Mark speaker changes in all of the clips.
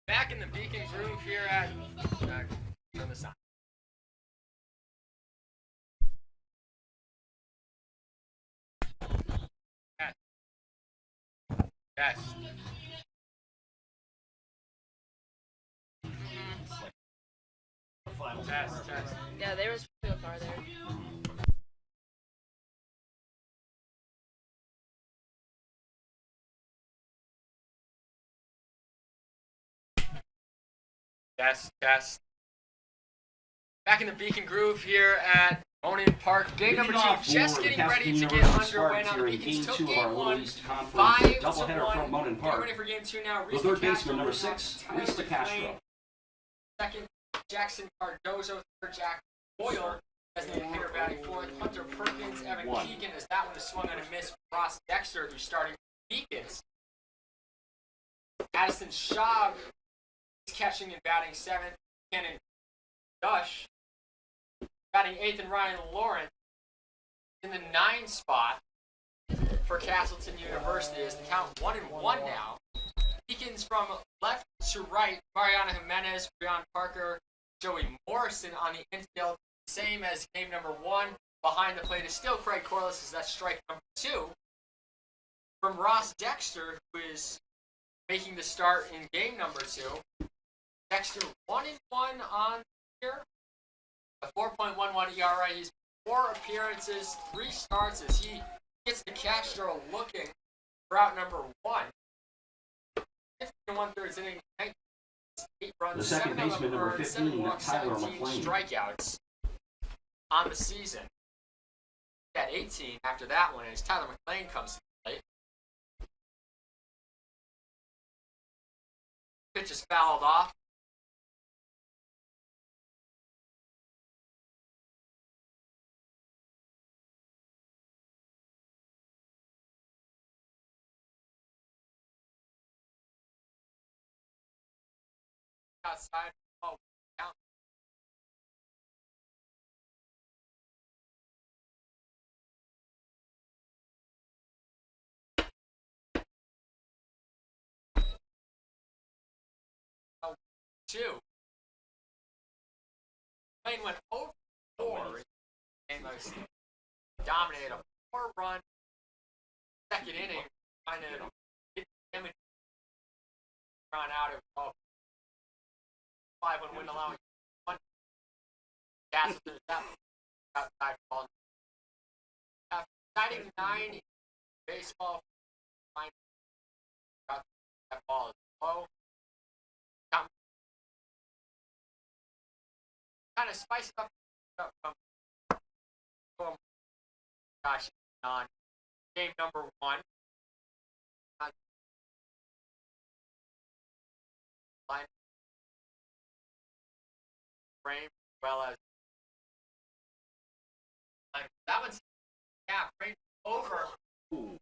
Speaker 1: Back in the Beacon groove here at turn this on. Yes. Yes. Test.
Speaker 2: Yeah, they were supposed to go far there.
Speaker 1: Test. Back in the Beacon groove here at Monin Park. Game number 2 just getting ready to get underway now. The Beacons took game 1, 5-1. Getting ready for game 2 now.
Speaker 3: The third baseman, number 6, Reese DeCastro.
Speaker 1: Second, Jackson Cardozo. Third, Jack Boyle. Designated hitter batting fourth. Hunter Perkins, Evan Keegan, as that one is swung on a miss. Ross Dexter, who's starting Beacons. Addison Schaub is catching and batting seventh. Cannon Dush batting eighth, and Ryan Lawrence in the 9 spot for Castleton University. As the count 1-1 now. Beacons from left to right. Mariana Jimenez, Breon Parker, Joey Morrison on the infield. Same as game number 1. Behind the plate is still Craig Corliss, as that's strike number 2. From Ross Dexter, who is making the start in game number 2. Dexter 1-1 on here. A 4.11 ERA. He's 4 appearances, 3 starts, as he gets the Castro looking for out number 1. 15 1/3 inning, 8 runs,
Speaker 3: the second baseman, number 15, Tyler
Speaker 1: 17
Speaker 3: McLean.
Speaker 1: strikeouts on the season. At 18 after that one, as Tyler McLean comes to the plate. Pitch is fouled off. Outside. Oh, count. Oh, 2. Lane went over 4 and dominated a 4-run second inning, trying to get damage run out of 5-1 win, allowing 1 Castleton outside ball. Exciting 9 baseball. That ball is low. Kind of spiced up from gosh on game number 1. Line frame, well as that one's right over.
Speaker 3: Ooh.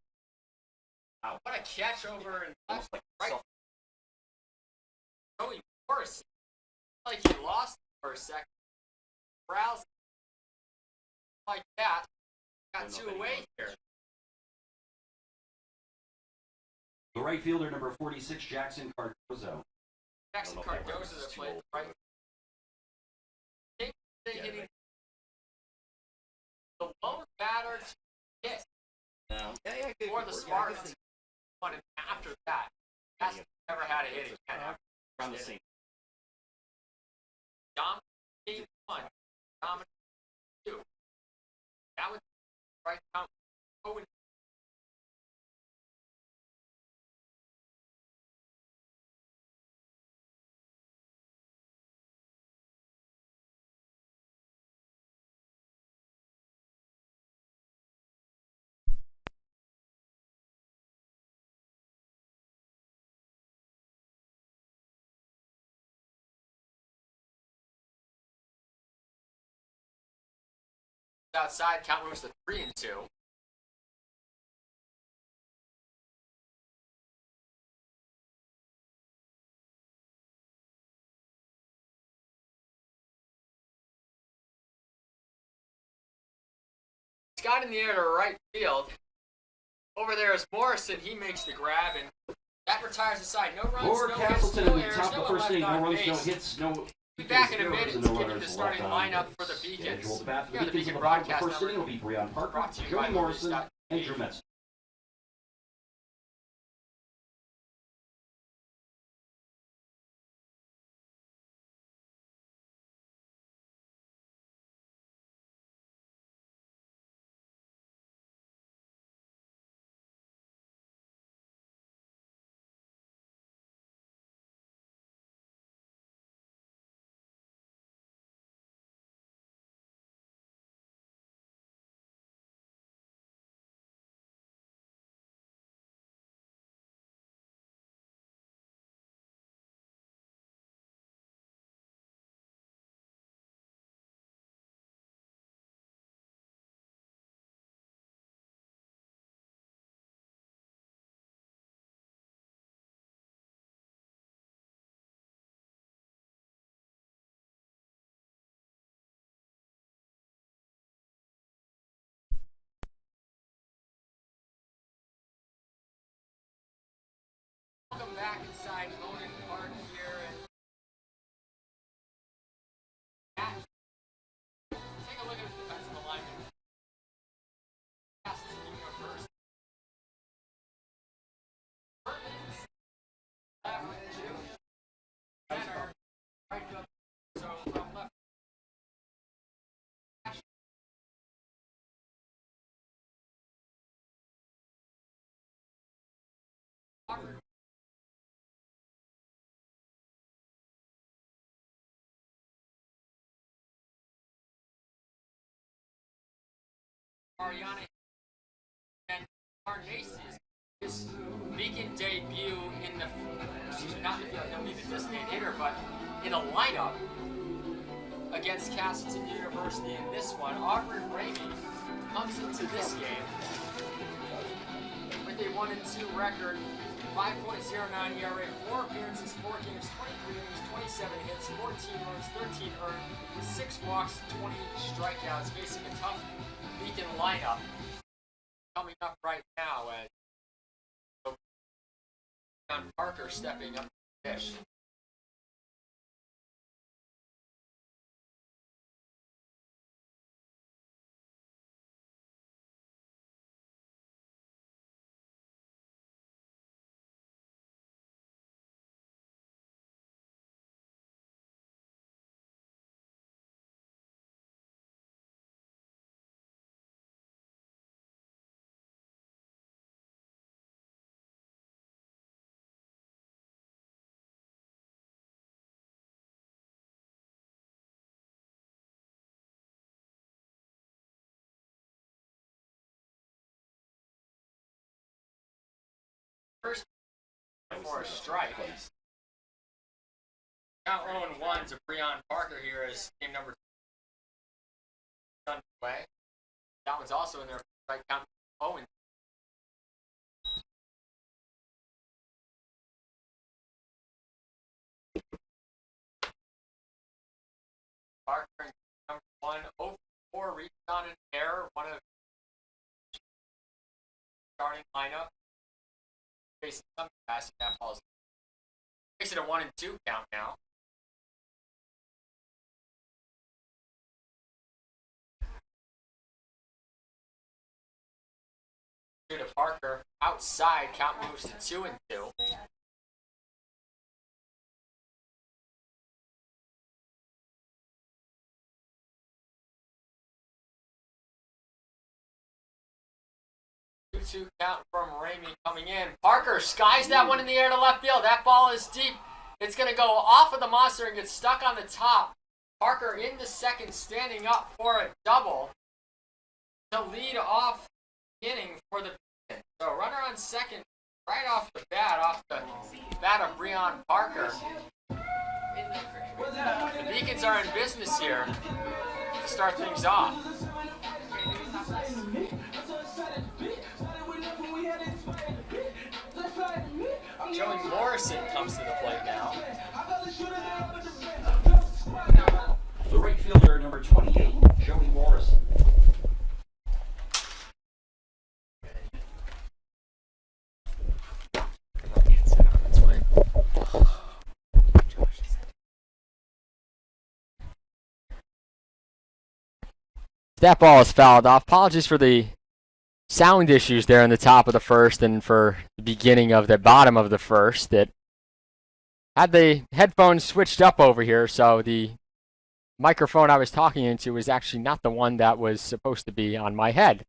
Speaker 1: Wow. What a catch over and left, right. Joey Morrison, like he lost for a second. Browse like that. Got 2 away here.
Speaker 3: The right fielder, number 46, Jackson Cardozo.
Speaker 1: Jackson Cardozo that played right. Hitting the lone batter to hit for the Spartans. And after that, has never had a hit again.
Speaker 3: From the scene.
Speaker 1: Dominant game 1. Dominant 2. That was right count. Owen. Outside, count moves to 3-2. It's got in the air to right field. Over there is Morrison. He makes the grab, and That retires the side. No runs,
Speaker 3: For
Speaker 1: no
Speaker 3: Castleton
Speaker 1: hits, no
Speaker 3: in the
Speaker 1: errors,
Speaker 3: top of
Speaker 1: no
Speaker 3: the
Speaker 1: one
Speaker 3: first
Speaker 1: left
Speaker 3: inning, no
Speaker 1: on
Speaker 3: runs, no
Speaker 1: base.
Speaker 3: hits, no.
Speaker 1: We'll be back in a
Speaker 3: errors,
Speaker 1: minute
Speaker 3: and
Speaker 1: to
Speaker 3: no
Speaker 1: get into
Speaker 3: runners
Speaker 1: the starting
Speaker 3: left on
Speaker 1: lineup
Speaker 3: base.
Speaker 1: for the Beacons.
Speaker 3: Scheduled to bat for
Speaker 1: Here on
Speaker 3: the
Speaker 1: the
Speaker 3: Beacons
Speaker 1: Beacon
Speaker 3: in the bottom of the
Speaker 1: broadcast
Speaker 3: first inning
Speaker 1: network.
Speaker 3: will be Breon Parker,
Speaker 1: Brought to you
Speaker 3: Joey
Speaker 1: by
Speaker 3: Morrison,
Speaker 1: Movies.
Speaker 3: and Drew Metz.
Speaker 1: Welcome back inside Monin Park here and take a look at the defensive alignment. Castleton University. Burton's left, center, right field. So from left. Ariana and Arnaces, his Beacon debut in the, excuse me, not in the field, he'll be the designated hitter, but in a lineup against Castleton University in this one. Aubrey Ramey comes into this game with a 1-2 record, 5.09 ERA, 4 appearances, 4 games, 23 innings, 27 hits, 14 runs, 13 earned, 6 walks, 20 strikeouts, facing a tough Beacon lineup coming up right now as John Parker stepping up to fish. First for a strike. Count 0-1 to Breon Parker here as game number 2 underway. That one's also in there. Strike count 0-2. Parker in number 1, 0-4, reached on an error. One of the starting lineup. Facing some capacity, that falls. Makes it a 1-2 count now. To Parker outside, count moves to 2-2. Two count from Ramey coming in. Parker skies that one in the air to left field. That ball is deep. It's going to go off of the monster and get stuck on the top. Parker in the second, standing up for a double to lead off the inning for the Beacons. So runner on second right off the bat of Breon Parker. The Beacons are in business here to start things off. Joey Morrison comes to the plate now.
Speaker 3: The right fielder, number 28, Joey Morrison.
Speaker 1: Can't sit
Speaker 2: That ball is fouled off. Apologies for the sound issues there in the top of the first and for the beginning of the bottom of the first. That had the headphones switched up over here, so the microphone I was talking into was actually not the one that was supposed to be on my head.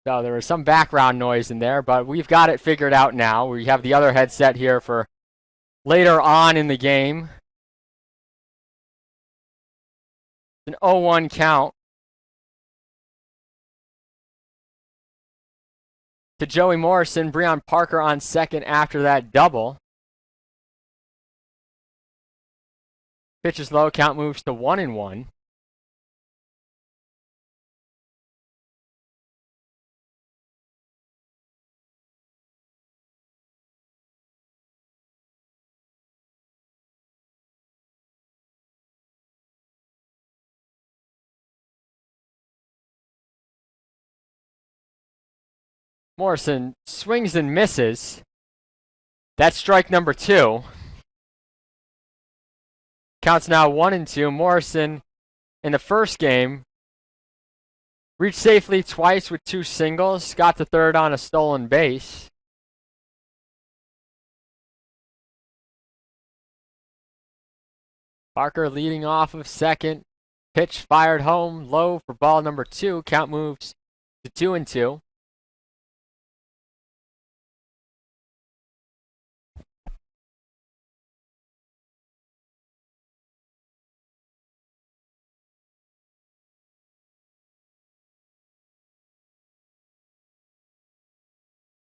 Speaker 2: So there was some background noise in there, but we've got it figured out now. We have the other headset here for later on in the game. It's an 0-1 count to Joey Morrison. Breon Parker on second after that double. Pitch is low, count moves to 1-1. Morrison swings and misses. That's strike number 2. Counts now 1-2. Morrison in the first game reached safely twice with 2 singles. Got to third on a stolen base. Parker leading off of second. Pitch fired home low for ball number 2. Count moves to 2-2.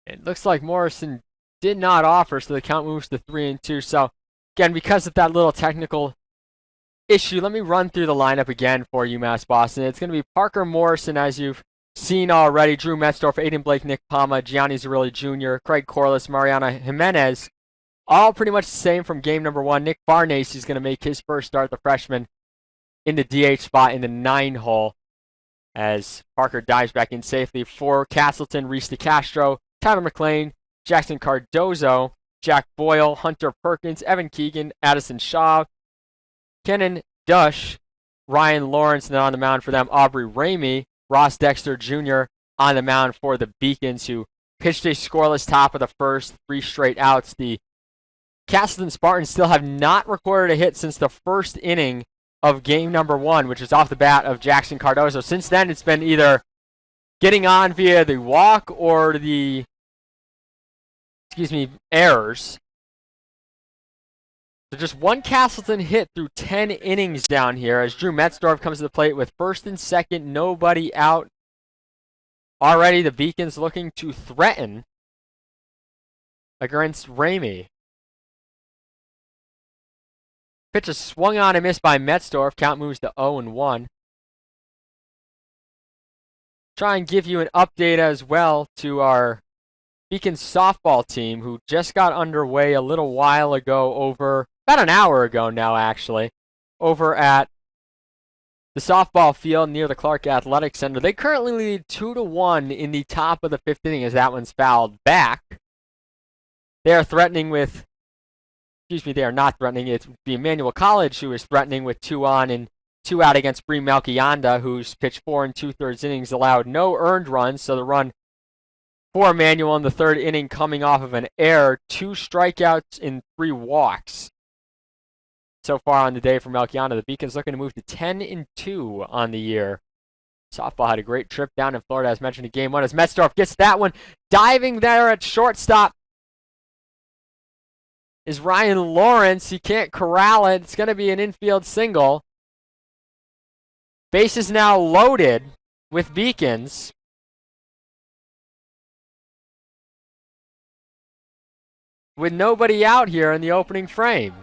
Speaker 2: It looks like Morrison did not offer, so the count moves to 3-2. So, again, because of that little technical issue, let me run through the lineup again for UMass Boston. It's going to be Parker Morrison, as you've seen already, Drew Metzdorf, Aiden Blake, Nick Palma, Gianni Zerilli Jr., Craig Corliss, Mariana Jimenez, all pretty much the same from game number 1. Nick Farnese is going to make his first start, the freshman, in the DH spot in the 9 hole, as Parker dives back in safely. For Castleton, Reese DeCastro, Tyler McLean, Jackson Cardozo, Jack Boyle, Hunter Perkins, Evan Keegan, Addison Shaw, Kenan Dush, Ryan Lawrence, and then on the mound for them, Aubrey Ramey, Ross Dexter Jr. on the mound for the Beacons, who pitched a scoreless top of the first, 3 straight outs. The Castleton Spartans still have not recorded a hit since the first inning of game number 1, which is off the bat of Jackson Cardozo. Since then, it's been either getting on via the walk or the errors. So just 1 Castleton hit through 10 innings down here as Drew Metzdorf comes to the plate with first and second, nobody out. Already the Beacons looking to threaten against Ramey. Pitch is swung on and missed by Metzdorf. Count moves to 0-1. Try and give you an update as well to our Beacons softball team, who just got underway a little while ago, over about an hour ago now actually, over at the softball field near the Clark Athletic Center. They currently lead 2-1 in the top of the 5th inning as that one's fouled back. They are threatening with, they are not threatening. It's the Emmanuel College who is threatening with 2 on and 2 out against Bree Malkianda, who's pitched 4 2/3 innings, allowed no earned runs. So the run for Emmanuel in the 3rd inning coming off of an error, 2 strikeouts and 3 walks so far on the day for Malkianda. The Beacons looking to move to 10-2 on the year. Softball had a great trip down in Florida, as mentioned in game 1, as Metzdorf gets that one. Diving there at shortstop is Ryan Lawrence. He can't corral it. It's going to be an infield single. Base is now loaded with Beacons. With nobody out here in the opening frame.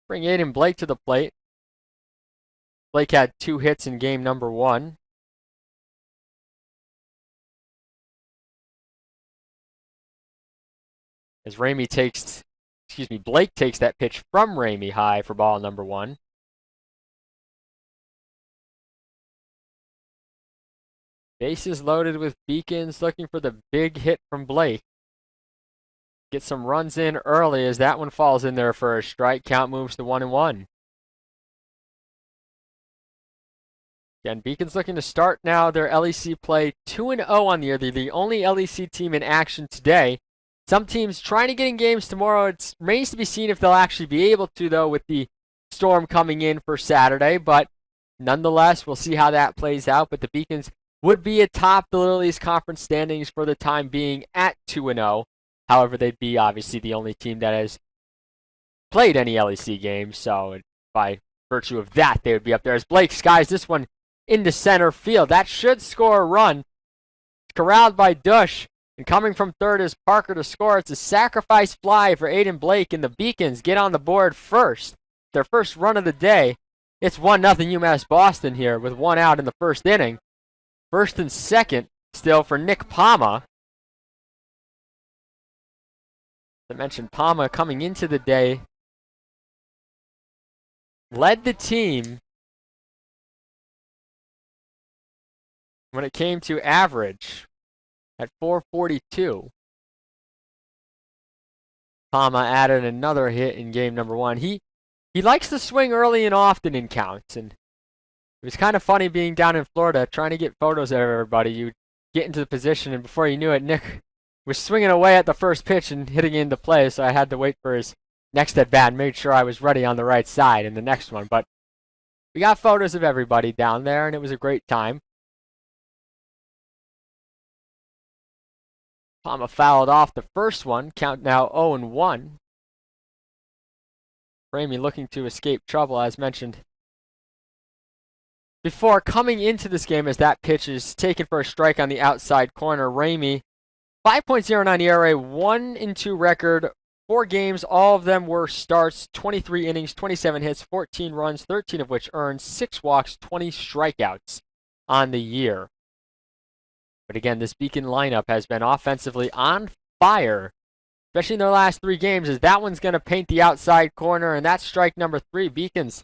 Speaker 2: Bring Aiden Blake to the plate. Blake had 2 hits in game number 1. As Ramey takes, Blake takes that pitch from Ramey high for ball number 1. Bases loaded with Beacons looking for the big hit from Blake. get some runs in early as that one falls in there for a strike. Count moves to 1-1. Again, Beacon's looking to start now their LEC play 2-0 on the year. They're the only LEC team in action today. Some teams trying to get in games tomorrow. It remains to be seen if they'll actually be able to, though, with the storm coming in for Saturday. But nonetheless, we'll see how that plays out. But the Beacons would be atop the Little East Conference standings for the time being at 2-0. However, they'd be obviously the only team that has played any LEC games. So by virtue of that, they would be up there. As Blake skies this one into center field. That should score a run. It's corralled by Dush. And coming from third is Parker to score. It's a sacrifice fly for Aiden Blake, and the Beacons get on the board first. Their first run of the day. It's 1-0 UMass Boston here with one out in the first inning. First and second still for Nick Palma. As I mentioned, Palma coming into the day led the team when it came to average at 442. Palma added another hit in game number one. He likes to swing early and often in counts, and it was kind of funny being down in Florida trying to get photos of everybody. You get into the position, and before you knew it, Nick was swinging away at the first pitch and hitting into play, so I had to wait for his next at bat and made sure I was ready on the right side in the next one. But we got photos of everybody down there, and it was a great time. Palma fouled off the first one. Count now 0-1. Ramey looking to escape trouble, as mentioned before, coming into this game as that pitch is taken for a strike on the outside corner. Ramey, 5.09 ERA, 1-2 record, 4 games, all of them were starts, 23 innings, 27 hits, 14 runs, 13 of which earned, 6 walks, 20 strikeouts on the year. But again, this Beacon lineup has been offensively on fire, especially in their last 3 games, as that one's going to paint the outside corner, and that's strike number 3. Beacons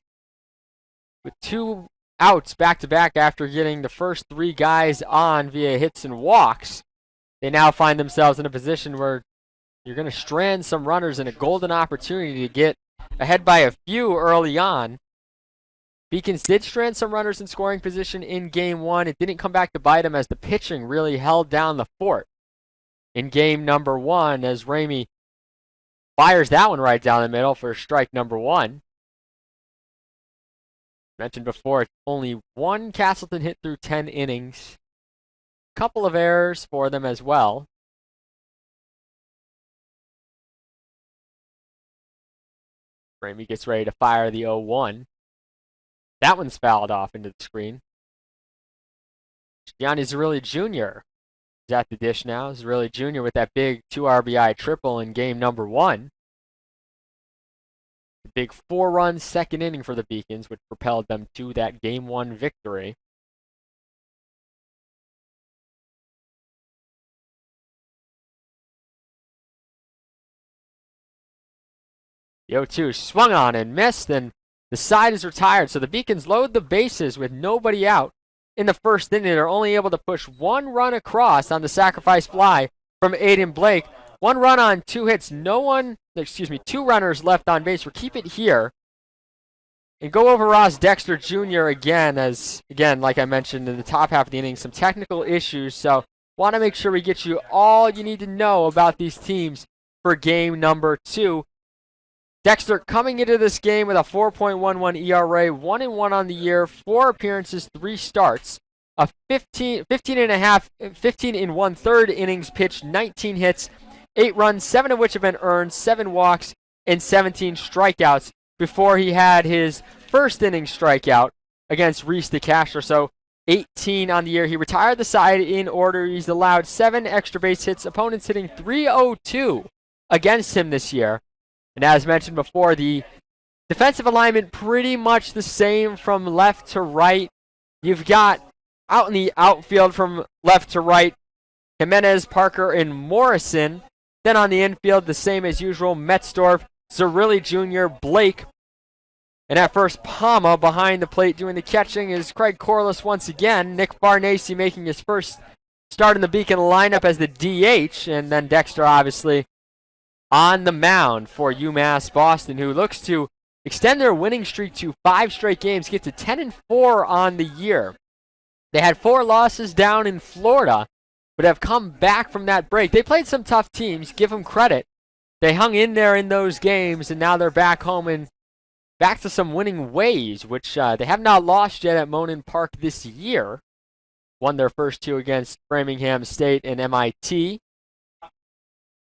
Speaker 2: with 2 outs back-to-back after getting the first 3 guys on via hits and walks. They now find themselves in a position where you're going to strand some runners in a golden opportunity to get ahead by a few early on. Beacons did strand some runners in scoring position in game 1. It didn't come back to bite them as the pitching really held down the fort in game number 1, as Ramey fires that one right down the middle for strike number 1. Mentioned before, only 1 Castleton hit through 10 innings. Couple of errors for them as well. Ramey gets ready to fire the 0-1. That one's fouled off into the screen. Gianni Zerilli Jr. is at the dish now. Zerilli Jr. with that big 2 RBI triple in game number 1. The big 4-run second inning for the Beacons, which propelled them to that game 1 victory. The 0-2 swung on and missed, and the side is retired. So the Beacons load the bases with nobody out in the first inning. They're only able to push 1 run across on the sacrifice fly from Aiden Blake. 1 run on 2 hits. 2 runners left on base. We'll keep it here and go over Ross Dexter Jr. again, as, again, like I mentioned in the top half of the inning, some technical issues. So want to make sure we get you all you need to know about these teams for game number 2. Dexter coming into this game with a 4.11 ERA, 1-1 on the year, 4 appearances, 3 starts, a 15 1/3 innings pitched, 19 hits, 8 runs, 7 of which have been earned, 7 walks, and 17 strikeouts before he had his first inning strikeout against Reese DeCastro. So 18 on the year. He retired the side in order. He's allowed 7 extra base hits, opponents hitting .302 against him this year. And as mentioned before, the defensive alignment pretty much the same from left to right. You've got out in the outfield from left to right, Jimenez, Parker, and Morrison. Then on the infield, the same as usual, Metzdorf, Zerilli Jr., Blake. And at first, Palma behind the plate doing the catching is Craig Corliss once again. Nick Barnacy making his first start in the Beacon lineup as the DH. And then Dexter, obviously, on the mound for UMass Boston, who looks to extend their winning streak to 5 straight games, get to 10-4 on the year. They had 4 losses down in Florida, but have come back from that break. They played some tough teams, give them credit. They hung in there in those games, and now they're back home and back to some winning ways, which they have not lost yet at Monin Park this year. Won their first 2 against Framingham State and MIT.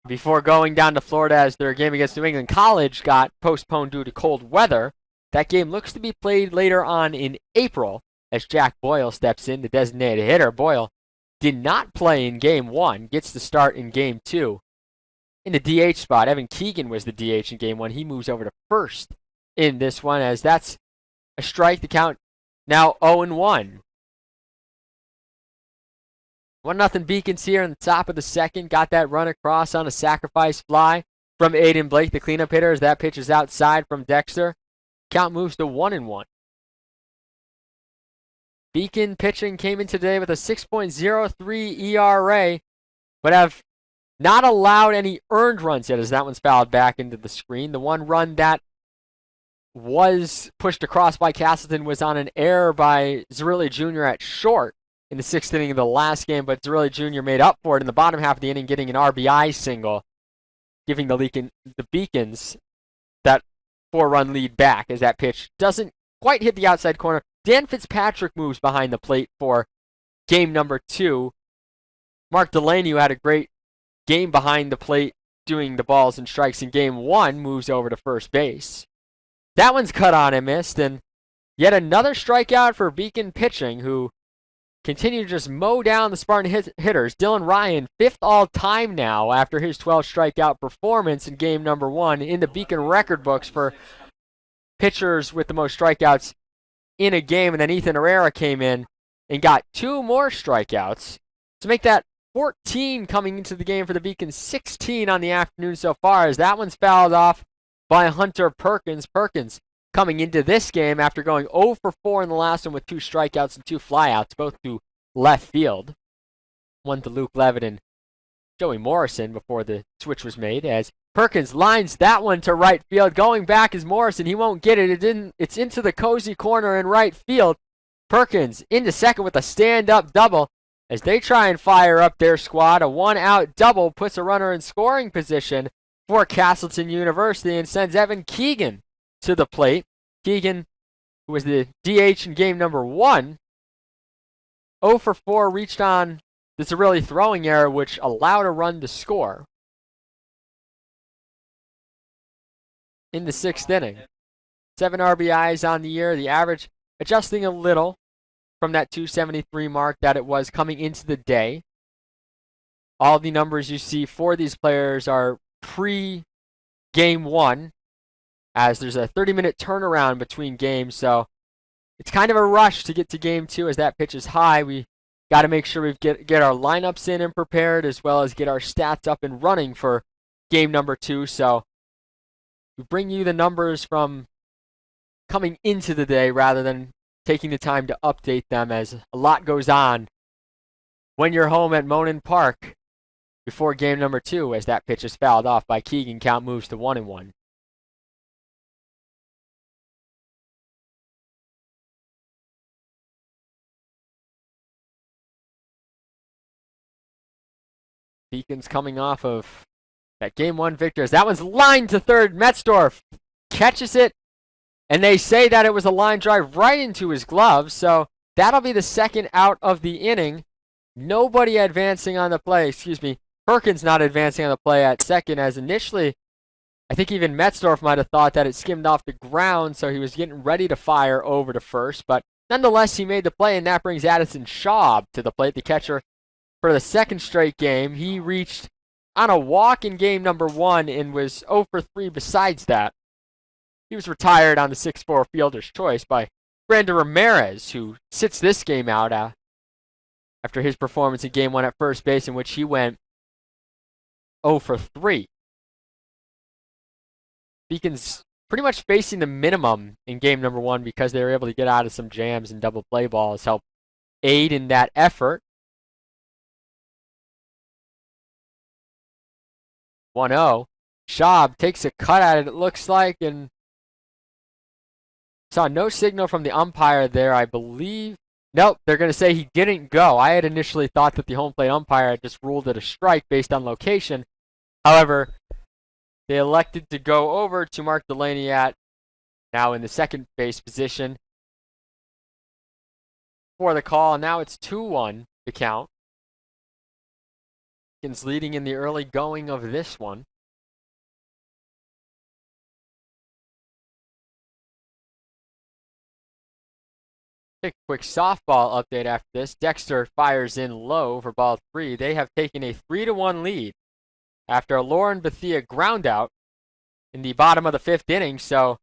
Speaker 2: Before going down to Florida, as their game against New England College got postponed due to cold weather. That game looks to be played later on in April as Jack Boyle steps in, the designated hitter. Boyle did not play in Game 1, gets the start in Game 2. In the DH spot, Evan Keegan was the DH in Game 1. He moves over to first in this one, as that's a strike. The count now 0-1. 1-0 Beacons here in the top of the second. Got that run across on a sacrifice fly from Aiden Blake, the cleanup hitter, as that pitch is outside from Dexter. Count moves to 1-1. Beacon pitching came in today with a 6.03 ERA, but have not allowed any earned runs yet, as that one's fouled back into the screen. The one run that was pushed across by Castleton was on an error by Zerilli Jr. at short in the 6th inning of the last game, but Zerilli Jr. made up for it in the bottom half of the inning, getting an RBI single, giving the Beacons that 4-run lead back, as that pitch doesn't quite hit the outside corner. Dan Fitzpatrick moves behind the plate for game number 2. Mark Delaney, who had a great game behind the plate doing the balls and strikes in Game 1, moves over to first base. That one's cut on and missed, and yet another strikeout for Beacon pitching, who continue to just mow down the Spartan hitters. Dylan Ryan, 5th all-time now after his 12 strikeout performance in game number 1 in the Beacon record books for pitchers with the most strikeouts in a game. And then Ethan Herrera came in and got 2 more strikeouts to make that 14 coming into the game for the Beacons, 16 on the afternoon so far, as that one's fouled off by Hunter Perkins. Perkins coming into this game after going 0 for 4 in the last one with 2 strikeouts and 2 flyouts, both to left field. One to Luke Levitt and Joey Morrison before the switch was made, as Perkins lines that one to right field. Going back is Morrison. He won't get it. It's into the cozy corner in right field. Perkins into second with a stand-up double as they try and fire up their squad. A 1-out double puts a runner in scoring position for Castleton University and sends Evan Keegan to the plate. Keegan, who was the DH in game number 1, 0 for 4, reached on the Zerilli throwing error, which allowed a run to score in the 6th inning. 7 RBIs on the year, the average adjusting a little from that 273 mark that it was coming into the day. All the numbers you see for these players are pre-game 1, as there's a 30-minute turnaround between games, so it's kind of a rush to get to game 2 as that pitch is high. We got to make sure we get our lineups in and prepared, as well as get our stats up and running for game number 2. So we bring you the numbers from coming into the day rather than taking the time to update them, as a lot goes on when you're home at Monin Park before game number 2, as that pitch is fouled off by Keegan. Count moves to 1-1. Beacons coming off of that game 1 victory. That one's lined to third. Metzdorf catches it, and they say that it was a line drive right into his glove, so that'll be the 2nd out of the inning. Nobody advancing on the play. Perkins not advancing on the play at second, as initially I think even Metzdorf might have thought that it skimmed off the ground, so he was getting ready to fire over to first, but nonetheless he made the play, and that brings Addison Schaub to the plate, the catcher for the 2nd straight game. He reached on a walk in game number 1 and was 0 for 3 besides that. He was retired on the 6-4 fielder's choice by Brandon Ramirez, who sits this game out after his performance in game 1 at first base, in which he went 0 for 3. Beacons pretty much facing the minimum in game number 1 because they were able to get out of some jams and double play balls, help aid in that effort. 1-0. Schaub takes a cut at it, it looks like, and saw no signal from the umpire there, I believe. Nope, they're going to say he didn't go. I had initially thought that the home plate umpire had just ruled it a strike based on location. However, they elected to go over to Mark Delaney at now in the second base position for the call. Now it's 2-1 the count. Beacons leading in the early going of this one. Take a quick softball update after this. Dexter fires in low for ball 3. They have taken a 3-1 lead after a Lauren Bethea ground out in the bottom of the 5th inning. So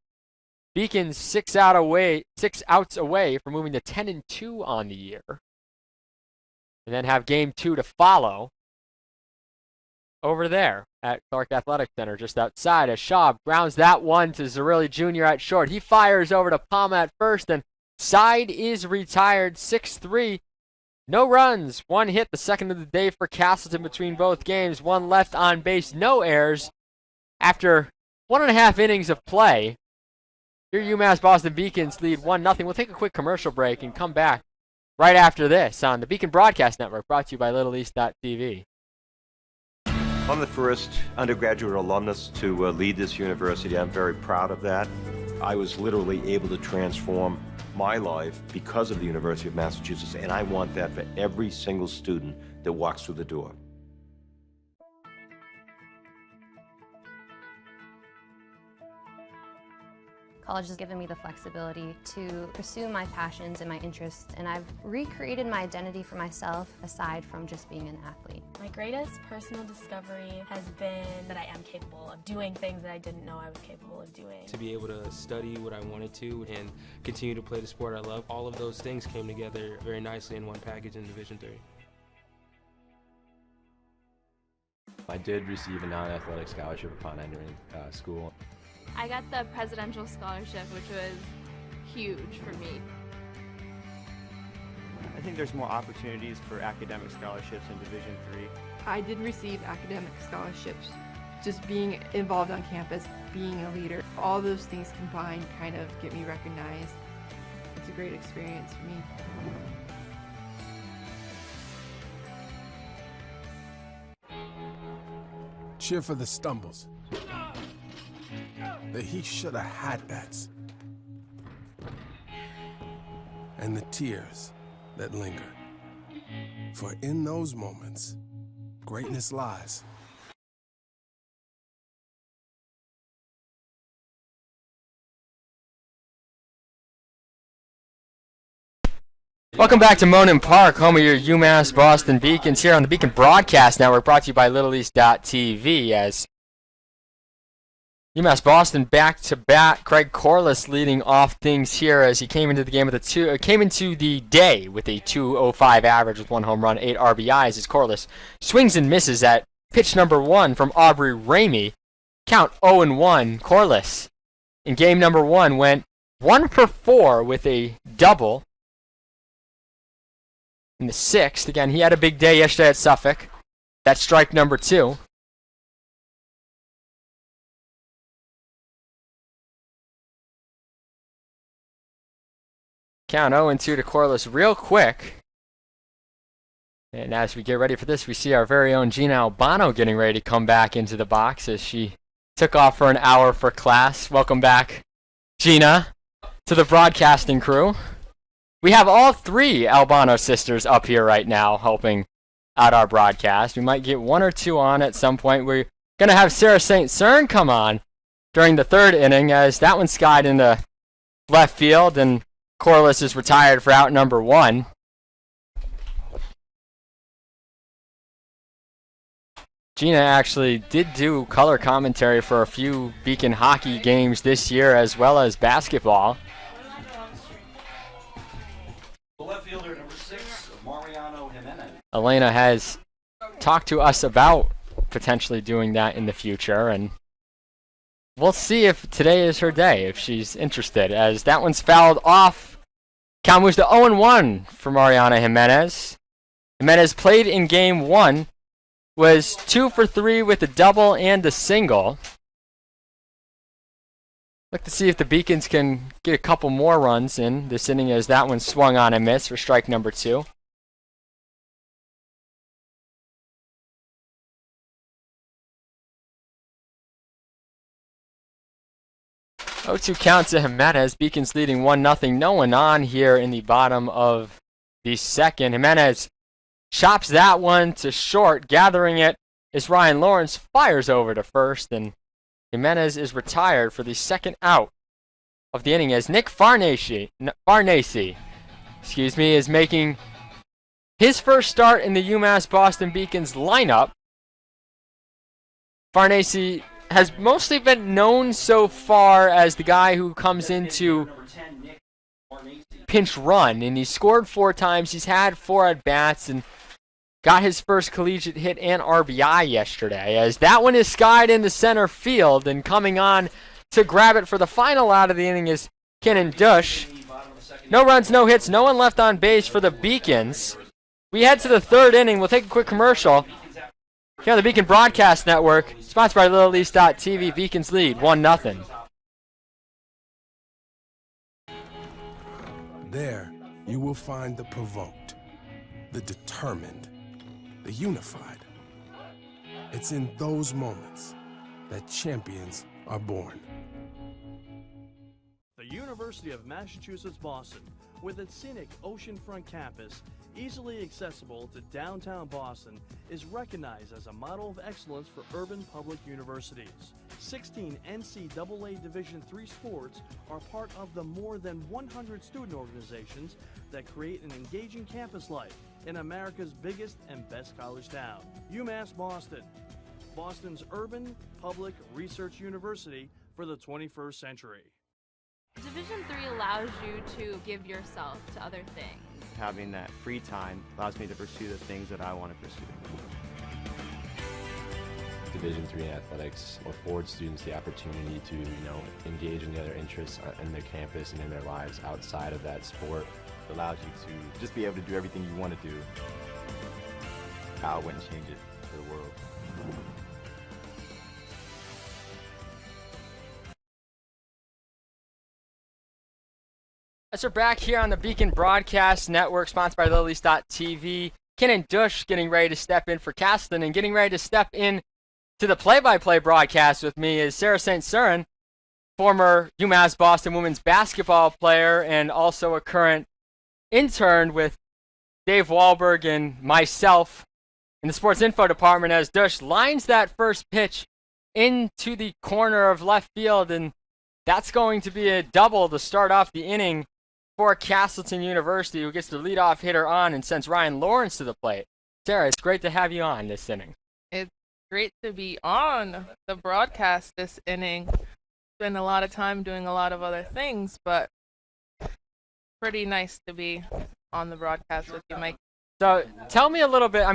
Speaker 2: Beacons 6 outs away from moving to 10-2 on the year. And then have game 2 to follow over there at Clark Athletic Center just outside as Schaub grounds that one to Zerilli Jr. at short. He fires over to Palma at first, and side is retired, 6-3. No runs, 1 hit, the second of the day for Castleton between both games. 1 left on base, no errors. After 1.5 innings of play, your UMass Boston Beacons lead 1-0. We'll take a quick commercial break and come back right after this on the Beacon Broadcast Network, brought to you by LittleEast.tv.
Speaker 4: I'm the first undergraduate alumnus to lead this university. I'm very proud of that. I was literally able to transform my life because of the University of Massachusetts, and I want that for every single student that walks through the door.
Speaker 5: College has given me the flexibility to pursue my passions and my interests, and I've recreated my identity for myself aside from just being an athlete.
Speaker 6: My greatest personal discovery has been that I am capable of doing things that I didn't know I was capable of doing.
Speaker 7: To be able to study what I wanted to and continue to play the sport I love, all of those things came together very nicely in one package in Division III.
Speaker 8: I did receive a non-athletic scholarship upon entering school.
Speaker 9: I got the presidential scholarship, which was huge for me.
Speaker 10: I think there's more opportunities for academic scholarships in Division III.
Speaker 11: I did receive academic scholarships. Just being involved on campus, being a leader, all those things combined kind of get me recognized. It's a great experience for me.
Speaker 12: Cheer for the stumbles. The he shoulda had that's. And the tears that linger. For in those moments, greatness lies.
Speaker 2: Welcome back to Monin Park, home of your UMass Boston Beacons here on the Beacon Broadcast Network, brought to you by LittleEast.tv. As UMass Boston back-to-back, Craig Corliss leading off things here as he came into the game with into the day with a 2.05 average with 1 home run, 8 RBIs. As Corliss swings and misses at pitch number 1 from Aubrey Ramey. Count 0-1. Corliss in game number 1 went 1 for 4 with a double. In the 6th, again, he had a big day yesterday at Suffolk. That's strike number 2. Count 0-2 to Corliss real quick. And as we get ready for this, we see our very own Gina Albano getting ready to come back into the box as she took off for an hour for class. Welcome back, Gina, to the broadcasting crew. We have all 3 Albano sisters up here right now helping out our broadcast. We might get 1 or 2 on at some point. We're going to have Sarah St. Cern come on during the 3rd inning as that one skied into left field and Corliss is retired for out number 1. Gina actually did do color commentary for a few Beacon hockey games this year as well as basketball.
Speaker 3: The left fielder, number 6, Mariano Jimenez.
Speaker 2: Elena has talked to us about potentially doing that in the future, and we'll see if today is her day, if she's interested, as that one's fouled off. Count moves to 0-1 for Mariana Jimenez. Jimenez played in game 1, was 2 for 3 with a double and a single. Look to see if the Beacons can get a couple more runs in this inning as that one swung on and missed for strike number 2. 0-2 count to Jimenez. Beacons leading 1-0. No one on here in the bottom of the second. Jimenez chops that one to short. Gathering it is Ryan Lawrence. Fires over to first, and Jimenez is retired for the second out of the inning as Nick Farnese, is making his first start in the UMass Boston Beacons lineup. Farnese has mostly been known so far as the guy who comes into pinch run, and he's scored 4 times. He's had 4 at-bats and got his first collegiate hit and RBI yesterday, as that one is skied into center field, and coming on to grab it for the final out of the inning is Kenan Dush. No runs, no hits, no one left on base for the Beacons. We head to the 3rd inning. We'll take a quick commercial here on the Beacon Broadcast Network, sponsored by LittleEast.tv. Beacons lead 1-0.
Speaker 12: There, you will find the provoked, the determined, the unified. It's in those moments that champions are born.
Speaker 13: The University of Massachusetts Boston, with its scenic oceanfront campus, easily accessible to downtown Boston, is recognized as a model of excellence for urban public universities. 16 NCAA Division III sports are part of the more than 100 student organizations that create an engaging campus life in America's biggest and best college town. UMass Boston, Boston's urban public research university for the 21st century.
Speaker 9: Division III allows you to give yourself to other things.
Speaker 10: Having that free time allows me to pursue the things that I want to pursue.
Speaker 8: Division III in athletics affords students the opportunity to, engage in the other interests in their campus and in their lives outside of that sport.
Speaker 10: It allows you to just be able to do everything you want to do. I wouldn't change it for the world.
Speaker 2: As we're back here on the Beacon Broadcast Network, sponsored by LittleEast.tv, Kenan Dush getting ready to step in for Castleton, and getting ready to step in to the play-by-play broadcast with me is Sarah St. Cyrin, former UMass Boston women's basketball player and also a current intern with Dave Wahlberg and myself in the sports info department, as Dush lines that first pitch into the corner of left field, and that's going to be a double to start off the inning for Castleton University, who gets the leadoff hitter on and sends Ryan Lawrence to the plate. Sarah, it's great to have you on this inning.
Speaker 14: It's great to be on the broadcast this inning. Spend a lot of time doing a lot of other things, but pretty nice to be on the broadcast with you, Mike.
Speaker 2: So tell me a little bit,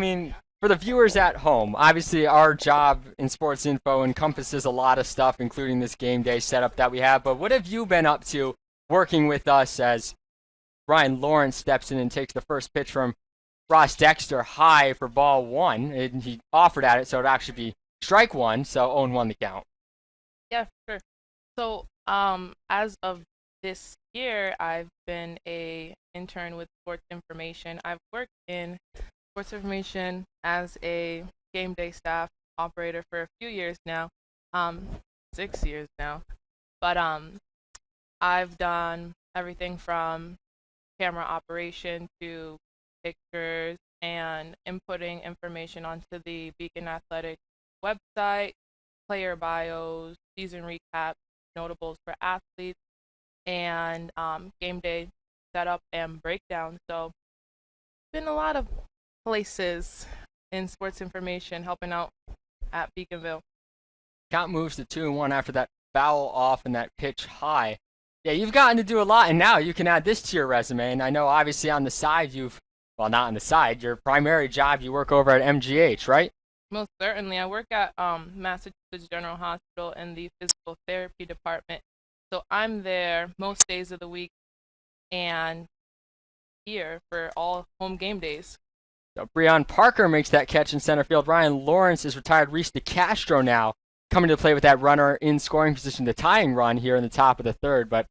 Speaker 2: for the viewers at home, obviously our job in sports info encompasses a lot of stuff, including this game day setup that we have, but what have you been up to working with us as Ryan Lawrence steps in and takes the first pitch from Ross Dexter high for ball 1, and he offered at it, so it'd actually be strike 1, so 0-1 the count.
Speaker 14: Yeah, sure. So as of this year, I've been a intern with Sports Information. I've worked in Sports Information as a game day staff operator for a few years now, 6 years now. But I've done everything from camera operation to pictures and inputting information onto the Beacon Athletic website, player bios, season recaps, notables for athletes, and game day setup and breakdown. So been a lot of places in sports information helping out at Beaconville.
Speaker 2: Count moves to 2-1 after that foul off and that pitch high. Yeah, you've gotten to do a lot, and now you can add this to your resume. And I know obviously on the side not on the side, your primary job, you work over at MGH, right?
Speaker 14: Most certainly. I work at Massachusetts General Hospital in the physical therapy department. So I'm there most days of the week and here for all home game days.
Speaker 2: So Breon Parker makes that catch in center field. Ryan Lawrence is retired. Reese DeCastro now coming to play with that runner in scoring position, the tying run here in the top of the third. But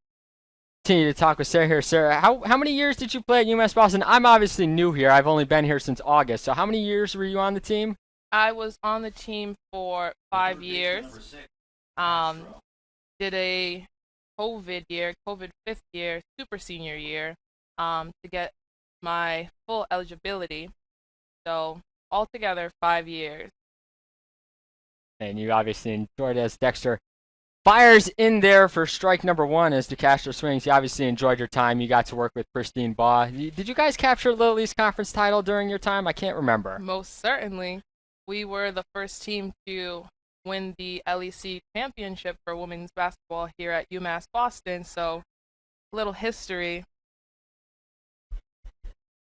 Speaker 2: continue to talk with Sarah here. Sarah, how many years did you play at UMass Boston? I'm obviously new here. I've only been here since August. So how many years were you on the team?
Speaker 14: I was on the team for 5 years. Did a COVID year, COVID 5th year, super senior year, to get my full eligibility. So altogether 5 years.
Speaker 2: And you obviously enjoyed it as Dexter fires in there for strike number 1 as DeCastro swings. You obviously enjoyed your time. You got to work with Christine Baugh. Did you guys capture Little East Conference title during your time? I can't remember.
Speaker 14: Most certainly. We were the first team to win the LEC championship for women's basketball here at UMass Boston. So, little history.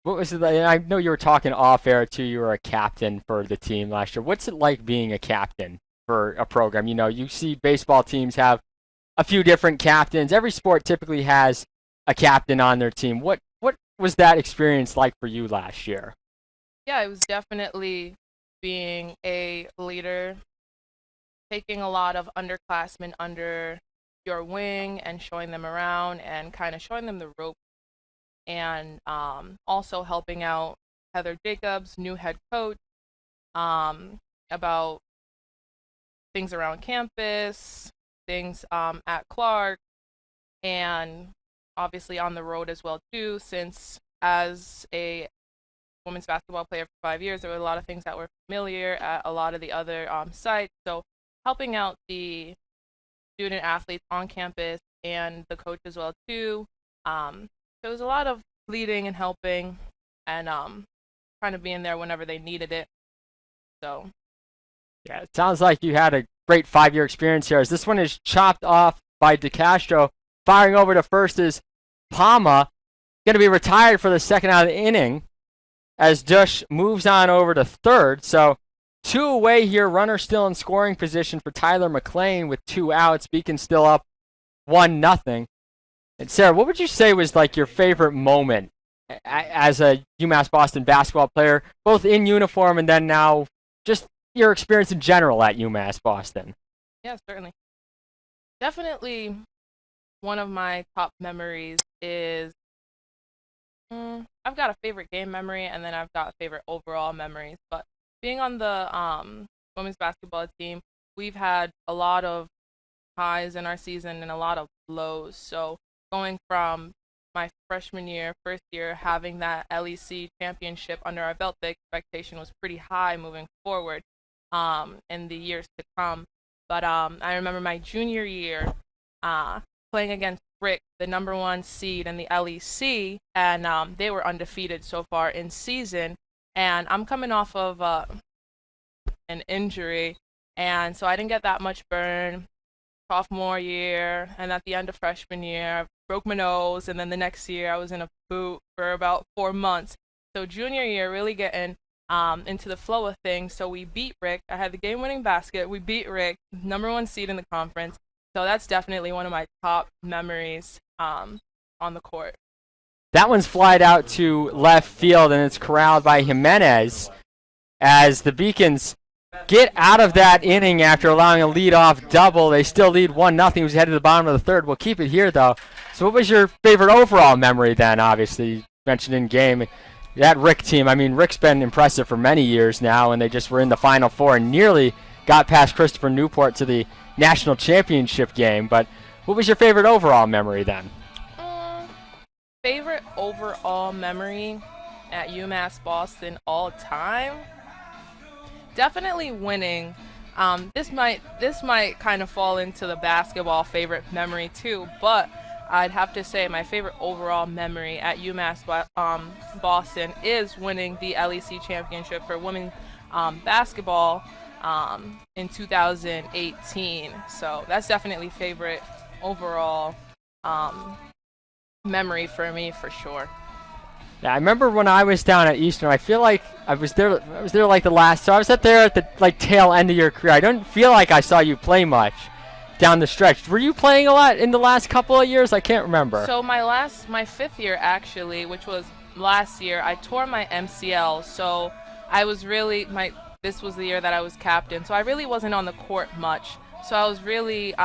Speaker 2: What was it like? I know you were talking off air too. You were a captain for the team last year. What's it like being a captain for a program? You know, you see baseball teams have a few different captains. Every sport typically has a captain on their team. What was that experience like for you last year?
Speaker 14: Yeah, it was definitely being a leader, taking a lot of underclassmen under your wing and showing them around and kind of showing them the ropes, and also helping out Heather Jacobs, new head coach, about things around campus, things at Clark, and obviously on the road as well too, since as a women's basketball player for 5 years, there were a lot of things that were familiar at a lot of the other sites. So helping out the student athletes on campus and the coach as well too. There was a lot of leading and helping and kind of being there whenever they needed it. So
Speaker 2: yeah, it sounds like you had a great 5-year experience here. As this one is chopped off by DeCastro, firing over to first is Palma, going to be retired for the second out of the inning as Dush moves on over to third. So 2 away here, runner still in scoring position for Tyler McLean with 2 outs. Beacon still up 1-0. And Sarah, what would you say was like your favorite moment as a UMass Boston basketball player, both in uniform and then now just your experience in general at UMass Boston?
Speaker 14: Yeah, certainly. Definitely one of my top memories is I've got a favorite game memory and then I've got favorite overall memories. But being on the women's basketball team, we've had a lot of highs in our season and a lot of lows. So going from my freshman year, first year, having that LEC championship under our belt, the expectation was pretty high moving forward in the years to come. But I remember my junior year playing against Rick, the #1 seed in the LEC, and they were undefeated so far in season. And I'm coming off of an injury, and so I didn't get that much burn sophomore year, and at the end of freshman year, I broke my nose, and then the next year I was in a boot for about 4 months. So junior year, really getting into the flow of things. So we beat Rick. I had the game-winning basket. We beat Rick, #1 seed in the conference. So that's definitely one of my top memories on the court.
Speaker 2: That one's flied out to left field, and it's corralled by Jimenez as the Beacons get out of that inning after allowing a leadoff double. They still lead 1-0. He was headed to the bottom of the third. We'll keep it here, though. So what was your favorite overall memory then, obviously? You mentioned in game. That Rick team, I mean, Rick's been impressive for many years now, and they just were in the Final Four and nearly got past Christopher Newport to the national championship game. But what was your favorite overall memory then?
Speaker 14: Favorite overall memory at UMass Boston all time? Definitely winning. This might kind of fall into the basketball favorite memory too, but I'd have to say my favorite overall memory at UMass Boston is winning the LEC championship for women's basketball in 2018. So that's definitely favorite overall memory for me for sure.
Speaker 2: Yeah, I remember when I was down at Eastern, I feel like I was there like the last, so I was there at the like tail end of your career. I don't feel like I saw you play much down the stretch. Were you playing a lot in the last couple of years? I can't remember.
Speaker 14: So my 5th year actually, which was last year, I tore my MCL. So I was really this was the year that I was captain. So I really wasn't on the court much. So I was really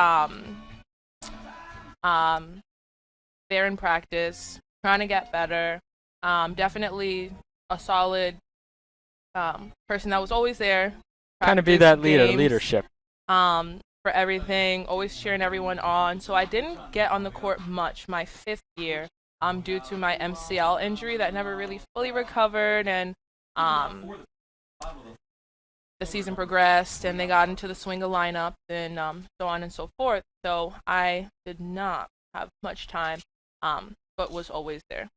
Speaker 14: there in practice, trying to get better. Definitely a solid person that was always there.
Speaker 2: Kind of be
Speaker 14: practice,
Speaker 2: that leader,
Speaker 14: games,
Speaker 2: leadership.
Speaker 14: For everything, always cheering everyone on. So I didn't get on the court much my 5th year due to my MCL injury that never really fully recovered, and the season progressed and they got into the swing of lineup and so on and so forth. So I did not have much time, but was always there.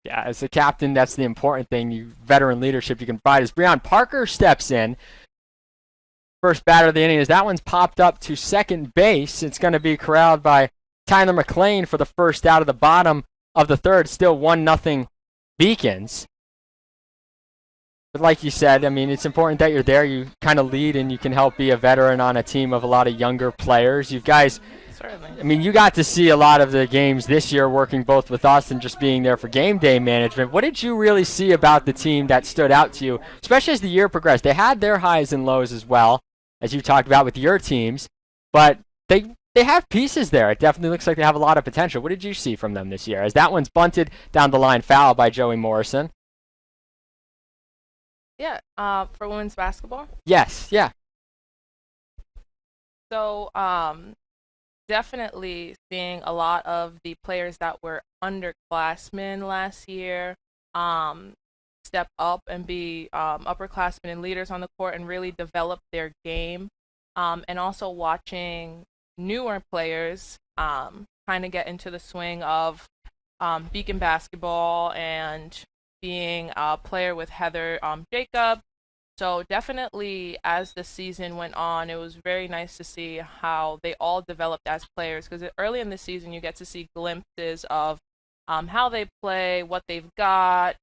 Speaker 2: Yeah, as the captain, that's the important thing. You veteran leadership you can provide. As Breon Parker steps in, first batter of the inning, as that one's popped up to second base. It's going to be corralled by Tyler McLean for the first out of the bottom of the third. Still 1-0 Beacons. But like you said, I mean, it's important that you're there. You kind of lead and you can help be a veteran on a team of a lot of younger players. You guys,
Speaker 14: certainly.
Speaker 2: I mean, you got to see a lot of the games this year working both with us and just being there for game day management. What did you really see about the team that stood out to you, especially as the year progressed? They had their highs and lows as well, as you talked about with your teams, but they have pieces there. It definitely looks like they have a lot of potential. What did you see from them this year? As that one's bunted down the line, foul by Joey Morrison.
Speaker 14: Yeah, for women's basketball.
Speaker 2: Yes, yeah.
Speaker 14: So, definitely seeing a lot of the players that were underclassmen last year step up and be upperclassmen and leaders on the court and really develop their game. And also watching newer players kind of get into the swing of Beacon basketball and being a player with Heather Jacob. So definitely as the season went on, it was very nice to see how they all developed as players, because early in the season you get to see glimpses of how they play, what they've got,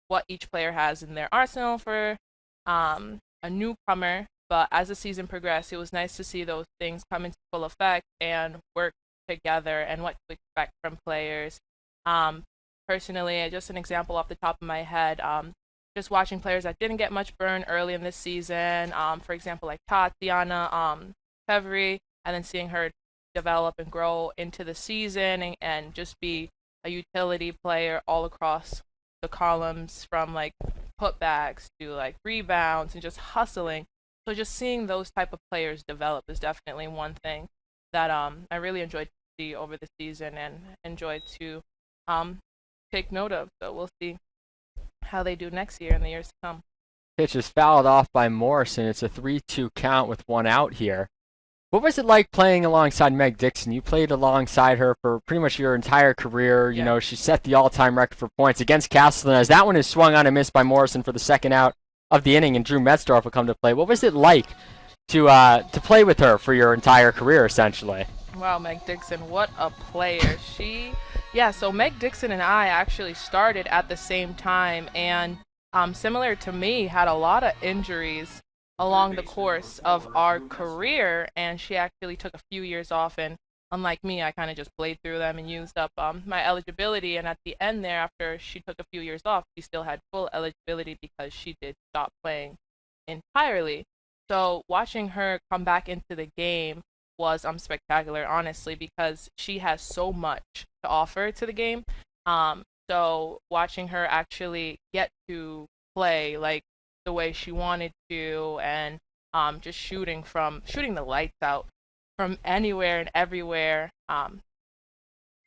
Speaker 14: what each player has in their arsenal for a newcomer. But as the season progressed, it was nice to see those things come into full effect and work together and what to expect from players. Personally, just an example off the top of my head, just watching players that didn't get much burn early in this season, for example, like Tatiana Fevry, and then seeing her develop and grow into the season and just be a utility player all across the columns, from like putbacks to like rebounds and just hustling. So just seeing those type of players develop is definitely one thing that I really enjoyed to see over the season and enjoyed to take note of. So we'll see how they do next year and the years to come.
Speaker 2: Pitch is fouled off by Morrison. It's a 3-2 count with one out here. What was it like playing alongside Meg Dixon? You played alongside her for pretty much your entire career. You know, she set the all-time record for points against Castleton, as that one is swung on and missed by Morrison for the second out of the inning, and Drew Metzdorf will come to play. What was it like to play with her for your entire career, essentially?
Speaker 14: Wow, Meg Dixon, what a player. So Meg Dixon and I actually started at the same time, and similar to me, had a lot of injuries along the course of our career, and she actually took a few years off, and unlike me, I kind of just played through them and used up my eligibility, and at the end there, after she took a few years off, she still had full eligibility because she did stop playing entirely. So watching her come back into the game was spectacular, honestly, because she has so much to offer to the game. So watching her actually get to play like the way she wanted to, and just shooting the lights out from anywhere and everywhere.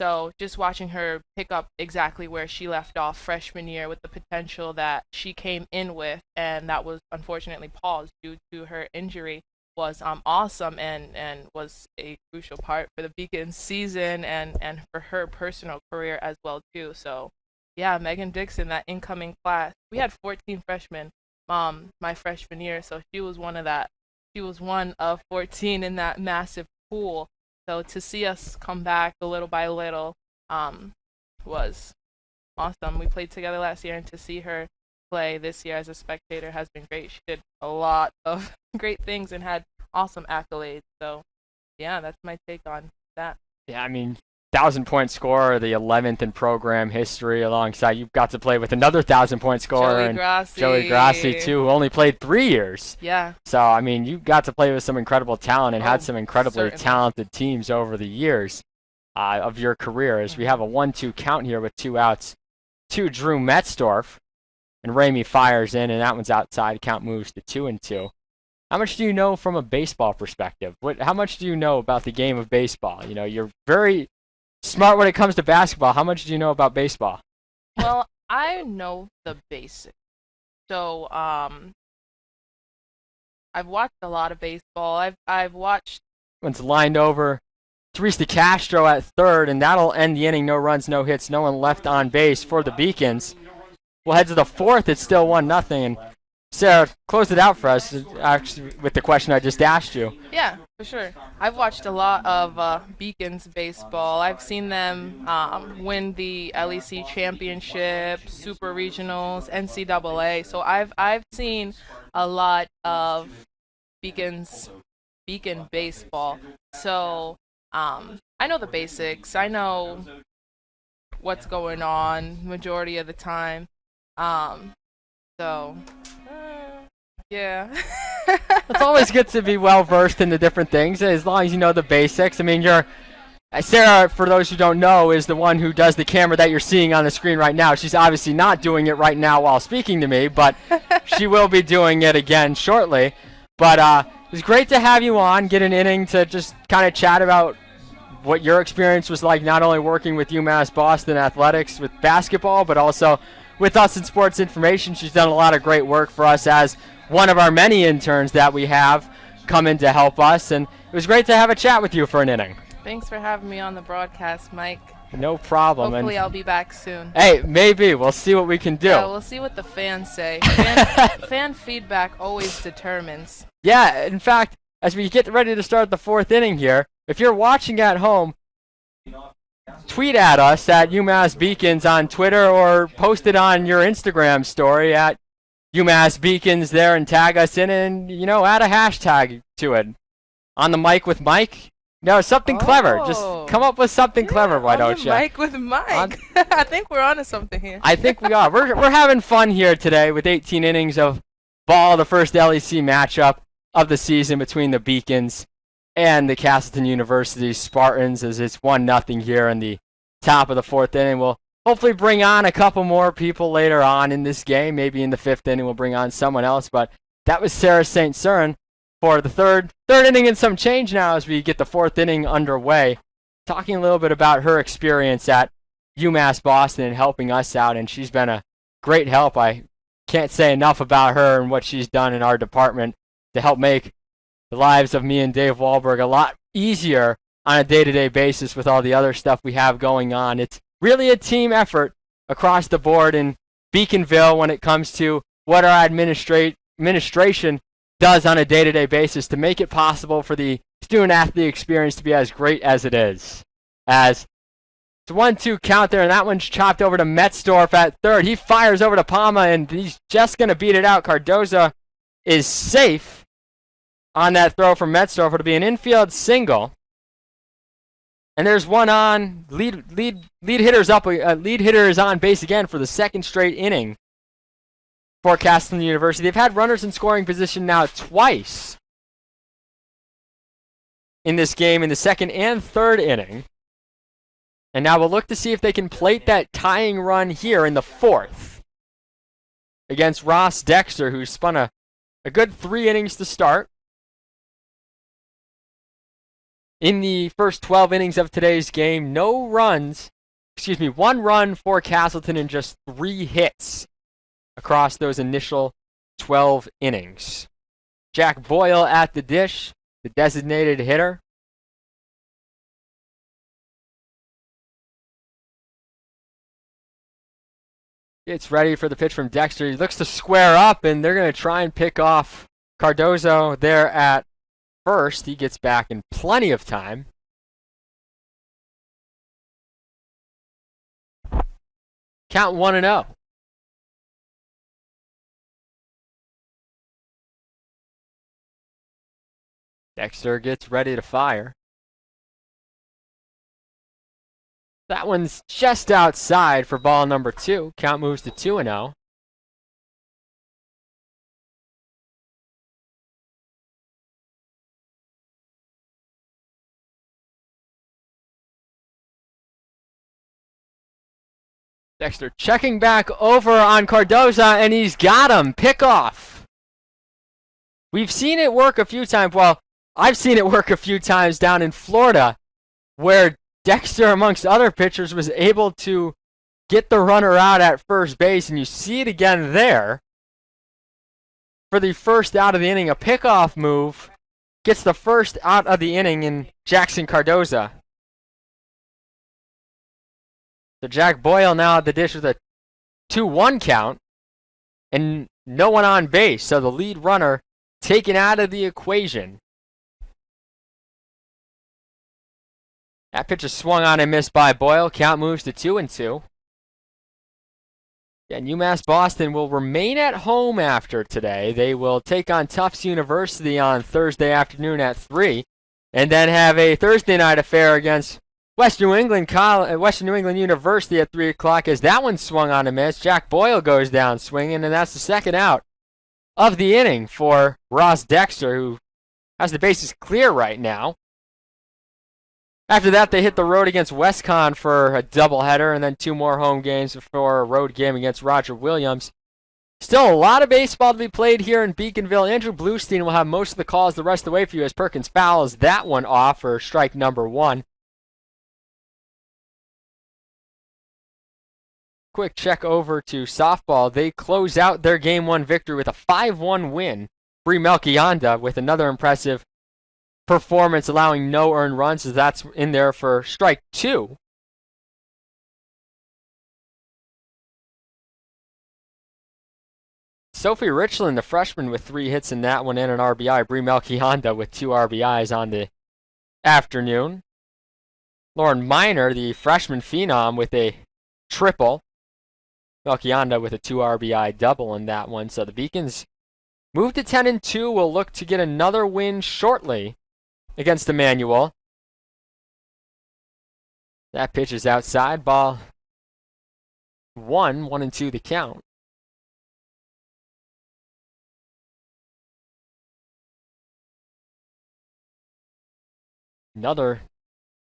Speaker 14: So just watching her pick up exactly where she left off freshman year with the potential that she came in with, and that was unfortunately paused due to her injury, was awesome and was a crucial part for the Beacons season and for her personal career as well too. So yeah, Megan Dixon, that incoming class, we had 14 freshmen my freshman year, so she was one of 14 in that massive pool. So to see us come back a little by little was awesome. We played together last year, and to see her play this year as a spectator has been great. She did a lot of great things and had awesome accolades. So yeah, that's my take on that.
Speaker 2: Yeah, I mean, 1,000-point scorer, the 11th in program history, alongside you got to play with another 1,000-point scorer,
Speaker 14: Joey
Speaker 2: and
Speaker 14: Grassi.
Speaker 2: Joey Grassi too, who only played 3 years.
Speaker 14: Yeah.
Speaker 2: So I mean, you got to play with some incredible talent and had some incredibly
Speaker 14: certainly.
Speaker 2: talented teams over the years of your career. As we have a 1-2 count here with 2 outs to Drew Metzdorf, and Ramey fires in, and that one's outside. Count moves to 2-2. How much do you know from a baseball perspective? How much do you know about the game of baseball? You know, you're very smart when it comes to basketball. How much do you know about baseball?
Speaker 14: Well, I know the basics. So, I've watched a lot of baseball. I've watched.
Speaker 2: One's lined over. Teresa Castro at third, and that'll end the inning. No runs, no hits, no one left on base for the Beacons. We'll head to the fourth. It's still 1-0. And Sarah, close it out for us, actually, with the question I just asked you.
Speaker 14: Yeah, for sure. I've watched a lot of Beacons baseball. I've seen them win the LEC championship, super regionals, NCAA. So I've seen a lot of Beacon baseball. So I know the basics. I know what's going on majority of the time. Yeah.
Speaker 2: It's always good to be well versed in the different things, as long as you know the basics. I mean, Sarah, for those who don't know, is the one who does the camera that you're seeing on the screen right now. She's obviously not doing it right now while speaking to me, but she will be doing it again shortly. But it was great to have you on, get an inning to just kind of chat about what your experience was like, not only working with UMass Boston Athletics with basketball, but also with us in sports information. She's done a lot of great work for us as one of our many interns that we have come in to help us, and it was great to have a chat with you for an inning.
Speaker 14: Thanks for having me on the broadcast, Mike.
Speaker 2: No problem.
Speaker 14: Hopefully I'll be back soon.
Speaker 2: Hey, maybe. We'll see what we can do.
Speaker 14: Yeah, we'll see what the fans say. Fan feedback always determines.
Speaker 2: Yeah, in fact, as we get ready to start the fourth inning here, if you're watching at home, tweet at us at UMass Beacons on Twitter, or post it on your Instagram story at UMass Beacons there and tag us in, and, you know, add a hashtag to it. On the mic with Mike? No, something clever. Just come up with something clever, why don't you?
Speaker 14: Mike with Mike. I think we're onto something here.
Speaker 2: I think we are. We're having fun here today with 18 innings of ball, the first LEC matchup of the season between the Beacons and the Castleton University Spartans, as it's 1-0 here in the top of the fourth inning. We'll hopefully bring on a couple more people later on in this game. Maybe in the fifth inning we'll bring on someone else. But that was Sarah St. Cyrin for the third inning and some change now as we get the fourth inning underway. Talking a little bit about her experience at UMass Boston and helping us out, and she's been a great help. I can't say enough about her and what she's done in our department to help make the lives of me and Dave Wahlberg a lot easier on a day-to-day basis with all the other stuff we have going on. It's really a team effort across the board in Beaconville when it comes to what our administration does on a day-to-day basis to make it possible for the student-athlete experience to be as great as it is. As it's a 1-2 count there, and that one's chopped over to Metzdorf at third. He fires over to Palma, and he's just going to beat it out. Cardoza is safe on that throw from Metzdorf. It'll be an infield single. And there's one on. Lead hitter is on base again for the second straight inning for Castleton University. They've had runners in scoring position now twice in this game, in the second and third inning. And now we'll look to see if they can plate that tying run here in the fourth against Ross Dexter, who spun a good 3 innings to start. In the first 12 innings of today's game, 1 run for Castleton and just 3 hits across those initial 12 innings. Jack Boyle at the dish, the designated hitter. It's ready for the pitch from Dexter. He looks to square up, and they're going to try and pick off Cardozo there at first. He gets back in plenty of time. Count 1-0. Dexter gets ready to fire. That one's just outside for ball number 2. Count moves to 2-0. Dexter checking back over on Cardoza, and he's got him. Pickoff. We've seen it work a few times. Well, I've seen it work a few times down in Florida, where Dexter, amongst other pitchers, was able to get the runner out at first base, and you see it again there. For the first out of the inning, a pickoff move gets the first out of the inning in Jackson Cardoza. So Jack Boyle now at the dish with a 2-1 count, and no one on base, so the lead runner taken out of the equation. That pitch is swung on and missed by Boyle. Count moves to 2-2. And UMass Boston will remain at home after today. They will take on Tufts University on Thursday afternoon at 3, and then have a Thursday night affair against Western New England University at 3 o'clock, as that one swung on and missed. Jack Boyle goes down swinging, and that's the second out of the inning for Ross Dexter, who has the bases clear right now. After that, they hit the road against WestCon for a doubleheader, and then 2 more home games before a road game against Roger Williams. Still a lot of baseball to be played here in Beaconville. Andrew Bluestein will have most of the calls the rest of the way for you as Perkins fouls that one off for strike number 1. Quick check over to softball. They close out their Game 1 victory with a 5-1 win. Bree Melchionda with another impressive performance, allowing no earned runs, as that's in there for strike 2. Sophie Richland, the freshman, with 3 hits in that one and an RBI. Bree Melchionda with 2 RBIs on the afternoon. Lauren Miner, the freshman phenom, with a triple. Melchionda with a 2 RBI double in that one. So the Beacons move to 10-2. Will look to get another win shortly against Emmanuel. That pitch is outside. Ball 1-2 the count. Another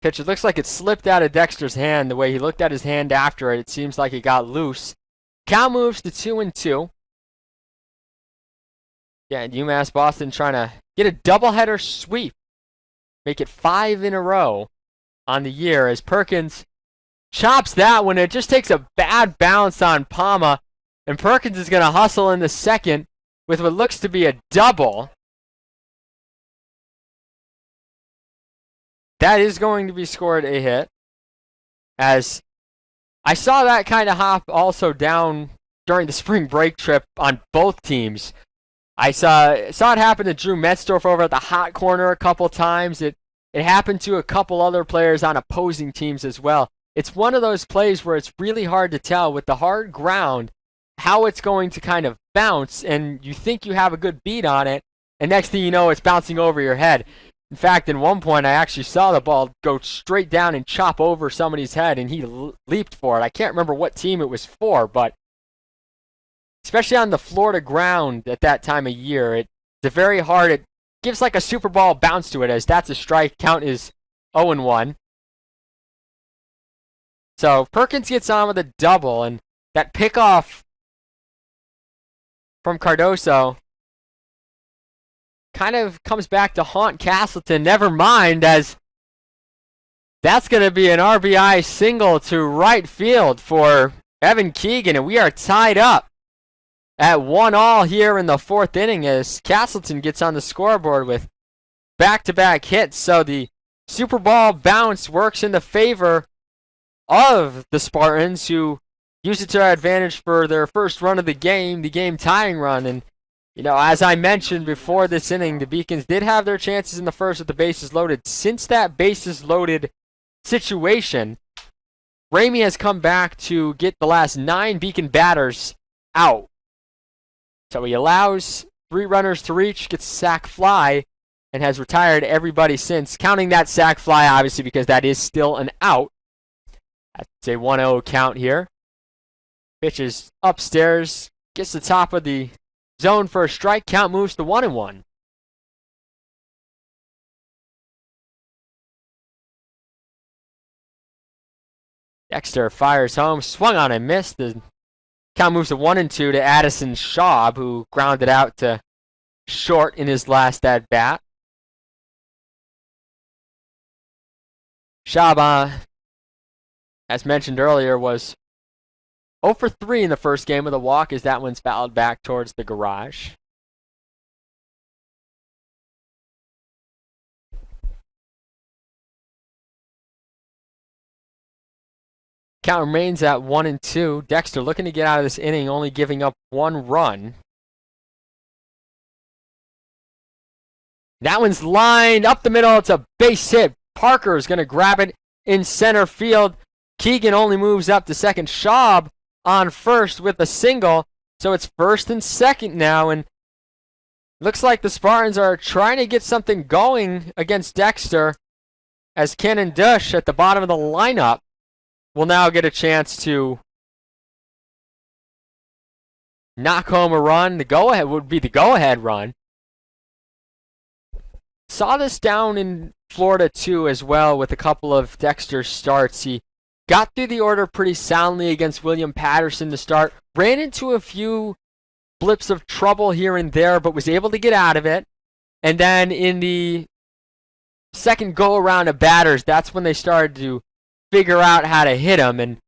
Speaker 2: pitch. It looks like it slipped out of Dexter's hand. The way he looked at his hand after it, it seems like it got loose. Count moves to 2-2. Yeah, and UMass Boston trying to get a doubleheader sweep. Make it 5 in a row on the year, as Perkins chops that one. It just takes a bad bounce on Palma, and Perkins is going to hustle in the second with what looks to be a double. That is going to be scored a hit, as I saw that kind of hop also down during the spring break trip on both teams. I saw it happen to Drew Metzdorf over at the hot corner a couple times. It happened to a couple other players on opposing teams as well. It's one of those plays where it's really hard to tell with the hard ground how it's going to kind of bounce, and you think you have a good beat on it, and next thing you know, it's bouncing over your head. In fact, in one point, I actually saw the ball go straight down and chop over somebody's head, and he leaped for it. I can't remember what team it was for, but especially on the Florida ground at that time of year, it's very hard. It gives like a Super Bowl bounce to it, as that's a strike. Count is 0-1. So Perkins gets on with a double, and that pickoff from Cardoso kind of comes back to haunt Castleton. Never mind, as that's going to be an RBI single to right field for Evan Keegan, and we are tied up at 1-1 here in the 4th inning, as Castleton gets on the scoreboard with back-to-back hits. So the Super Bowl bounce works in the favor of the Spartans, who used it to their advantage for their first run of the game tying run. And you know, as I mentioned before this inning, the Beacons did have their chances in the first with the bases loaded. Since that bases loaded situation, Ramey has come back to get the last 9 Beacon batters out. So he allows 3 runners to reach, gets a sac fly, and has retired everybody since, counting that sac fly, obviously, because that is still an out, That's a 1-0 count here. Pitch is upstairs, gets the top of the zone for a strike. Count moves to 1-1. Dexter fires home, swung on and missed. The count moves to 1-2 to Addison Schaub, who grounded out to short in his last at bat. Schaub, as mentioned earlier, was 0 for 3 in the first game with a walk, as that one's fouled back towards the garage. Count remains at 1-2. Dexter looking to get out of this inning, only giving up 1 run. That one's lined up the middle. It's a base hit. Parker is going to grab it in center field. Keegan only moves up to second. Schaub on first with a single. So it's first and second now. And looks like the Spartans are trying to get something going against Dexter, as Ken and Dush at the bottom of the lineup will now get a chance to knock home a run. The go-ahead would be the go-ahead run. Saw this down in Florida too as well with a couple of Dexter's starts. He got through the order pretty soundly against William Patterson to start. Ran into a few blips of trouble here and there, but was able to get out of it. And then in the second go-around of batters, that's when they started to figure out how to hit him. And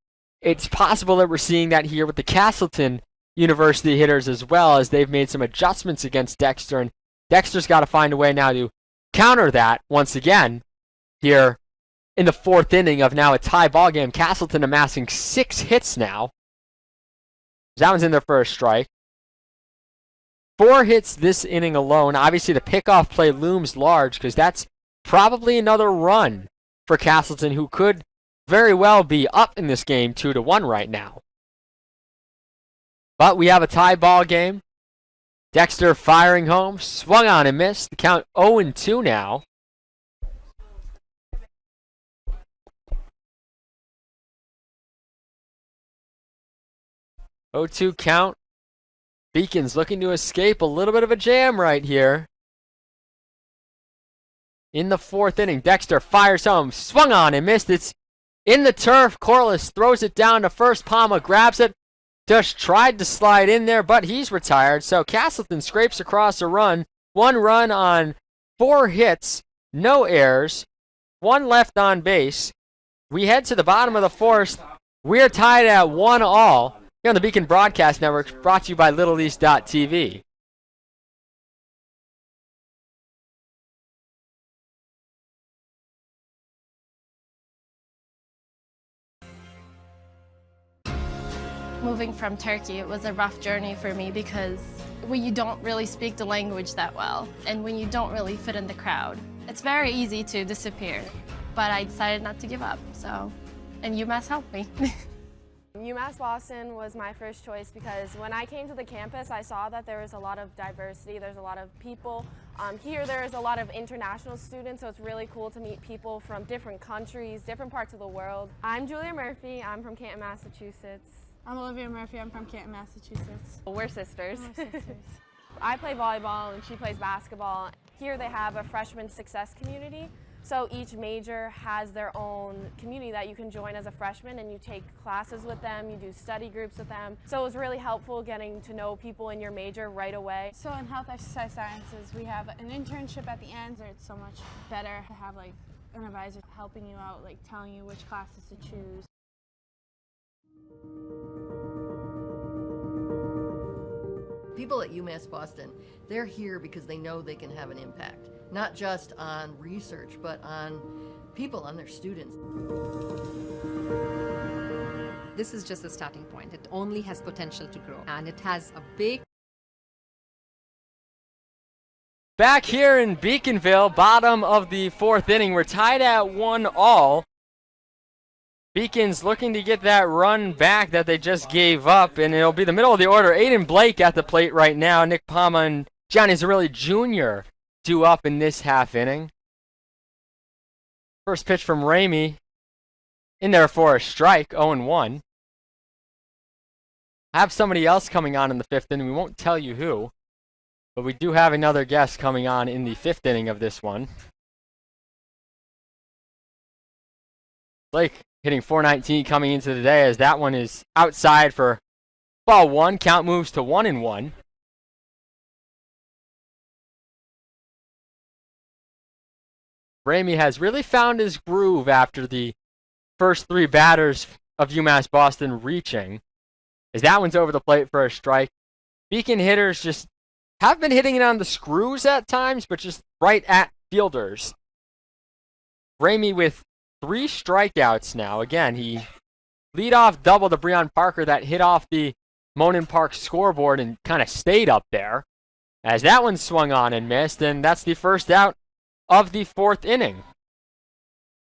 Speaker 2: it's possible that we're seeing that here with the Castleton University hitters as well, as they've made some adjustments against Dexter. And Dexter's got to find a way now to counter that once again here in the 4th inning of now a tie ball game. Castleton amassing 6 hits now. That one's in there for a strike. 4 hits this inning alone. Obviously the pickoff play looms large, because that's probably another run for Castleton, who could very well be up in this game 2-1 right now. But we have a tie ball game. Dexter firing home, swung on and missed. The count 0-2 now. Oh, 2 count. Beacons looking to escape a little bit of a jam right here. In the 4th inning, Dexter fires home, swung on and missed. It's in the turf. Corliss throws it down to first. Palma grabs it. Dush tried to slide in there, but he's retired. So Castleton scrapes across a run. 1 run on 4 hits, no errors, 1 left on base. We head to the bottom of the 4th. We're tied at 1-all. Here on the Beacon Broadcast Network, brought to you by LittleEast.tv.
Speaker 6: Moving from Turkey, it was a rough journey for me, because when you don't really speak the language that well, and when you don't really fit in the crowd, it's very easy to disappear. But I decided not to give up, and UMass helped me.
Speaker 15: UMass Boston was my first choice because when I came to the campus, I saw that there was a lot of diversity. There's a lot of people. Here there is a lot of international students, so it's really cool to meet people from different countries, different parts of the world. I'm Julia Murphy. I'm from Canton, Massachusetts.
Speaker 16: I'm Olivia Murphy. I'm from Canton, Massachusetts.
Speaker 15: We're sisters.
Speaker 16: We're sisters.
Speaker 15: I play volleyball and she plays basketball. Here they have a freshman success community. So each major has their own community that you can join as a freshman, and you take classes with them, you do study groups with them. So it was really helpful getting to know people in your major right away.
Speaker 16: So in health exercise sciences, we have an internship at the end, so it's so much better to have like an advisor helping you out, like telling you which classes to choose.
Speaker 17: People at UMass Boston, they're here because they know they can have an impact, not just on research, but on people, on their students.
Speaker 18: This is just the starting point. It only has potential to grow, and it has a big...
Speaker 2: Back here in Beaconville, bottom of the 4th inning, we're tied at 1-all. Beacons looking to get that run back that they just gave up, and it'll be the middle of the order. Aiden Blake at the plate right now. Nick Palma and Johnny Zarilli Jr. due up in this half inning. First pitch from Ramey in there for a strike, 0-1. I have somebody else coming on in the 5th inning. We won't tell you who, but we do have another guest coming on in the 5th inning of this one. Blake hitting .419 coming into the day as that one is outside for ball 1. Count moves to 1-1. Ramey has really found his groove after the first 3 batters of UMass Boston reaching, as that one's over the plate for a strike. Beacon hitters just have been hitting it on the screws at times, but just right at fielders. Ramey with 3 strikeouts now. Again, he leadoff double to Breon Parker that hit off the Monin Park scoreboard and kind of stayed up there, as that one swung on and missed, and that's the first out of the 4th inning.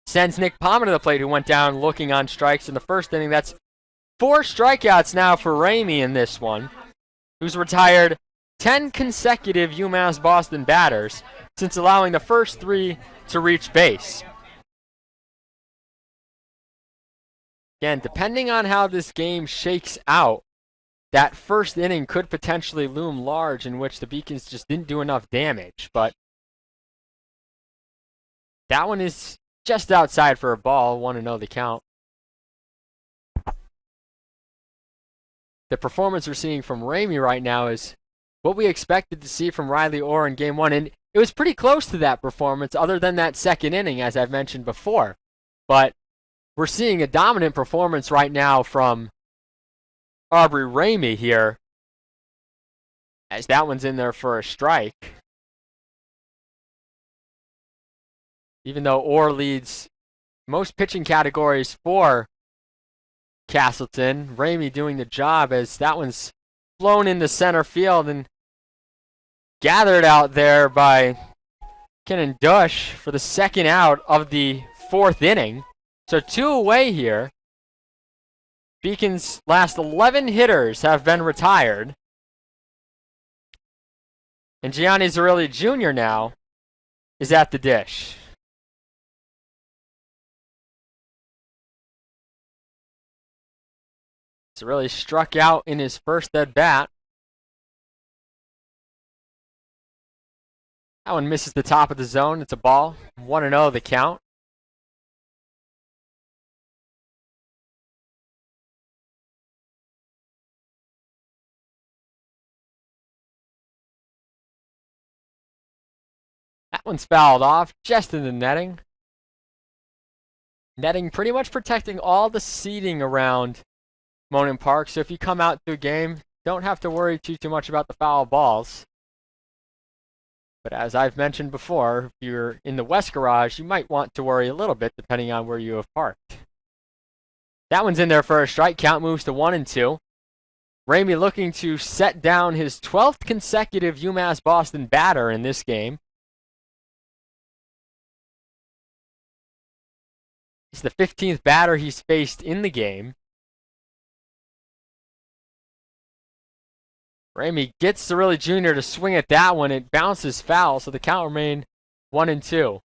Speaker 2: Sends Nick Palmer to the plate, who went down looking on strikes in the 1st inning. That's 4 strikeouts now for Ramey in this one, who's retired 10 consecutive UMass Boston batters since allowing the first 3 to reach base. Again, depending on how this game shakes out, that 1st inning could potentially loom large, in which the Beacons just didn't do enough damage, but that one is just outside for a ball. 1-0 the count. The performance we're seeing from Ramey right now is what we expected to see from Riley Orr in Game 1. And it was pretty close to that performance, other than that 2nd inning, as I've mentioned before. But we're seeing a dominant performance right now from Aubrey Ramey here, as that one's in there for a strike. Even though Orr leads most pitching categories for Castleton, Ramey doing the job, as that one's flown into center field and gathered out there by Kenan Dush for the 2nd out of the 4th inning. So 2 away here. Beacon's last 11 hitters have been retired. And Gianni Zerilli Jr. now is at the dish. Zerilli struck out in his first at bat. That one misses the top of the zone. It's a ball. 1-0 the count. That one's fouled off just in the netting. Netting pretty much protecting all the seating around Monin Park. So if you come out to a game, don't have to worry too much about the foul balls. But as I've mentioned before, if you're in the West Garage, you might want to worry a little bit depending on where you have parked. That one's in there for a strike. Count moves to 1-2. Ramey looking to set down his 12th consecutive UMass Boston batter in this game. It's the 15th batter he's faced in the game. Ramey gets Zerilli Jr. to swing at that one. It bounces foul, so the count remained 1-2.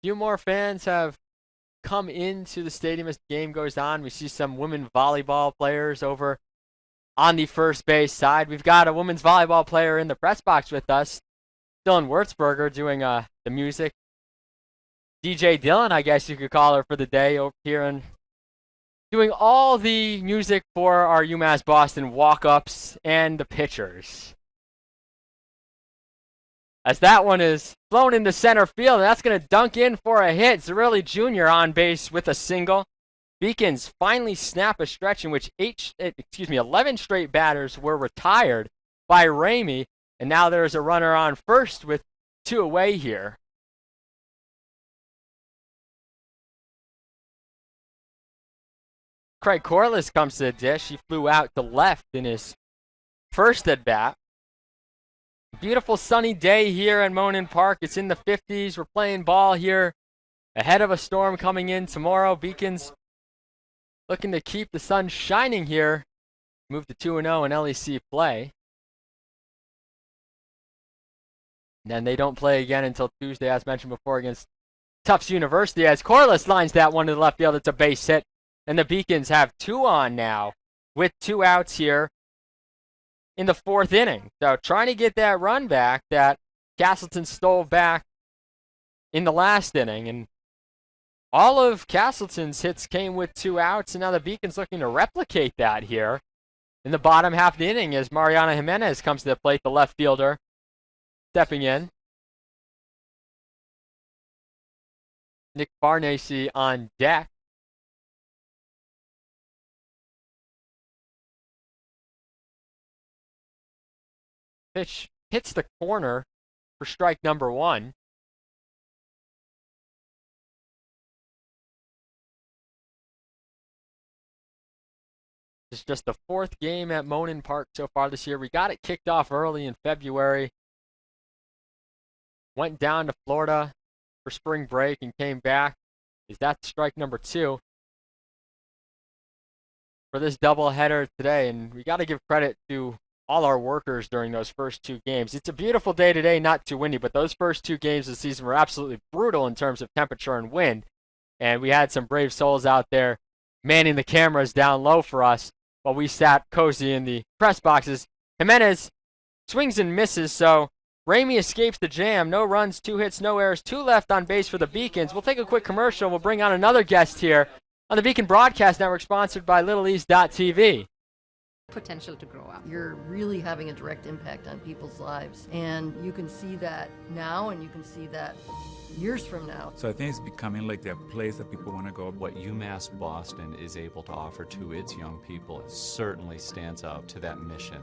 Speaker 2: Few more fans have come into the stadium as the game goes on. We see some women volleyball players over on the first base side. We've got a women's volleyball player in the press box with us, Dylan Wurzberger, doing the music. DJ Dylan, I guess you could call her for the day, over here and doing all the music for our UMass Boston walk-ups and the pitchers. As that one is flown into center field, and that's going to dunk in for a hit. Zerilli Jr. on base with a single. Beacons finally snap a stretch in which 11 straight batters were retired by Ramey, and now there's a runner on first with 2 away here. Craig Corliss comes to the dish. He flew out to left in his first at bat. Beautiful sunny day here at Monin Park. It's in the 50s. We're playing ball here ahead of a storm coming in tomorrow. Beacons looking to keep the sun shining here. Move to 2-0 in LEC play. And then they don't play again until Tuesday, as mentioned before, against Tufts University, as Corliss lines that one to the left field. It's a base hit. And the Beacons have 2 on now with 2 outs here in the 4th inning. So trying to get that run back that Castleton stole back in the last inning. And all of Castleton's hits came with 2 outs, and now the Beacons looking to replicate that here in the bottom half of the inning as Mariana Jimenez comes to the plate, the left fielder, stepping in. Nick Barnacy on deck. Pitch hits the corner for strike number 1. It's just the 4th game at Monin Park so far this year. We got it kicked off early in February. Went down to Florida for spring break and came back. Is that strike number 2 for this doubleheader today? And we got to give credit to all our workers during those first 2 games. It's a beautiful day today, not too windy, but those first 2 games of the season were absolutely brutal in terms of temperature and wind. And we had some brave souls out there manning the cameras down low for us while we sat cozy in the press boxes. Jimenez swings and misses, so Ramey escapes the jam. No runs, 2 hits, no errors, 2 left on base for the Beacons. We'll take a quick commercial. We'll bring on another guest here on the Beacon Broadcast Network, sponsored by LittleEast.tv.
Speaker 18: Potential to grow up.
Speaker 17: You're really having a direct impact on people's lives. And you can see that now, and you can see that years from now.
Speaker 19: So I think it's becoming like the place that people want to go.
Speaker 20: What UMass Boston is able to offer to its young people certainly stands out to that mission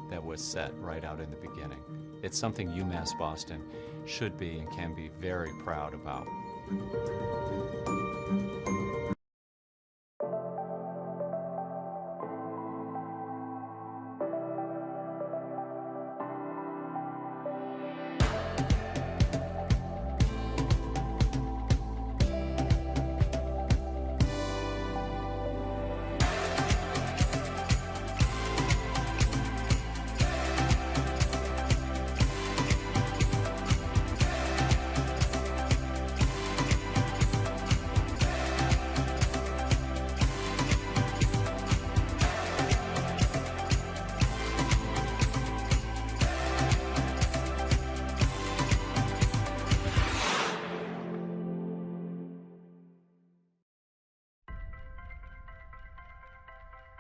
Speaker 20: that was set right out in the beginning. It's something UMass Boston should be and can be very proud about.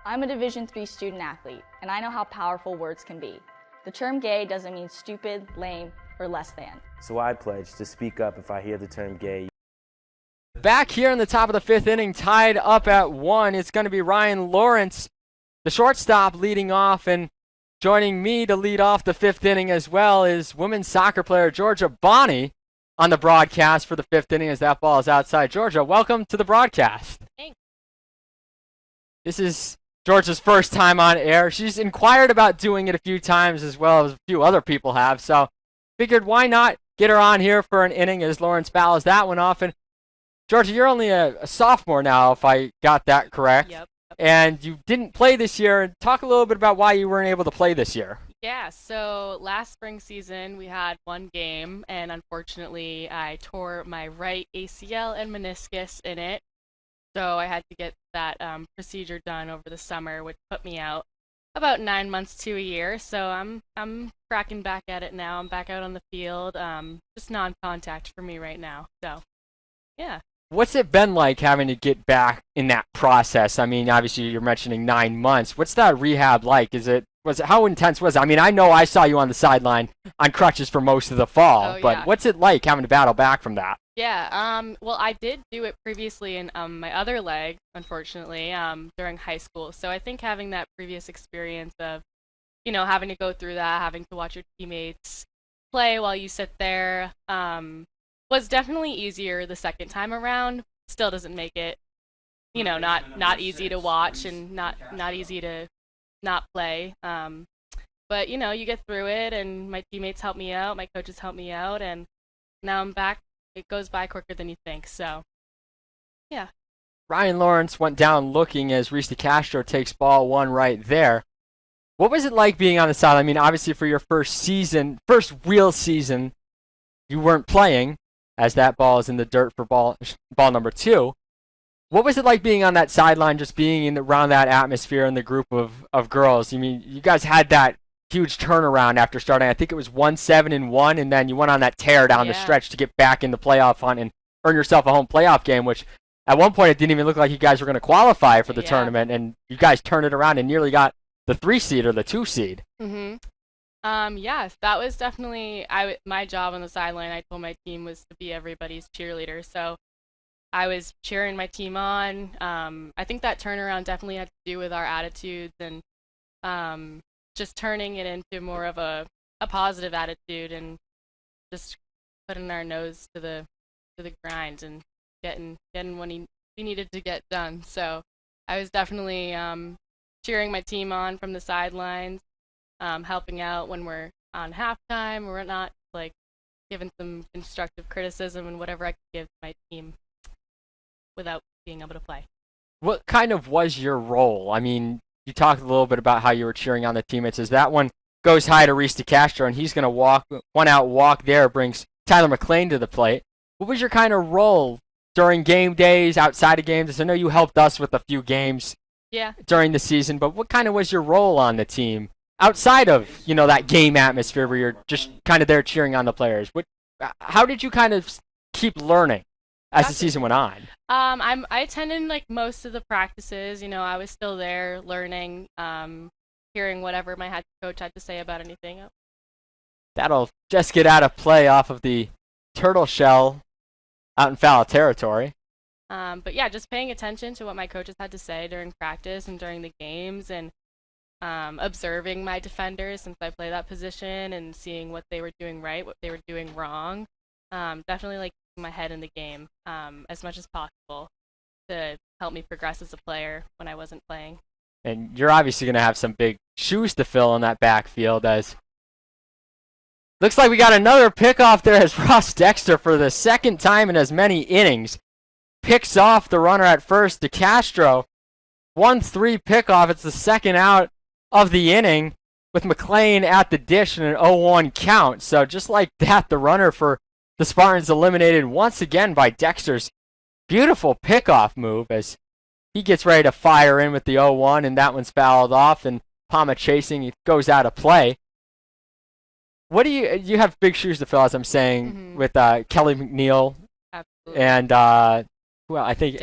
Speaker 21: I'm a Division III student athlete, and I know how powerful words can be. The term gay doesn't mean stupid, lame, or less than.
Speaker 22: So I pledge to speak up if I hear the term gay.
Speaker 2: Back here in the top of the 5th inning, tied up at 1, it's going to be Ryan Lawrence, the shortstop, leading off. And joining me to lead off the 5th inning as well is women's soccer player Georgia Bonney on the broadcast for the 5th inning as that ball is outside. Georgia, welcome to the broadcast.
Speaker 23: Thanks.
Speaker 2: This is Georgia's first time on air. She's inquired about doing it a few times as well as a few other people have, so figured why not get her on here for an inning as Lawrence fouls that one off. And Georgia, you're only a sophomore now, if I got that correct.
Speaker 23: Yep.
Speaker 2: And you didn't play this year. Talk a little bit about why you weren't able to play this year.
Speaker 23: Yeah, so last spring season we had 1 game, and unfortunately I tore my right ACL and meniscus in it. So I had to get that procedure done over the summer, which put me out about 9 months to a year. So I'm cracking back at it now. I'm back out on the field. Just non-contact for me right now. So, yeah.
Speaker 2: What's it been like having to get back in that process? I mean, obviously you're mentioning 9 months. What's that rehab like? How intense was it? I mean, I know I saw you on the sideline on crutches for most of the fall, but what's it like having to battle back from that?
Speaker 23: Yeah, well, I did do it previously in my other leg, unfortunately, during high school. So I think having that previous experience of, having to go through that, having to watch your teammates play while you sit there, was definitely easier the second time around. Still doesn't make it, not easy to watch and not easy to not play. But, you get through it, and my teammates help me out, my coaches help me out, and now I'm back. It goes by quicker than you think, so, yeah.
Speaker 2: Ryan Lawrence went down looking as Reese Castro takes ball 1 right there. What was it like being on the sideline? I mean, obviously for your first real season you weren't playing, as that ball is in the dirt for ball number 2. What was it like being on that sideline, just being around that atmosphere and the group of girls? I mean, you guys had that huge turnaround after starting. I think it was 1-7-1, and then you went on that tear down the stretch to get back in the playoff hunt and earn yourself a home playoff game, which at one point it didn't even look like you guys were going to qualify for the tournament, and you guys turned it around and nearly got the 3 seed or the 2 seed.
Speaker 23: Yes, that was definitely my job on the sideline. I told my team was to be everybody's cheerleader, so I was cheering my team on. I think that turnaround definitely had to do with our attitudes and just turning it into more of a positive attitude and just putting our nose to the grind and getting what we needed to get done. So I was definitely cheering my team on from the sidelines, helping out when we're on halftime or whatnot, like giving some constructive criticism and whatever I could give to my team without being able to play.
Speaker 2: What kind of was your role? I mean, you talked a little bit about how you were cheering on the teammates. As that one goes high to Reese DeCastro, and he's going to walk there, brings Tyler McLean to the plate. What was your kind of role during game days, outside of games? I know you helped us with a few games during the season, but what kind of was your role on the team outside of, that game atmosphere where you're just kind of there cheering on the players? How did you kind of keep learning as the season went on?
Speaker 23: I attended like most of the practices. I was still there learning, hearing whatever my head coach had to say about anything.
Speaker 2: That'll just get out of play off of the turtle shell out in foul territory.
Speaker 23: But yeah, just paying attention to what my coaches had to say during practice and during the games, and observing my defenders since I play that position and seeing what they were doing right, what they were doing wrong. Definitely like my head in the game as much as possible to help me progress as a player when I wasn't playing.
Speaker 2: And you're obviously going to have some big shoes to fill in that backfield, as looks like we got another pickoff there as Ross Dexter, for the second time in as many innings, picks off the runner at first. DeCastro, 1-3 pickoff. It's the second out of the inning with McLean at the dish and an 0-1 count. So just like that, the runner for the Spartans eliminated once again by Dexter's beautiful pickoff move as he gets ready to fire in with the 0-1, and that one's fouled off, and Palma chasing, it goes out of play. What do you have big shoes to fill, as I'm saying, with Kelly McNeil.
Speaker 23: Absolutely.
Speaker 2: And I think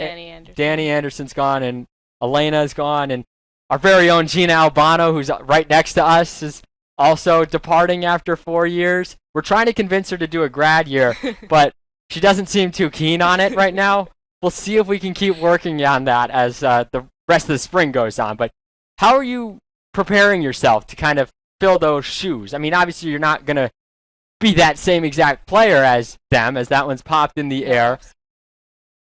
Speaker 2: Danny Anderson's gone, and Elena's gone, and our very own Gina Albano, who's right next to us, is also departing after 4 years. We're trying to convince her to do a grad year, but she doesn't seem too keen on it right now. We'll see if we can keep working on that as the rest of the spring goes on. But how are you preparing yourself to kind of fill those shoes? I mean, obviously you're not going to be that same exact player as them, as that one's popped in the air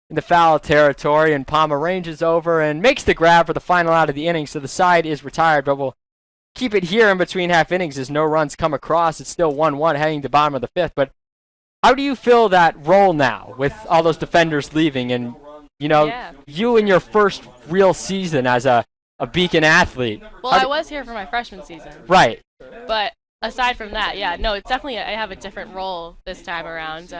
Speaker 2: in the foul territory, and Palma ranges over and makes the grab for the final out of the inning, so the side is retired, but we'll keep it here in between half innings as no runs come across. It's still 1-1 heading to bottom of the fifth, but how do you fill that role now with all those defenders leaving and, you in your first real season as a Beacon athlete?
Speaker 23: Well, I was here for my freshman season.
Speaker 2: Right.
Speaker 23: But aside from that, it's definitely, I have a different role this time around,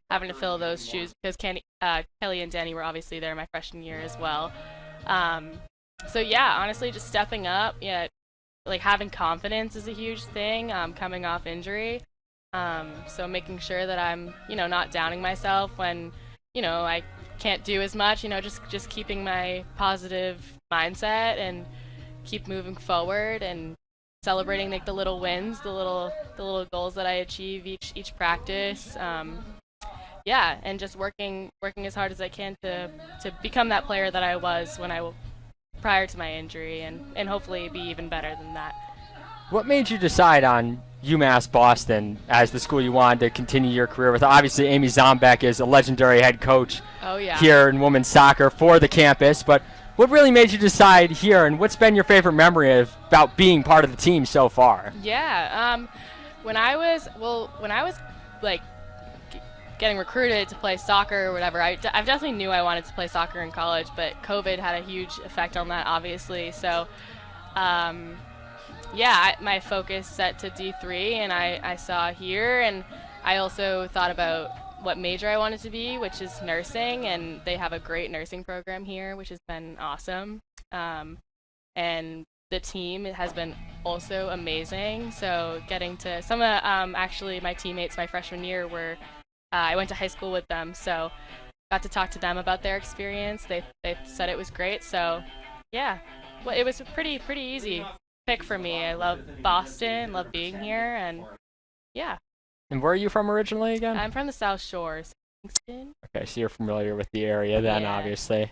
Speaker 23: having to fill those shoes because Kelly and Danny were obviously there my freshman year as well. Honestly, just stepping up, like having confidence is a huge thing, coming off injury. So making sure that I'm, not downing myself when, I can't do as much, just keeping my positive mindset and keep moving forward and celebrating like the little wins, the little goals that I achieve each practice. And just working as hard as I can to become that player that I was prior to my injury, and hopefully be even better than that.
Speaker 2: What made you decide on UMass Boston as the school you wanted to continue your career with? Obviously, Amy Zombeck is a legendary head coach here in women's soccer for the campus, but what really made you decide here, and what's been your favorite memory about being part of the team so far?
Speaker 23: When I was like getting recruited to play soccer or whatever, I definitely knew I wanted to play soccer in college, but COVID had a huge effect on that, obviously. So yeah, my focus set to D3, and I saw here, and I also thought about what major I wanted to be, which is nursing, and they have a great nursing program here, which has been awesome. And the team has been also amazing. So getting to some of actually my teammates my freshman year were I went to high school with them, so got to talk to them about their experience. They said it was great. So yeah, well, it was a pretty easy pick for me. I love Boston, love being here, and yeah.
Speaker 2: And where are you from originally again?
Speaker 23: I'm from the South Shore, Kingston.
Speaker 2: Okay, so you're familiar with the area then,
Speaker 23: Yeah.
Speaker 2: obviously.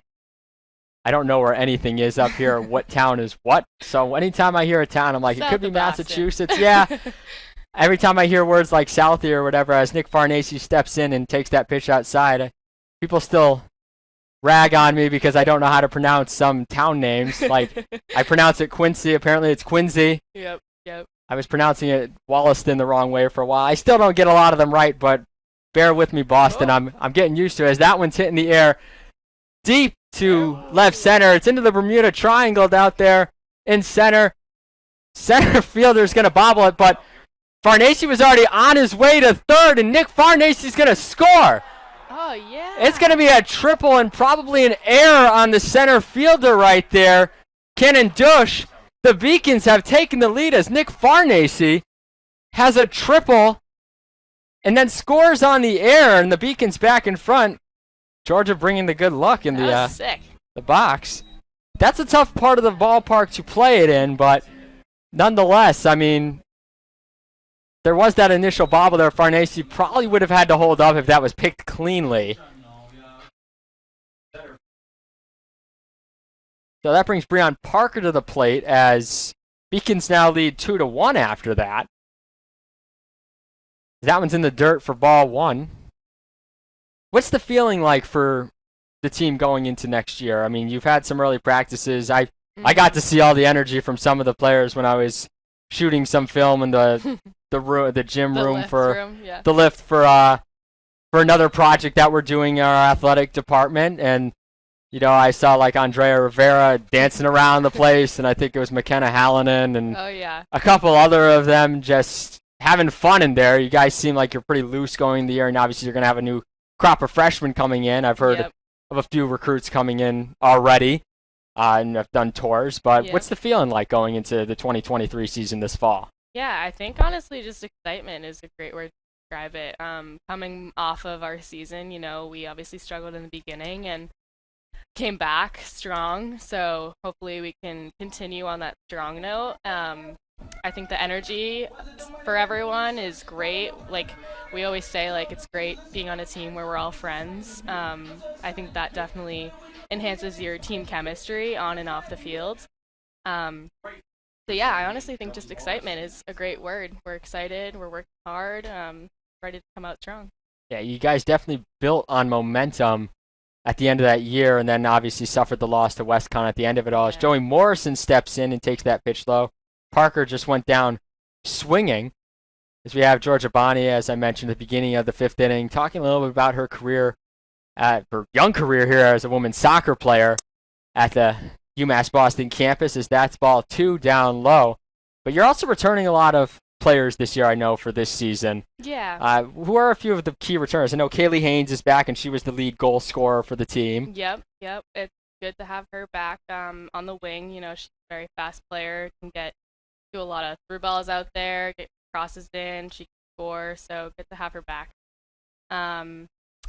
Speaker 2: I don't know where anything is up here, what town is what. So anytime I hear a town, I'm like, it
Speaker 23: South
Speaker 2: could be
Speaker 23: of Boston.
Speaker 2: Massachusetts. Yeah. Every time I hear words like Southie or whatever, as Nick Farnese steps in and takes that pitch outside, people still rag on me because I don't know how to pronounce some town names. Like, I pronounce it Quincy. Apparently it's Quincy.
Speaker 23: Yep.
Speaker 2: I was pronouncing it Wollaston the wrong way for a while. I still don't get a lot of them right, but bear with me, Boston. I'm getting used to it. As that one's hitting the air deep to left center. It's into the Bermuda Triangle out there in center. Center fielder's going to bobble it, but Farnese was already on his way to third, and Nick Farnese's going to score.
Speaker 23: Oh, yeah.
Speaker 2: It's going to be a triple and probably an error on the center fielder right there. Cannon Dush. The Beacons have taken the lead as Nick Farnese has a triple and then scores on the air, and the Beacons back in front. Georgia bringing the good luck in
Speaker 23: Sick.
Speaker 2: the box. That's a tough part of the ballpark to play it in, but nonetheless, I mean, there was that initial bobble there. Farnese probably would have had to hold up if that was picked cleanly. So that brings Breon Parker to the plate as Beacons now lead 2-1 after that. That one's in the dirt for ball one. What's the feeling like for the team going into next year? I mean, you've had some early practices. I got to see all the energy from some of the players when I was shooting some film in the gym room for the lift for another project that we're doing in our athletic department. And you know, I saw like Andrea Rivera dancing around the place, and I think it was McKenna Hallinan and a couple other of them just having fun in there. You guys seem like you're pretty loose going in the year, and obviously you're going to have a new crop of freshmen coming in. I've heard of a few recruits coming in already, and have done tours. But what's the feeling like going into the 2023 season this fall?
Speaker 23: Yeah, I think honestly just excitement is a great word to describe it. Coming off of our season, you know, we obviously struggled in the beginning and came back strong, so hopefully we can continue on that strong note. I think the energy for everyone is great. Like we always say, like it's great being on a team where we're all friends. I think that definitely enhances your team chemistry on and off the field. So yeah, I honestly think just excitement is a great word. We're excited, we're working hard, ready to come out strong.
Speaker 2: Yeah, you guys definitely built on momentum at the end of that year, and then obviously suffered the loss to WestCon at the end of it all. As Joey Morrison steps in and takes that pitch low, Parker just went down swinging. As we have Georgia Bonnie, as I mentioned at the beginning of the fifth inning, talking a little bit about her career, her young career here as a women's soccer player at the UMass Boston campus, as that's ball two down low. But you're also returning a lot of players this year, I know, for this season.
Speaker 23: Yeah.
Speaker 2: Who are a few of the key returners? I know Kaylee Haynes is back, and she was the lead goal scorer for the team.
Speaker 23: Yep. It's good to have her back on the wing. You know, she's a very fast player, can do a lot of through balls out there, get crosses in, she can score, so good to have her back.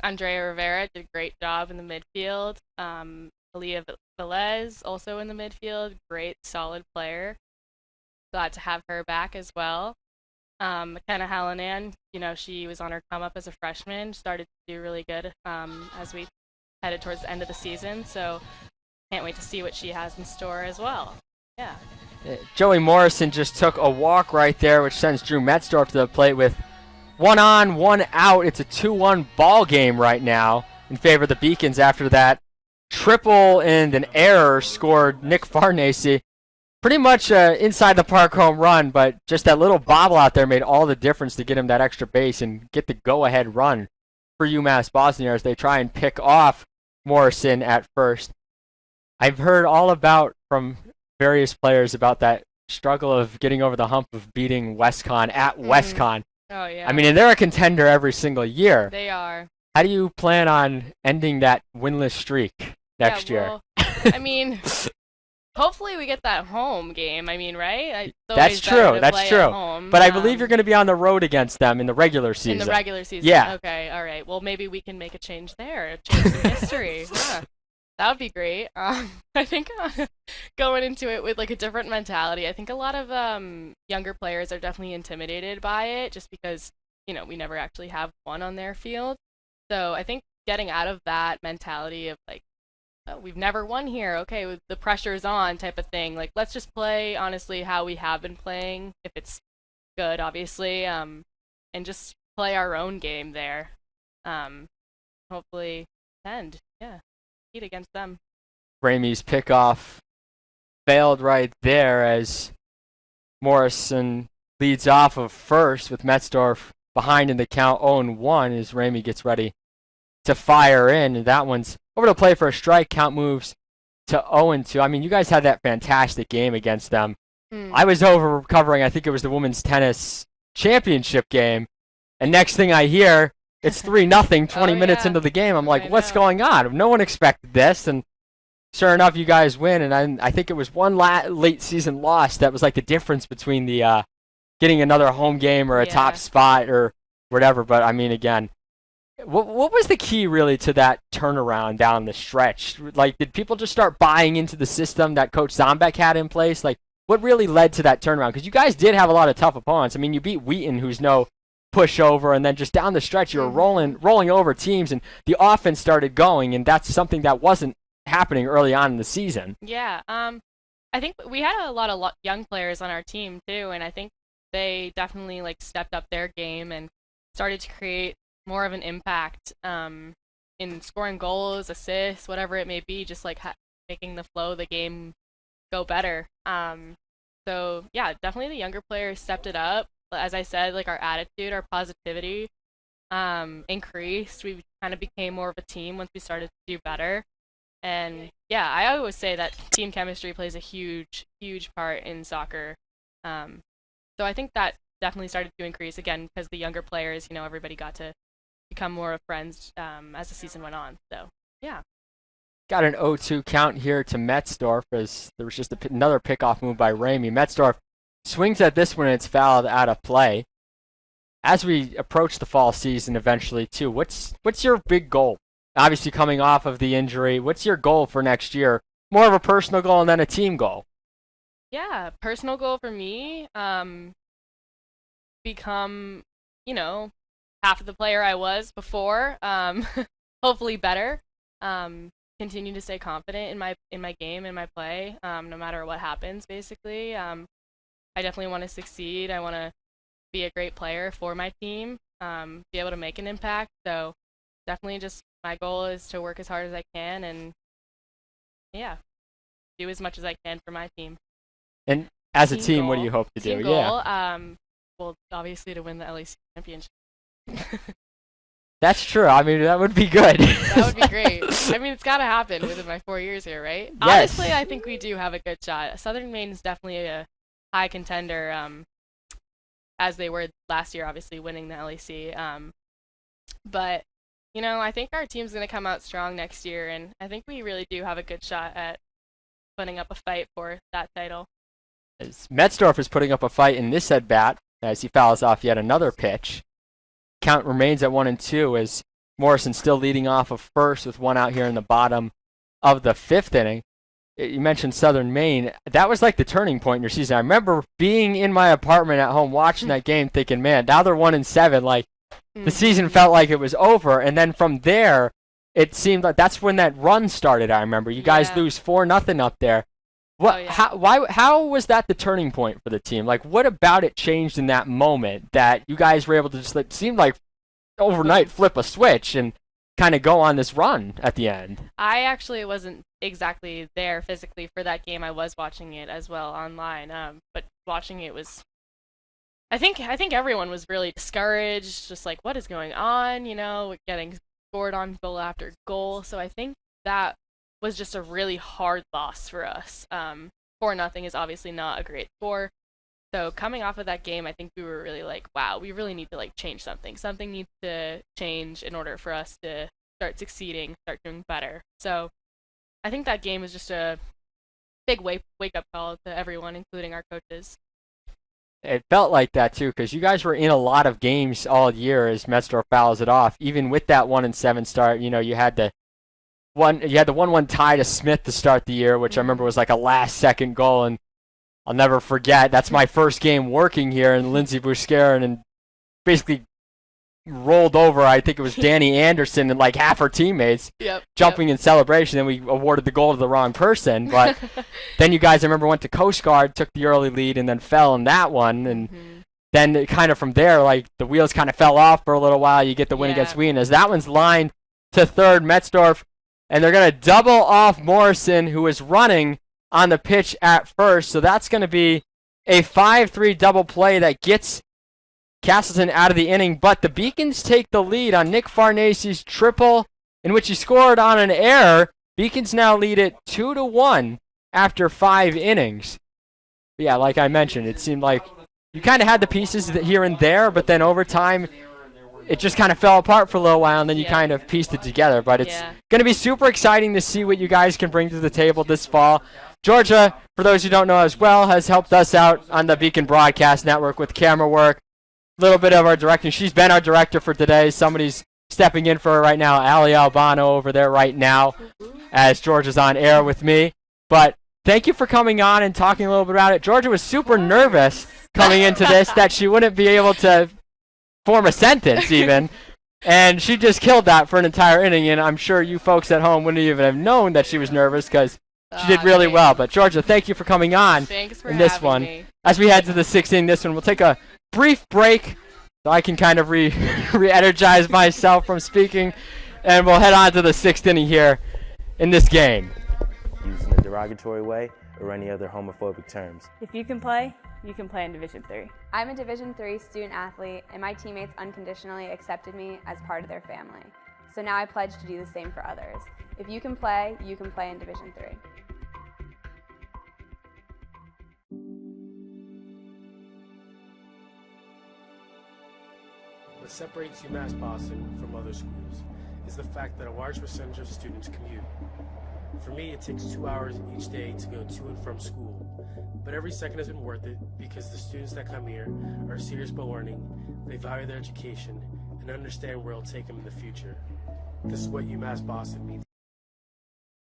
Speaker 23: Andrea Rivera did a great job in the midfield. Aaliyah Velez also in the midfield, great, solid player. Glad to have her back as well. McKenna Hallinan, you know, she was on her come up as a freshman, started to do really good as we headed towards the end of the season, so can't wait to see what she has in store as well. Yeah.
Speaker 2: Joey Morrison just took a walk right there, which sends Drew Metzdorf to the plate with 1 on, 1 out. It's a 2-1 ball game right now in favor of the Beacons after that triple and an error scored Nick Farnese. Pretty much inside the park home run, but just that little bobble out there made all the difference to get him that extra base and get the go-ahead run for UMass Boston here as they try and pick off Morrison at first. I've heard all about from various players about that struggle of getting over the hump of beating WestCon at WestCon.
Speaker 23: Oh yeah.
Speaker 2: I mean, and they're a contender every single year.
Speaker 23: They are.
Speaker 2: How do you plan on ending that winless streak next year?
Speaker 23: Well, I mean, hopefully we get that home game. I mean, right? It's
Speaker 2: That's
Speaker 23: always better
Speaker 2: true.
Speaker 23: to
Speaker 2: That's
Speaker 23: play
Speaker 2: true.
Speaker 23: at home.
Speaker 2: But I believe you're going to be on the road against them in the regular season.
Speaker 23: In the regular season.
Speaker 2: Yeah.
Speaker 23: Okay. All right. Well, maybe we can make a change there. Change some history. Huh. That would be great. I think going into it with like a different mentality. I think a lot of younger players are definitely intimidated by it, just because we never actually have won on their field. So I think getting out of that mentality of like, oh, we've never won here. Okay, the pressure's on type of thing. Like, let's just play honestly how we have been playing, if it's good, obviously, and just play our own game there. Hopefully, end. Yeah. Against them.
Speaker 2: Ramey's pickoff failed right there as Morrison leads off of first with Metzdorf behind in the count 0-1 as Ramey gets ready to fire in. And that one's over to play for a strike. Count moves to 0-2. I mean, you guys had that fantastic game against them. I was over covering, I think it was the women's tennis championship game. And next thing I hear, it's 3-0 20 minutes into the game. I'm like, what's going on? No one expected this. And sure enough, you guys win. And I think it was one late season loss that was like the difference between the getting another home game or a top spot or whatever. But I mean, again, what was the key really to that turnaround down the stretch? Like, did people just start buying into the system that Coach Zombeck had in place? Like, what really led to that turnaround? Because you guys did have a lot of tough opponents. I mean, you beat Wheaton, who's no pushover, and then just down the stretch you were rolling over teams, and the offense started going, and that's something that wasn't happening early on in the season.
Speaker 23: Yeah, I think we had a lot of young players on our team too, and I think they definitely like stepped up their game and started to create more of an impact in scoring goals, assists, whatever it may be, just like making the flow of the game go better. So yeah, definitely the younger players stepped it up. As I said, like our attitude, our positivity increased. We kind of became more of a team once we started to do better. And yeah, I always say that team chemistry plays a huge, huge part in soccer. So I think that definitely started to increase again because the younger players, everybody got to become more of friends as the season went on. So yeah.
Speaker 2: Got an 0-2 count here to Metzdorf as there was just another pickoff move by Ramey. Metzdorf swings at this one and it's fouled out of play. As we approach the fall season eventually too, what's your big goal? Obviously coming off of the injury, what's your goal for next year? More of a personal goal and then a team goal.
Speaker 23: Yeah, personal goal for me, become, half of the player I was before. Hopefully better. Continue to stay confident in my game and my play, no matter what happens basically. I definitely want to succeed. I want to be a great player for my team, be able to make an impact. So definitely just my goal is to work as hard as I can and, yeah, do as much as I can for my team.
Speaker 2: And as a team, what do you hope to do?
Speaker 23: Team goal, well, obviously to win the LAC championship.
Speaker 2: That's true. I mean, that would be good.
Speaker 23: That would be great. I mean, it's got to happen within my 4 years here, right?
Speaker 2: Yes.
Speaker 23: Honestly, I think we do have a good shot. Southern Maine is definitely a high contender, as they were last year, obviously winning the LAC. But, I think our team's going to come out strong next year, and I think we really do have a good shot at putting up a fight for that title.
Speaker 2: As Metzdorf is putting up a fight in this at-bat as he fouls off yet another pitch. Count remains at 1-2 as Morrison still leading off of first with one out here in the bottom of the fifth inning. You mentioned Southern Maine. That was like the turning point in your season. I remember being in my apartment at home watching that game thinking, man, now they're 1-7. Like, the season felt like it was over. And then from there, it seemed like that's when that run started, I remember. You guys lose 4-0 up there. What? How was that the turning point for the team? Like, what about it changed in that moment that you guys were able to just, it seemed like overnight flip a switch and kind of go on this run at the end?
Speaker 23: I actually wasn't exactly there physically for that game. I was watching it as well online, but watching it was, I think everyone was really discouraged, just like, what is going on, getting scored on goal after goal. So I think that was just a really hard loss for us. 4-0 is obviously not a great score. So coming off of that game, I think we were really like, wow, we really need to like change something. Something needs to change in order for us to start succeeding, start doing better. So I think that game was just a big wake-up call to everyone, including our coaches.
Speaker 2: It felt like that too, because you guys were in a lot of games all year as Metzger fouls it off. Even with that 1-7 start, you had the 1-1 tie to Smith to start the year, which I remember was like a last-second goal, and I'll never forget. That's my first game working here, and Lindsey Buscarin and basically rolled over. I think it was Danny Anderson and like half her teammates jumping in celebration. Then we awarded the goal to the wrong person. But then you guys, I remember, went to Coast Guard, took the early lead, and then fell in that one. And then it kind of from there, like the wheels kind of fell off for a little while. You get the win against Wien as that one's lined to third, Metzdorf, and they're going to double off Morrison, who is running on the pitch at first. So that's going to be a 5-3 double play that gets Castleton out of the inning, but the Beacons take the lead on Nick Farnace's triple, in which he scored on an error. Beacons now lead it 2-1 after 5 innings. But yeah, like I mentioned, it seemed like you kind of had the pieces here and there, but then over time, it just kind of fell apart for a little while, and then you kind of pieced it together. But it's going to be super exciting to see what you guys can bring to the table this fall. Georgia, for those who don't know as well, has helped us out on the Beacon Broadcast Network with camera work. Little bit of our directing. She's been our director for today. Somebody's stepping in for her right now. Ali Albano over there right now as Georgia's on air with me. But thank you for coming on and talking a little bit about it. Georgia was super nervous coming into this that she wouldn't be able to form a sentence even. And she just killed that for an entire inning. And I'm sure you folks at home wouldn't even have known that she was nervous because she did really well. But Georgia, thank you for coming on in this one.
Speaker 23: Me.
Speaker 2: As we head to the 6th inning, this one, we'll take a brief break so I can kind of re-energize myself from speaking, and we'll head on to the 6th inning here in this game.
Speaker 22: Using a derogatory way or any other homophobic terms.
Speaker 1: If you can play in Division III.
Speaker 4: I'm a Division III student athlete, and my teammates unconditionally accepted me as part of their family. So now I pledge to do the same for others. If you can play in Division III.
Speaker 5: What separates UMass Boston from other schools is the fact that a large percentage of students commute. For me, it takes 2 hours each day to go to and from school, but every second has been worth it because the students that come here are serious about learning, they value their education, and understand where it'll take them in the future. This is what UMass Boston means.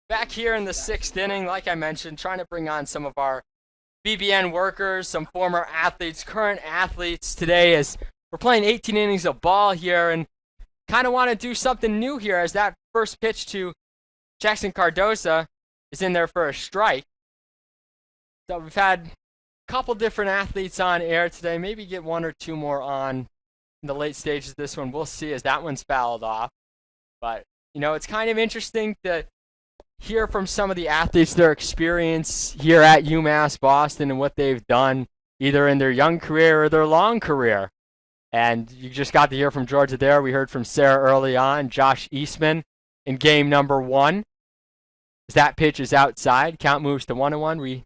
Speaker 2: Back here in the 6th inning, like I mentioned, trying to bring on some of our BBN workers, some former athletes, current athletes today as we're playing 18 innings of ball here and kind of want to do something new here as that first pitch to Jackson Cardoza is in there for a strike. So we've had a couple different athletes on air today. Maybe get 1 or 2 more on in the late stages of this one. We'll see as that one's fouled off. But, it's kind of interesting to hear from some of the athletes their experience here at UMass Boston and what they've done either in their young career or their long career. And you just got to hear from Georgia there. We heard from Sarah early on, Josh Eastman in game number 1. As that pitch is outside, count moves to 1-1. We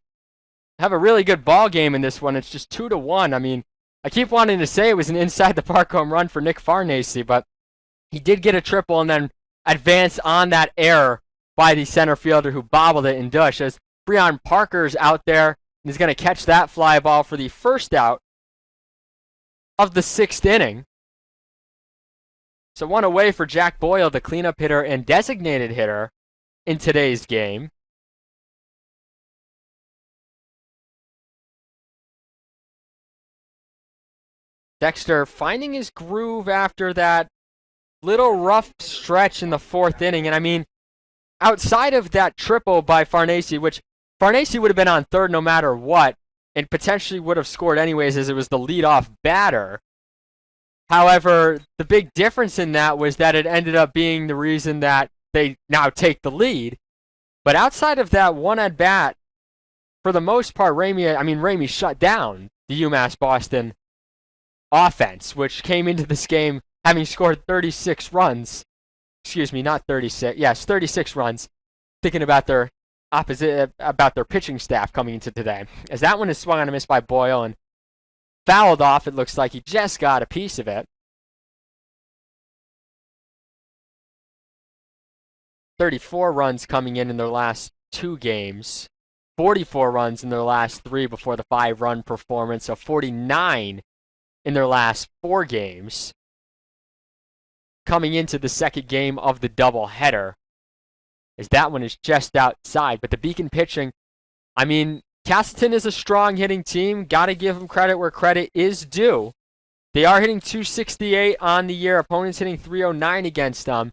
Speaker 2: have a really good ball game in this one. It's just 2-1. I mean, I keep wanting to say it was an inside the park home run for Nick Farnace, but he did get a triple and then advance on that error by the center fielder who bobbled it in Dush as Breon Parker's out there and is going to catch that fly ball for the first out of the 6th inning. So 1 away for Jack Boyle, the cleanup hitter and designated hitter in today's game. Dexter finding his groove after that little rough stretch in the 4th inning. And I mean, outside of that triple by Farnace, which Farnace would have been on third no matter what, and potentially would have scored anyways as it was the leadoff batter. However, the big difference in that was that it ended up being the reason that they now take the lead. But outside of that one at bat, for the most part, Ramey shut down the UMass Boston offense, which came into this game having scored 36 runs. Excuse me, not 36. Yes, 36 runs. Thinking about their opposite about their pitching staff coming into today, as that one is swung on a miss by Boyle and fouled off. It looks like he just got a piece of it. 34 runs coming in their last 2 games. 44 runs in their last 3 before the 5-run performance. So 49 in their last 4 games. Coming into the second game of the doubleheader, as that one is just outside. But the Beacon pitching, I mean, Castleton is a strong hitting team. Got to give them credit where credit is due. They are hitting .268 on the year. Opponents hitting .309 against them.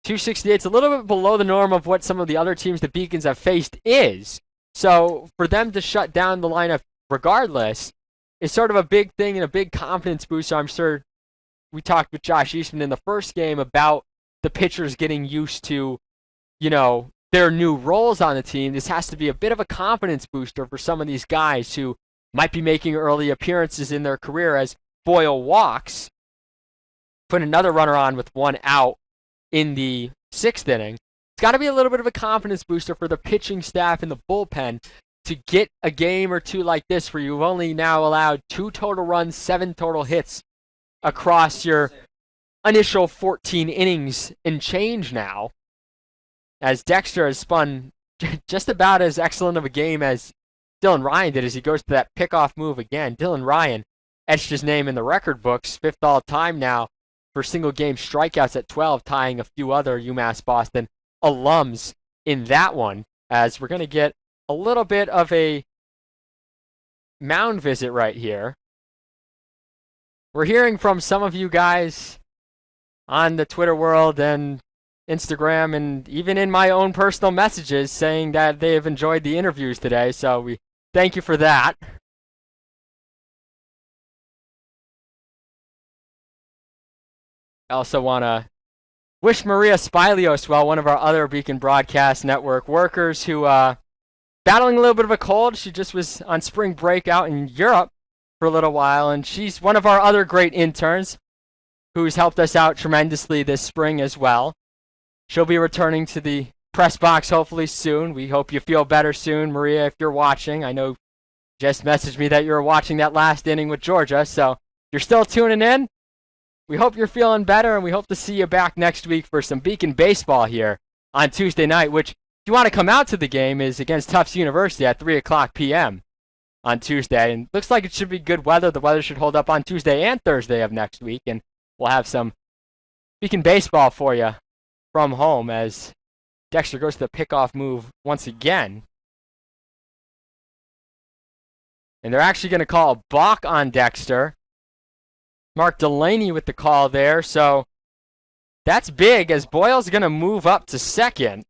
Speaker 2: .268 is a little bit below the norm of what some of the other teams the Beacons have faced is. So for them to shut down the lineup regardless is sort of a big thing and a big confidence booster. I'm sure we talked with Josh Eastman in the first game about the pitchers getting used to, you know, their new roles on the team. This has to be a bit of a confidence booster for some of these guys who might be making early appearances in their career, as Boyle walks, put another runner on with 1 out in the 6th inning. It's got to be a little bit of a confidence booster for the pitching staff and the bullpen to get a game or 2 like this where you've only now allowed 2 total runs, 7 total hits across your initial 14 innings and change now, as Dexter has spun just about as excellent of a game as Dylan Ryan did as he goes to that pickoff move again. Dylan Ryan etched his name in the record books, 5th all-time now for single-game strikeouts at 12, tying a few other UMass Boston alums in that one, as we're going to get a little bit of a mound visit right here. We're hearing from some of you guys on the Twitter world and Instagram and even in my own personal messages saying that they have enjoyed the interviews today, so we thank you for that. I also want to wish Maria Spilios well, one of our other Beacon Broadcast Network workers who battling a little bit of a cold. She just was on spring break out in Europe for a little while, and she's one of our other great interns who's helped us out tremendously this spring as well. She'll be returning to the press box hopefully soon. We hope you feel better soon, Maria, if you're watching. I know you just messaged me that you were watching that last inning with Georgia, so if you're still tuning in, we hope you're feeling better, and we hope to see you back next week for some Beacon baseball here on Tuesday night, which, if you want to come out to the game, is against Tufts University at 3 o'clock p.m. on Tuesday. And looks like it should be good weather. The weather should hold up on Tuesday and Thursday of next week, and we'll have some Beacon baseball for you from home as Dexter goes to the pickoff move once again. And they're actually going to call a balk on Dexter. Mark Delaney with the call there, so that's big as Boyle's going to move up to second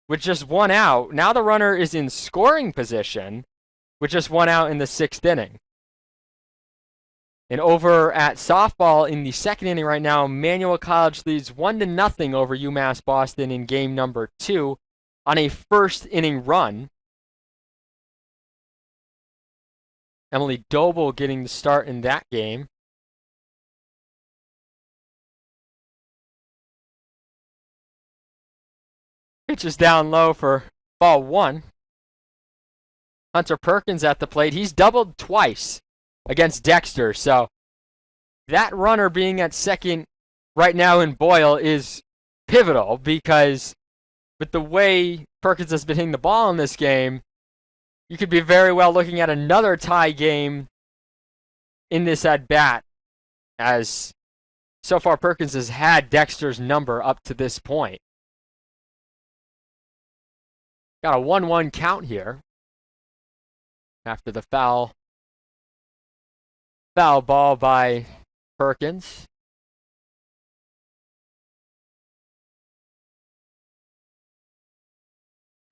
Speaker 2: with just 1 out. Now the runner is in scoring position with just 1 out in the 6th inning. And over at softball in the 2nd inning right now, Manual College leads 1-0 over UMass Boston in game number 2 on a 1st inning run. Emily Doble getting the start in that game. Pitch is down low for ball 1. Hunter Perkins at the plate. He's doubled twice against Dexter, so that runner being at second right now in Boyle is pivotal, because with the way Perkins has been hitting the ball in this game, you could be very well looking at another tie game in this at-bat, as so far Perkins has had Dexter's number up to this point. Got a 1-1 count here after the foul ball by Perkins.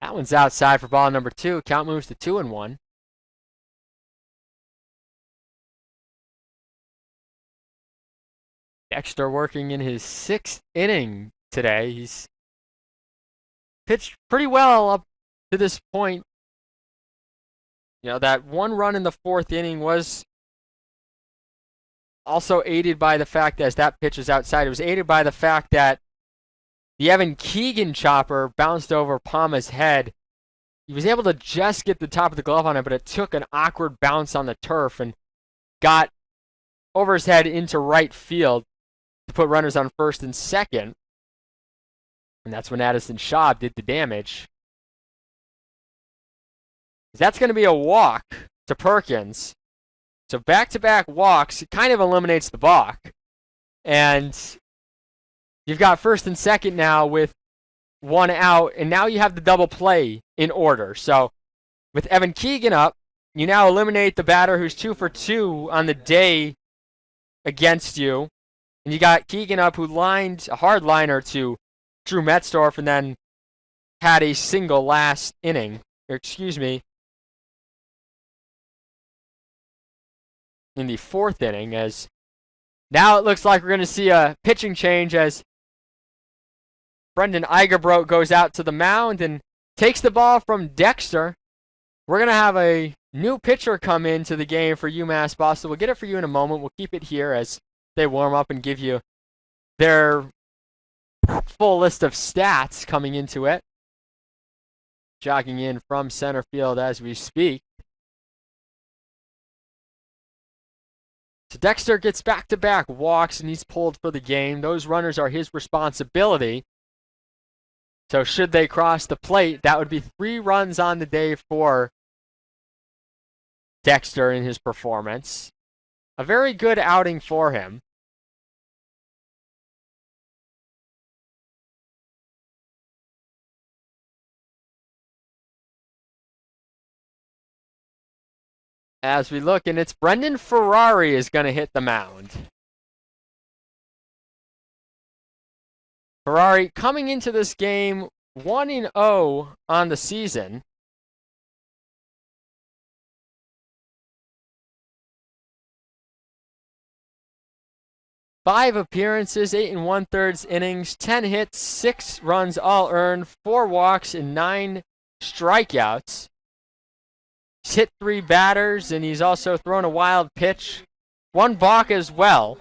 Speaker 2: That one's outside for ball number 2. Count moves to 2-1. Dexter working in his 6th inning today. He's pitched pretty well up to this point. You know, that 1 run in the 4th inning was also aided by the fact that, as that pitch was outside, it was aided by the fact that the Evan Keegan chopper bounced over Palma's head he was able to just get the top of the glove on it, but it took an awkward bounce on the turf and got over his head into right field to put runners on first and second. And that's when Addison Schaub did the damage. That's going to be a walk to Perkins. So back-to-back walks, it kind of eliminates the balk. And you've got first and second now with one out, and now you have the double play in order. So with Evan Keegan up, you now eliminate the batter who's 2 for 2 on the day against you. And you got Keegan up, who lined a hard liner to Drew Metzdorf and then had a single last inning. In the fourth inning, as now it looks like we're going to see a pitching change as Brendan Eigerbrodt goes out to the mound and takes the ball from Dexter. We're going to have a new pitcher come into the game for UMass Boston. We'll get it for you in a moment. We'll keep it here as they warm up and give you their full list of stats coming into it. Jogging in from center field as we speak. So Dexter gets back-to-back walks and he's pulled for the game. Those runners are his responsibility. So should they cross the plate, that would be 3 runs on the day for Dexter in his performance. A very good outing for him. As we look, and it's Brendan Ferrari is going to hit the mound. Ferrari coming into this game 1-0 on the season. Five appearances, 8 1/3 innings, 10 hits, 6 runs all earned, 4 walks, and 9 strikeouts. He's hit 3 batters, and he's also thrown a wild pitch. 1 balk as well.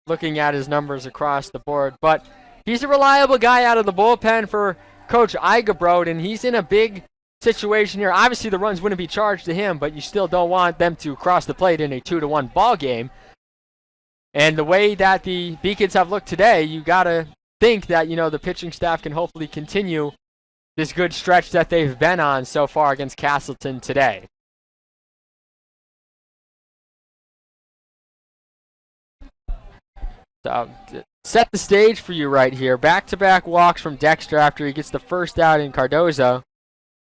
Speaker 2: Looking at his numbers across the board. But he's a reliable guy out of the bullpen for Coach Eigebrod, and he's in a big situation here. Obviously, the runs wouldn't be charged to him, but you still don't want them to cross the plate in a 2-1 ball game. And the way that the Beacons have looked today, you got to think that, the pitching staff can hopefully continue this good stretch that they've been on so far against Castleton today. So, set the stage for you right here. Back-to-back walks from Dexter after he gets the first out in Cardozo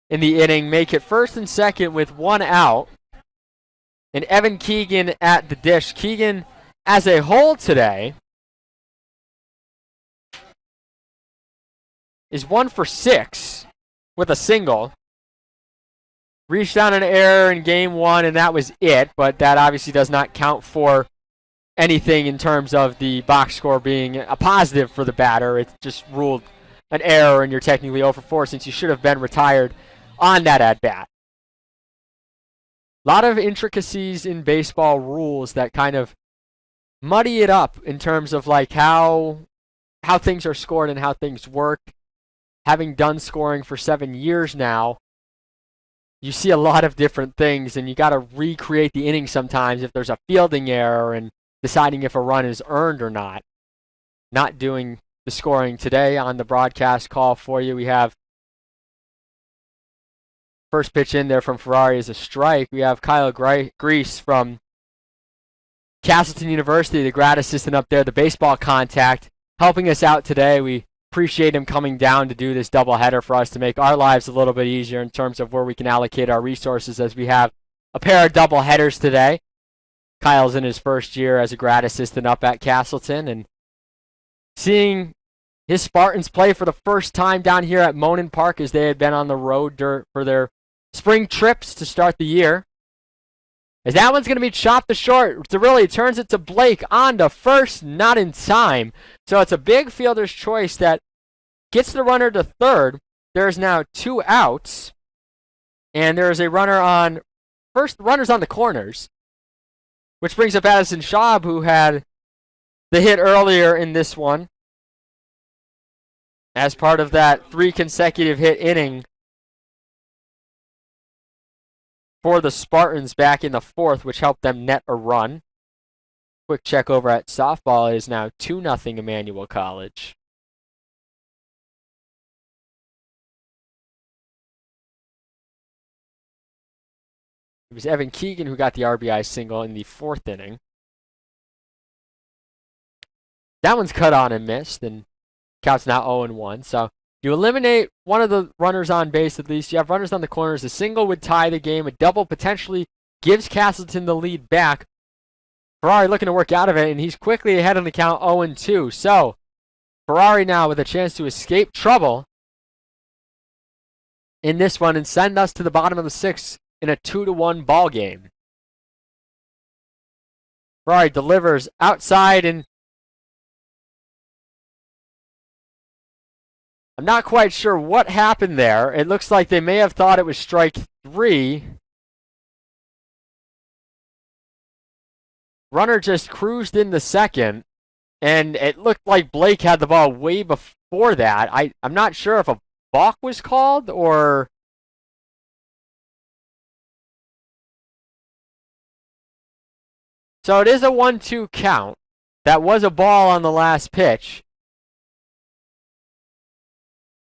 Speaker 2: in the inning. Make it first and second with 1 out. And Evan Keegan at the dish. Keegan, as a whole today, is 1 for 6 with a single. Reached on an error in game 1, and that was it, but that obviously does not count for anything in terms of the box score being a positive for the batter. It's just ruled an error, and you're technically 0 for 4 since you should have been retired on that at-bat. A lot of intricacies in baseball rules that kind of muddy it up in terms of like how things are scored and how things work. Having done scoring for 7 years now, you see a lot of different things, and you got to recreate the inning sometimes if there's a fielding error and deciding if a run is earned or not. Not doing the scoring today on the broadcast call for you. We have first pitch in there from Ferrari is a strike. We have Kyle Grease from Castleton University, the grad assistant up there, the baseball contact, helping us out today. We appreciate him coming down to do this doubleheader for us to make our lives a little bit easier in terms of where we can allocate our resources, as we have a pair of doubleheaders today. Kyle's in his first year as a grad assistant up at Castleton, and seeing his Spartans play for the first time down here at Monin Park, as they had been on the road for their spring trips to start the year. As that one's going to be chopped to short. Really turns it to Blake on to first, not in time. So it's a big fielder's choice that gets the runner to third. There's now 2 outs. And there's a runner on first. The runner's on the corners, which brings up Addison Schaub, who had the hit earlier in this one as part of that 3 consecutive hit inning for the Spartans back in the fourth, which helped them net a run. Quick check over at softball. It is now 2-0 Emmanuel College. It was Evan Keegan who got the RBI single in the fourth inning. That one's cut on and missed, and counts now 0-1. So you eliminate one of the runners on base at least. You have runners on the corners. A single would tie the game. A double potentially gives Castleton the lead back. Ferrari looking to work out of it, and he's quickly ahead on the count 0-2. So Ferrari now with a chance to escape trouble in this one and send us to the bottom of the sixth in a 2-1 ball game. Ferrari delivers outside, and I'm not quite sure what happened there. It looks like they may have thought it was strike 3. Runner just cruised in the second, and it looked like Blake had the ball way before that. I'm not sure if a balk was called or... So it is a 1-2 count. That was a ball on the last pitch.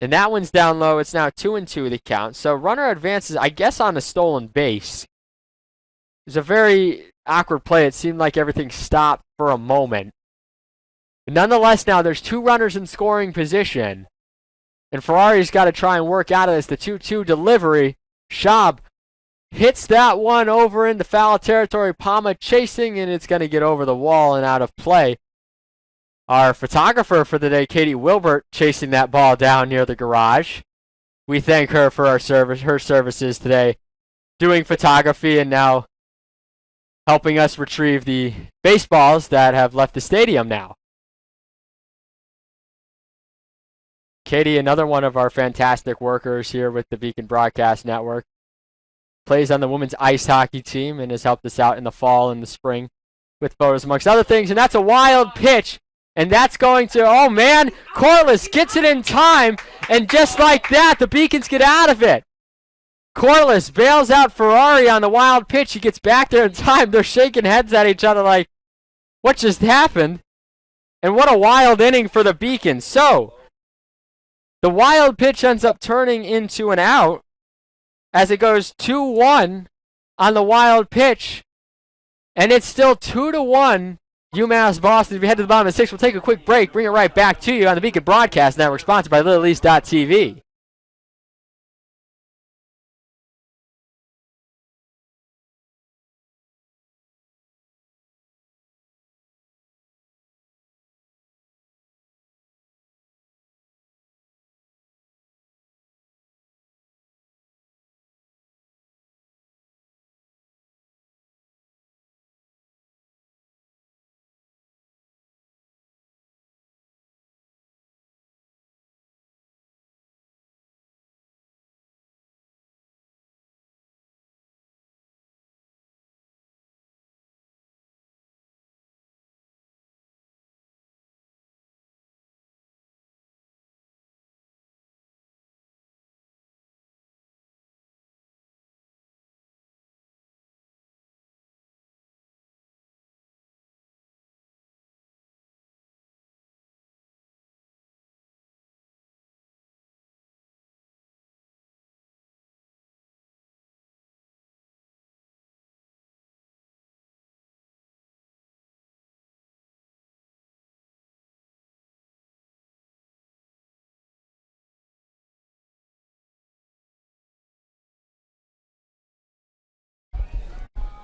Speaker 2: And that one's down low. It's now 2-2 the count. So runner advances, I guess, on a stolen base. It was a very awkward play. It seemed like everything stopped for a moment. But nonetheless, now there's 2 runners in scoring position. And Ferrari's got to try and work out of this. The 2-2 delivery. Schaub hits that one over into foul territory. Palma chasing, and it's going to get over the wall and out of play. Our photographer for the day, Katie Wilbert, chasing that ball down near the garage. We thank her for her services today, doing photography and now helping us retrieve the baseballs that have left the stadium now. Katie, another one of our fantastic workers here with the Beacon Broadcast Network, plays on the women's ice hockey team and has helped us out in the fall and the spring with photos amongst other things. And that's a wild pitch. And that's going to, oh man, Corliss gets it in time. And just like that, the Beacons get out of it. Corliss bails out Ferrari on the wild pitch. He gets back there in time. They're shaking heads at each other like, what just happened? And what a wild inning for the Beacons. So, the wild pitch ends up turning into an out as it goes 2-1 on the wild pitch. And it's still 2-1 UMass Boston. If you head to the bottom of the sixth, we'll take a quick break, bring it right back to you on the Beacon Broadcast Network, sponsored by LittleEast.tv.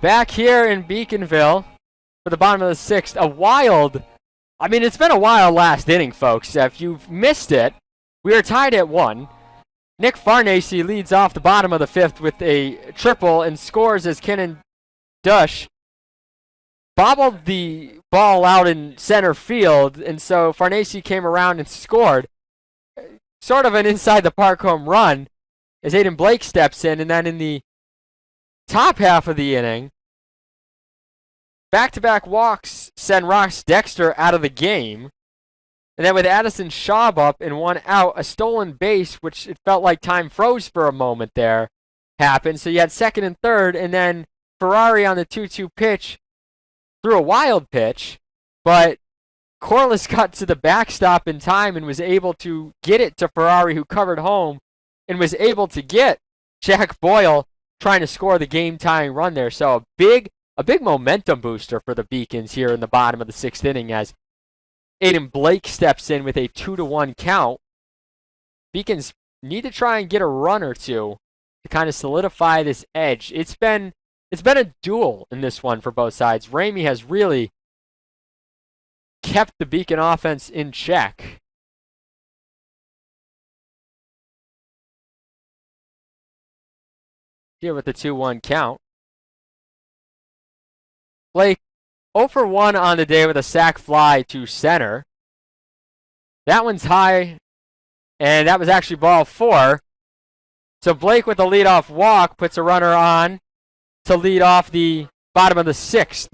Speaker 2: Back here in Beaconville for the bottom of the sixth, a wild, I mean, it's been a wild last inning, folks. If you've missed it, we are tied at 1. Nick Farnese leads off the bottom of the fifth with a triple and scores as Kenan Dush bobbled the ball out in center field, and so Farnese came around and scored. Sort of an inside the park home run as Aiden Blake steps in, and then in the top half of the inning, back-to-back walks send Ross Dexter out of the game. And then with Addison Schaub up and 1 out, a stolen base, which it felt like time froze for a moment there, happened. So you had second and third, and then Ferrari on the 2-2 pitch threw a wild pitch, but Corliss got to the backstop in time and was able to get it to Ferrari, who covered home, and was able to get Jack Boyle trying to score the game-tying run there. So a big momentum booster for the Beacons here in the bottom of the 6th inning as Aiden Blake steps in with a 2-1 count. Beacons need to try and get a run or two to kind of solidify this edge. It's been a duel in this one for both sides. Ramey has really kept the Beacon offense in check. Here with the 2-1 count. Blake 0 for 1 on the day with a sac fly to center. That one's high, and that was actually ball 4. So Blake with a leadoff walk puts a runner on to lead off the bottom of the 6th.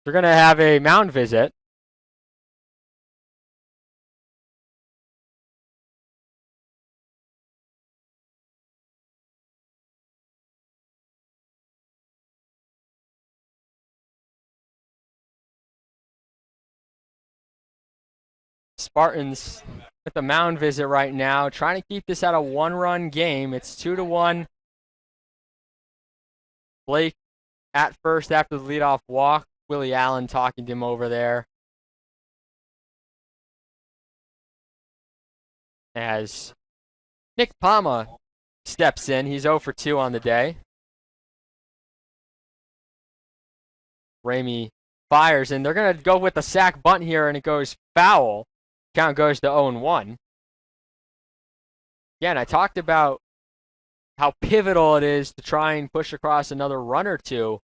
Speaker 2: They're going to have a mound visit. Spartans with the mound visit right now, trying to keep this at a 1-run game. It's 2-1. Blake at first after the leadoff walk. Willie Allen talking to him over there. As Nick Palma steps in. He's 0 for 2 on the day. Ramey fires, and they're going to go with the sac bunt here, and it goes foul. Count goes to 0-1. Again, I talked about how pivotal it is to try and push across another run or two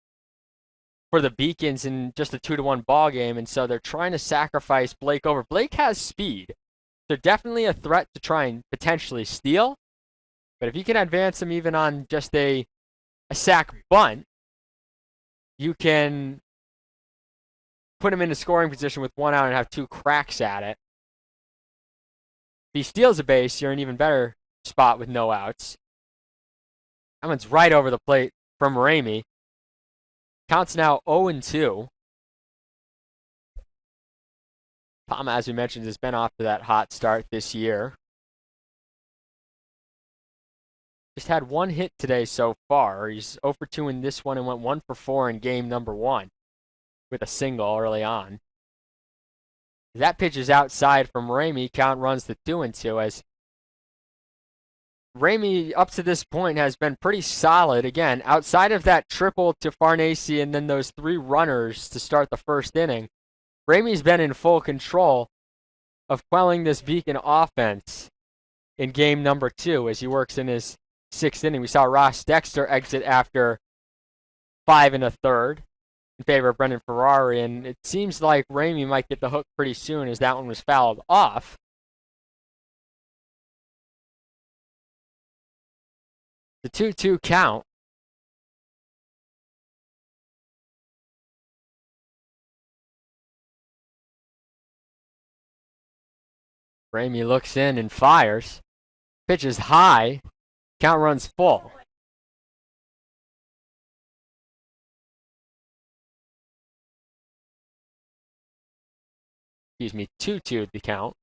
Speaker 2: for the Beacons in just a 2-1 ball game, and so they're trying to sacrifice Blake over. Blake has speed. They're definitely a threat to try and potentially steal, but if you can advance him even on just a sac bunt, you can put him into scoring position with 1 out and have 2 cracks at it. If he steals a base, you're in an even better spot with no outs. That one's right over the plate from Ramey. Counts now 0-2. Palma, as we mentioned, has been off to that hot start this year. Just had 1 hit today so far. He's 0 for 2 in this one and went 1 for 4 in game number 1 with a single early on. That pitch is outside from Ramey. Count runs to 2-2 as Ramey, up to this point, has been pretty solid. Again, outside of that triple to Farnese and then those 3 runners to start the first inning, Ramey's been in full control of quelling this Beacon offense in game number 2 as he works in his 6th inning. We saw Ross Dexter exit after 5 1/3 in favor of Brendan Ferrari, and it seems like Ramey might get the hook pretty soon as that one was fouled off. The 2-2 count. Ramey looks in and fires. Pitch is high. Count runs full. Excuse me, 2-2 the count.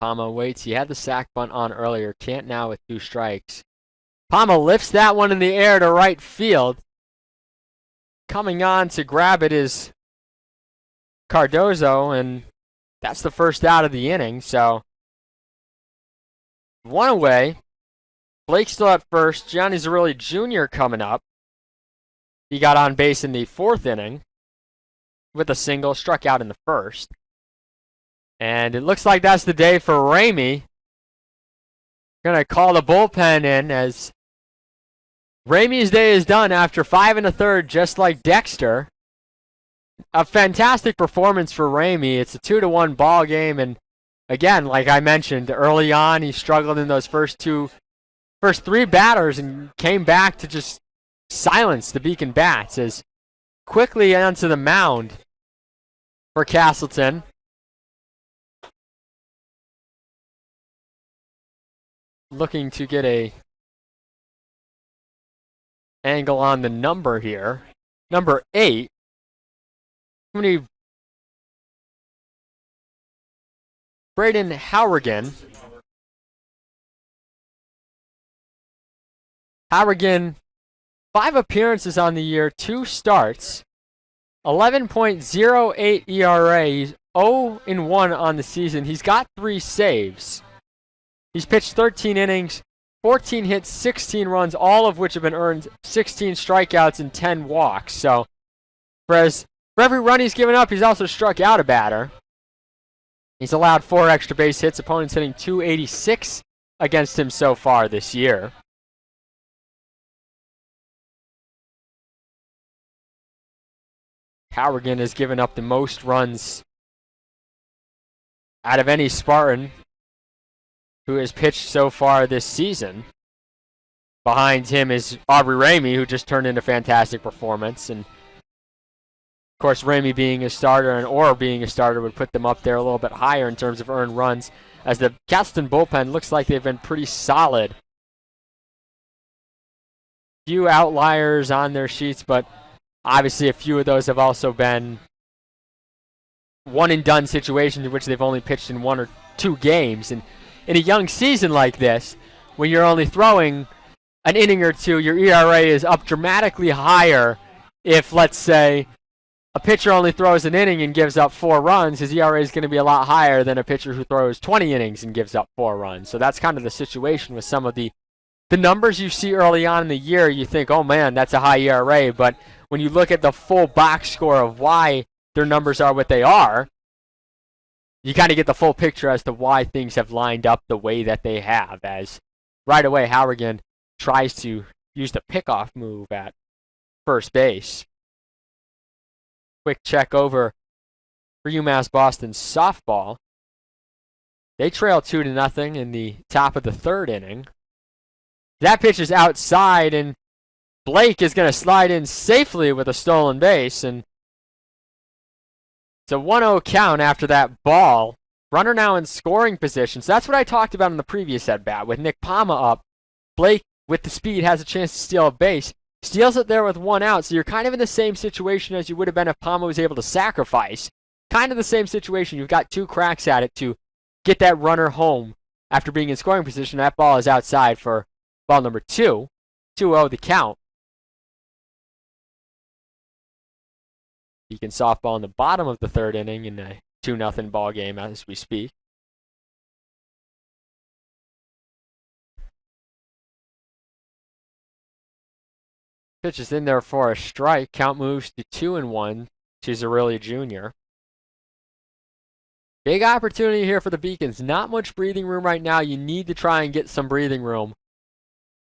Speaker 2: Palma waits. He had the sac bunt on earlier. Can't now with 2 strikes. Palma lifts that one in the air to right field. Coming on to grab it is Cardozo, and that's the first out of the inning. So 1 away. Blake still at first. Gianni Zerilli Jr. coming up. He got on base in the 4th inning with a single, struck out in the 1st. And it looks like that's the day for Ramey. Gonna call the bullpen in as Ramey's day is done after 5 1/3, just like Dexter. A fantastic performance for Ramey. It's a 2-1 ball game, and again, like I mentioned early on, he struggled in those first 2 first 3 batters and came back to just silence the Beacon Bats as quickly onto the mound for Castleton. Looking to get a angle on the number here. Number 8. How many? Braden Hourigan. Hourigan, 5 appearances on the year, 2 starts, 11.08 ERA. He's 0-1 on the season. He's got 3 saves. He's pitched 13 innings, 14 hits, 16 runs, all of which have been earned, 16 strikeouts and 10 walks. So, for every run he's given up, he's also struck out a batter. He's allowed 4 extra base hits. Opponents hitting .286 against him so far this year. Hourigan has given up the most runs out of any Spartan who has pitched so far this season. Behind him is Aubrey Ramey, who just turned in a fantastic performance. And, of course, Ramey being a starter and Orr being a starter would put them up there a little bit higher in terms of earned runs, as the Castleton bullpen looks like they've been pretty solid. Few outliers on their sheets, but obviously a few of those have also been one-and-done situations in which they've only pitched in 1 or 2 games. And in a young season like this, when you're only throwing an inning or 2, your ERA is up dramatically higher. If, let's say, a pitcher only throws an inning and gives up 4 runs, his ERA is going to be a lot higher than a pitcher who throws 20 innings and gives up 4 runs. So that's kind of the situation with some of the numbers you see early on in the year. You think, oh man, that's a high ERA, but when you look at the full box score of why their numbers are what they are, you kind of get the full picture as to why things have lined up the way that they have. As right away, Hourigan tries to use the pickoff move at first base. Quick check over for UMass Boston softball. They trail 2-0 in the top of the 3rd inning. That pitch is outside, and Blake is going to slide in safely with a stolen base, and it's a 1-0 count after that ball. Runner now in scoring position. So that's what I talked about in the previous at-bat. With Nick Palma up, Blake, with the speed, has a chance to steal a base. Steals it there with 1 out, so you're kind of in the same situation as you would have been if Palma was able to sacrifice. Kind of the same situation. You've got 2 cracks at it to get that runner home after being in scoring position. That ball is outside for ball number 2. 2-0 the count. Beacon softball in the bottom of the 3rd inning in a 2-0 ball game as we speak. Pitch is in there for a strike. Count moves to 2-1 to Zerilli Jr. Big opportunity here for the Beacons. Not much breathing room right now. You need to try and get some breathing room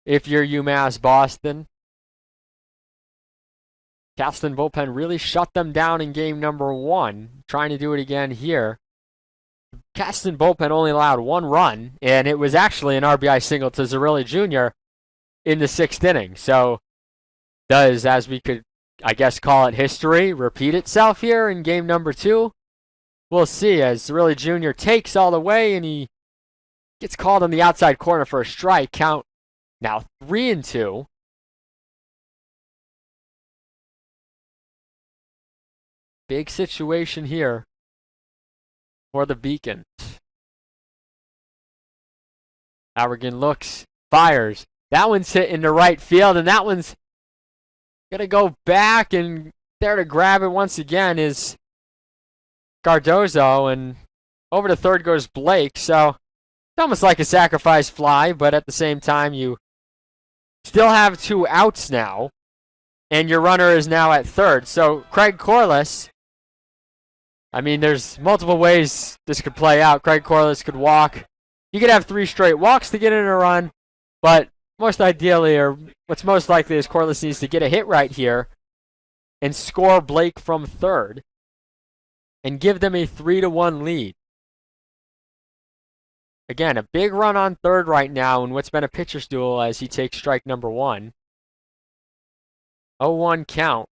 Speaker 2: if you're UMass Boston. Castleton bullpen really shut them down in game number 1. Trying to do it again here. Castleton bullpen only allowed 1 run, and it was actually an RBI single to Zerilli Jr. in the 6th inning. So does, as we could, I guess, call it history, repeat itself here in game number 2? We'll see, as Zerilli Jr. takes all the way, and he gets called on the outside corner for a strike. Count now 3-2. Big situation here for the Beacons. Hourigan looks, fires. That one's hit into right field, and that one's going to go back, and there to grab it once again is Cardozo, and over to third goes Blake. So it's almost like a sacrifice fly, but at the same time, you still have 2 outs now, and your runner is now at third. So Craig Corliss, I mean, there's multiple ways this could play out. Craig Corliss could walk. You could have 3 straight walks to get in a run, but most ideally, or what's most likely, is Corliss needs to get a hit right here and score Blake from third and give them a 3-1 lead. Again, a big run on third right now in what's been a pitcher's duel as he takes strike number 1. 0-1 count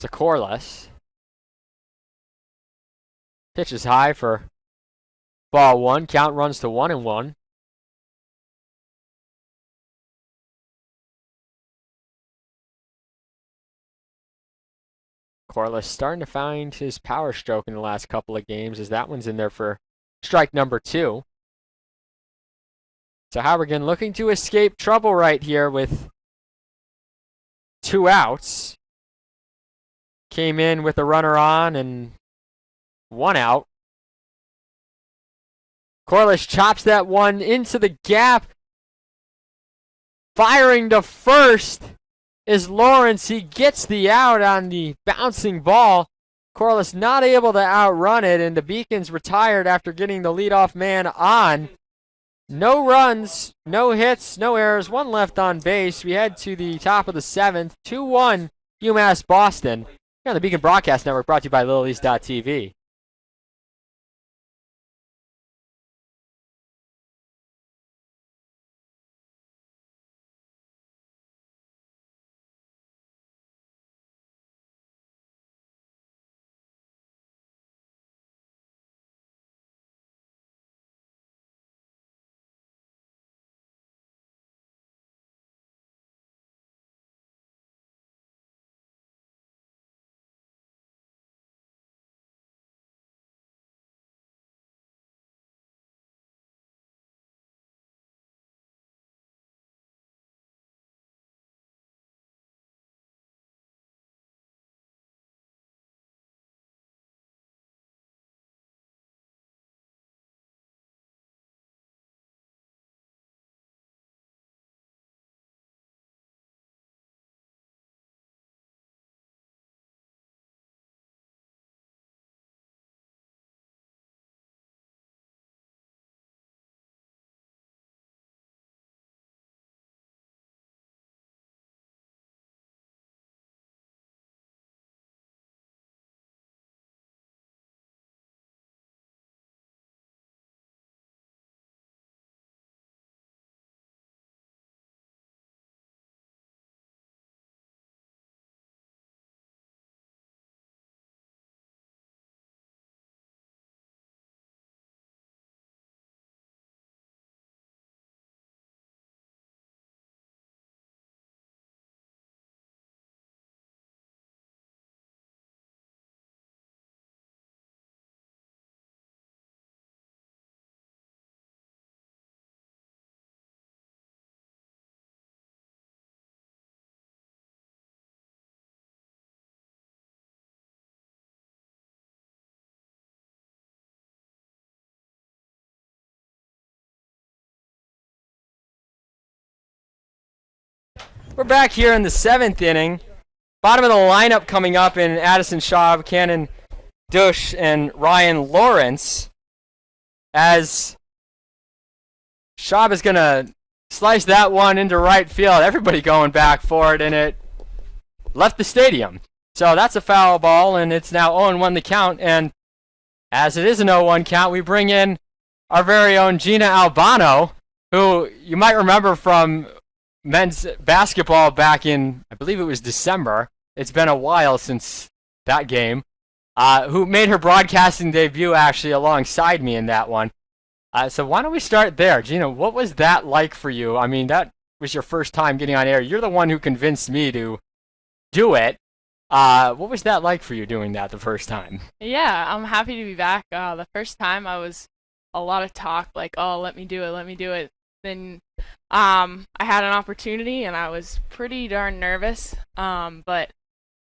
Speaker 2: to Corliss. Pitch is high for ball 1. Count runs to 1-1. Corliss starting to find his power stroke in the last couple of games as that one's in there for strike number 2. So Howard looking to escape trouble right here with 2 outs. Came in with a runner on and 1 out. Corliss chops that one into the gap. Firing to first is Lawrence. He gets the out on the bouncing ball. Corliss not able to outrun it, and the Beacons retired after getting the leadoff man on. No runs, no hits, no errors, 1 left on base. We head to the top of the 7th. 2-1 UMass Boston. Here on the Beacon Broadcast Network, brought to you by LittleEast.tv. We're back here in the 7th inning. Bottom of the lineup coming up in Addison Schaub, Cannon Dush, and Ryan Lawrence. As Schaub is going to slice that one into right field. Everybody going back for it, and it left the stadium. So that's a foul ball, and it's now 0-1 the count. And as it is an 0-1 count, we bring in our very own Gina Albano, who you might remember from men's basketball back in, I believe it was December. It's been a while since that game. Who made her broadcasting debut actually alongside me in that one. So why don't we start there? Gina, what was that like for you? I mean, that was your first time getting on air. You're the one who convinced me to do it. What was that like for you doing that the first time?
Speaker 14: Yeah, I'm happy to be back. The first time I was a lot of talk, like, oh, let me do it. Then I had an opportunity, and I was pretty darn nervous, but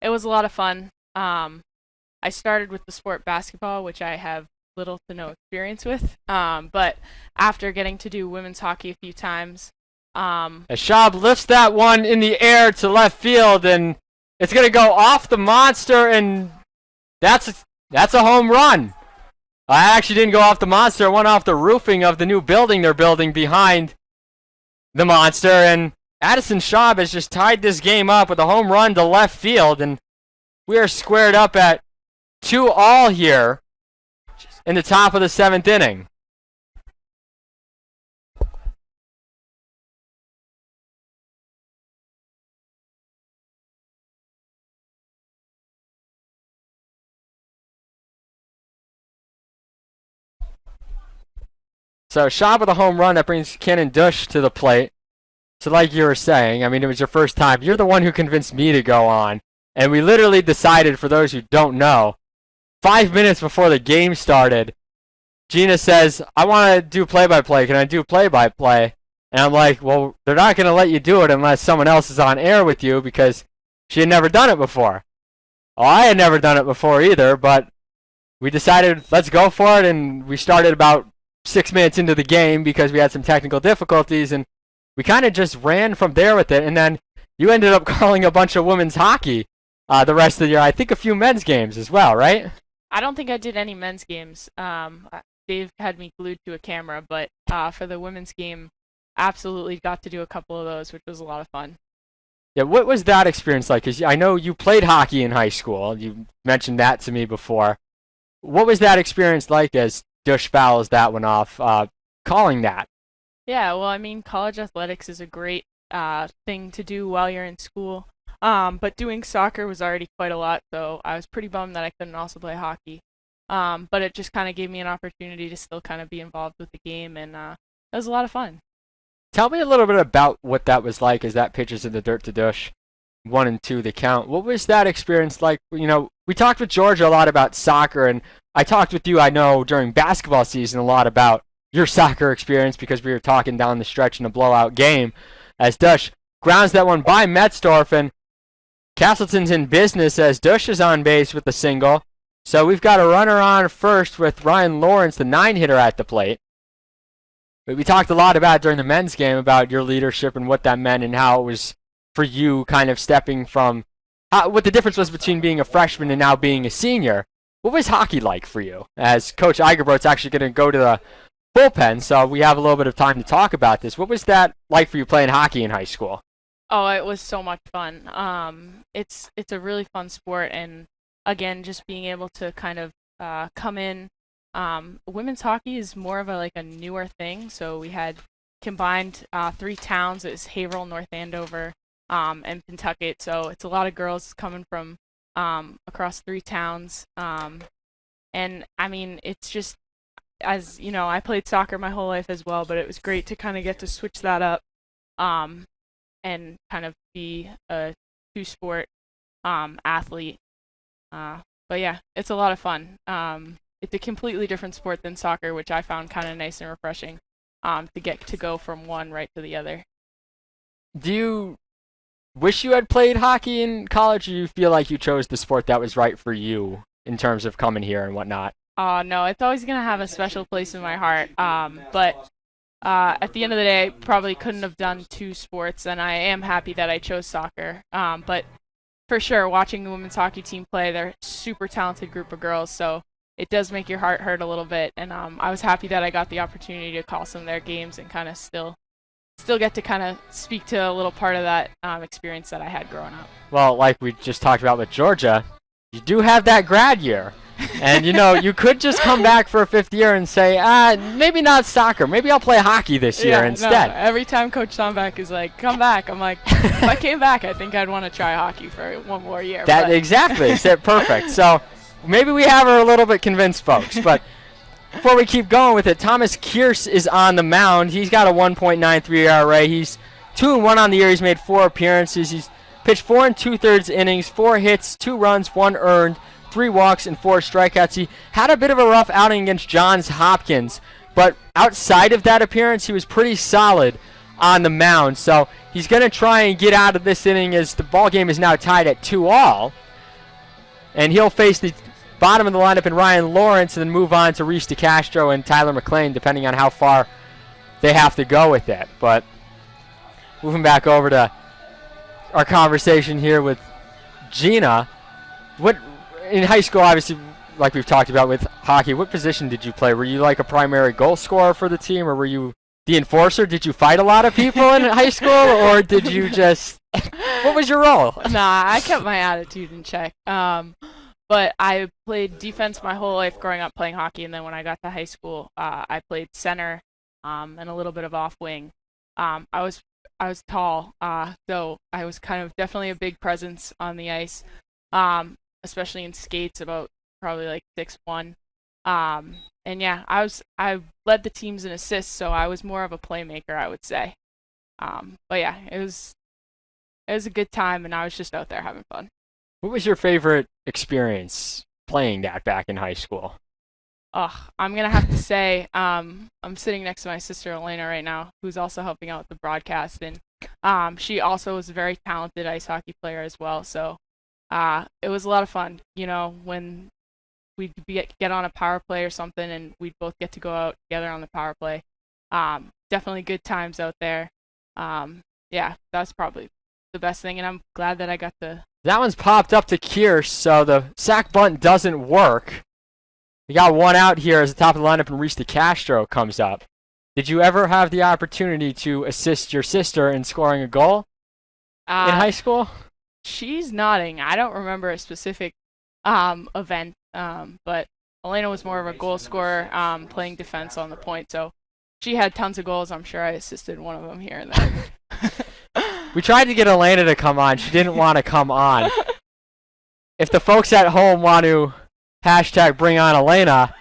Speaker 14: it was a lot of fun. I started with the sport basketball, which I have little to no experience with, but after getting to do women's hockey a few times.
Speaker 2: As Schaub lifts that one in the air to left field, and it's going to go off the monster, and that's a home run. I actually didn't go off the monster. It went off the roofing of the new building they're building behind the monster, and Addison Schaub has just tied this game up with a home run to left field, and we are squared up at 2-2 here in the top of the 7th inning. So shot with a home run that brings Cannon Dush to the plate. So like you were saying, I mean, it was your first time. You're the one who convinced me to go on. And we literally decided, for those who don't know, 5 minutes before the game started, Gina says, I want to do play-by-play. Can I do play-by-play? And I'm like, well, they're not going to let you do it unless someone else is on air with you, because she had never done it before. Well, I had never done it before either, but we decided, let's go for it, and we started about 6 minutes into the game because we had some technical difficulties, and we kind of just ran from there with it. And then you ended up calling a bunch of women's hockey the rest of the year. I think a few men's games as well, right?
Speaker 14: I don't think I did any men's games. Dave had me glued to a camera, but for the women's game, absolutely got to do a couple of those, which was a lot of fun.
Speaker 2: Yeah, what was that experience like? Because I know you played hockey in high school. You mentioned that to me before. What was that experience like as Dush fouls that one off, calling that?
Speaker 14: Yeah, well, I mean, college athletics is a great thing to do while you're in school. But doing soccer was already quite a lot, so I was pretty bummed that I couldn't also play hockey. But it just kind of gave me an opportunity to still kind of be involved with the game, and it was a lot of fun.
Speaker 2: Tell me a little bit about what that was like as that pitches in the dirt to Dush, 1 and 2 the count. What was that experience like? You know, we talked with Georgia a lot about soccer, and I talked with you, I know, during basketball season a lot about your soccer experience because we were talking down the stretch in a blowout game as Dush grounds that one by Metzdorf, and Castleton's in business as Dush is on base with the single. So we've got a runner on first with Ryan Lawrence, the 9-hitter at the plate. But we talked a lot about during the men's game about your leadership and what that meant and how it was for you kind of stepping from what the difference was between being a freshman and now being a senior. What was hockey like for you? As Coach Eigerbrot's actually going to go to the bullpen, so we have a little bit of time to talk about this. What was that like for you playing hockey in high school?
Speaker 14: Oh, it was so much fun. It's a really fun sport, and again, just being able to kind of come in. Women's hockey is more of a newer thing, so we had combined 3 towns. It was Haverhill, North Andover, and Pentucket. So it's a lot of girls coming from across 3 towns. And I mean, it's just, as you know, I played soccer my whole life as well, but it was great to kind of get to switch that up and kind of be a 2-sport athlete. But yeah, it's a lot of fun. It's a completely different sport than soccer, which I found kind of nice and refreshing to get to go from one right to the other.
Speaker 2: Do you wish you had played hockey in college, or do you feel like you chose the sport that was right for you in terms of coming here and whatnot?
Speaker 14: No, it's always going to have a special place in my heart. But at the end of the day, I probably couldn't have done 2 sports, and I am happy that I chose soccer. But for sure, watching the women's hockey team play, they're a super talented group of girls, so it does make your heart hurt a little bit. And I was happy that I got the opportunity to call some of their games and kind of still get to kind of speak to a little part of that experience that I had growing up.
Speaker 2: Well, like we just talked about with Georgia, you do have that grad year. And, you know, you could just come back for a 5th year and say, maybe not soccer. Maybe I'll play hockey this year instead.
Speaker 14: No, every time Coach Tomback is like, come back, I'm like, if I came back, I think I'd want to try hockey for 1 more year.
Speaker 2: Exactly. Perfect. So maybe we have her a little bit convinced, folks. But before we keep going with it, Thomas Kierce is on the mound. He's got a 1.93 ERA. He's 2-1 on the year. He's made 4 appearances. He's pitched 4 2/3 innings, 4 hits, 2 runs, 1 earned, 3 walks, and 4 strikeouts. He had a bit of a rough outing against Johns Hopkins, but outside of that appearance, he was pretty solid on the mound. So he's going to try and get out of this inning as the ball game is now tied at 2-2. And he'll face the bottom of the lineup in Ryan Lawrence and then move on to Reese DeCastro and Tyler McLean, depending on how far they have to go with it. But moving back over to our conversation here with Gina, what in high school, obviously, like we've talked about with hockey, what position did you play? Were you like a primary goal scorer for the team, or were you the enforcer? Did you fight a lot of people in high school, or did you just what was your role?
Speaker 14: Nah, I kept my attitude in check. But I played defense my whole life growing up playing hockey, and then when I got to high school, I played center and a little bit of off wing. I was tall, so I was kind of definitely a big presence on the ice, especially in skates, about probably like 6'1". And yeah, I led the teams in assists, so I was more of a playmaker, I would say. But yeah, it was a good time, and I was just out there having fun.
Speaker 2: What was your favorite experience playing that back in high school?
Speaker 14: I'm gonna have to say, I'm sitting next to my sister Elena right now, who's also helping out with the broadcast, and she also was a very talented ice hockey player as well. So it was a lot of fun, when we'd get on a power play or something, and we'd both get to go out together on the power play. Definitely good times out there. Yeah, that's probably the best thing, and I'm glad that I got to.
Speaker 2: That one's popped up to Kierce, so the sack bunt doesn't work. We got one out here as the top of the lineup, and Reese DeCastro comes up. Did you ever have the opportunity to assist your sister in scoring a goal in high school?
Speaker 14: She's nodding. I don't remember a specific event, but Elena was more of a goal scorer, playing defense on the point, so she had tons of goals. I'm sure I assisted one of them here and there.
Speaker 2: We tried to get Elena to come on. She didn't want to come on. If the folks at home want to hashtag bring on Elena,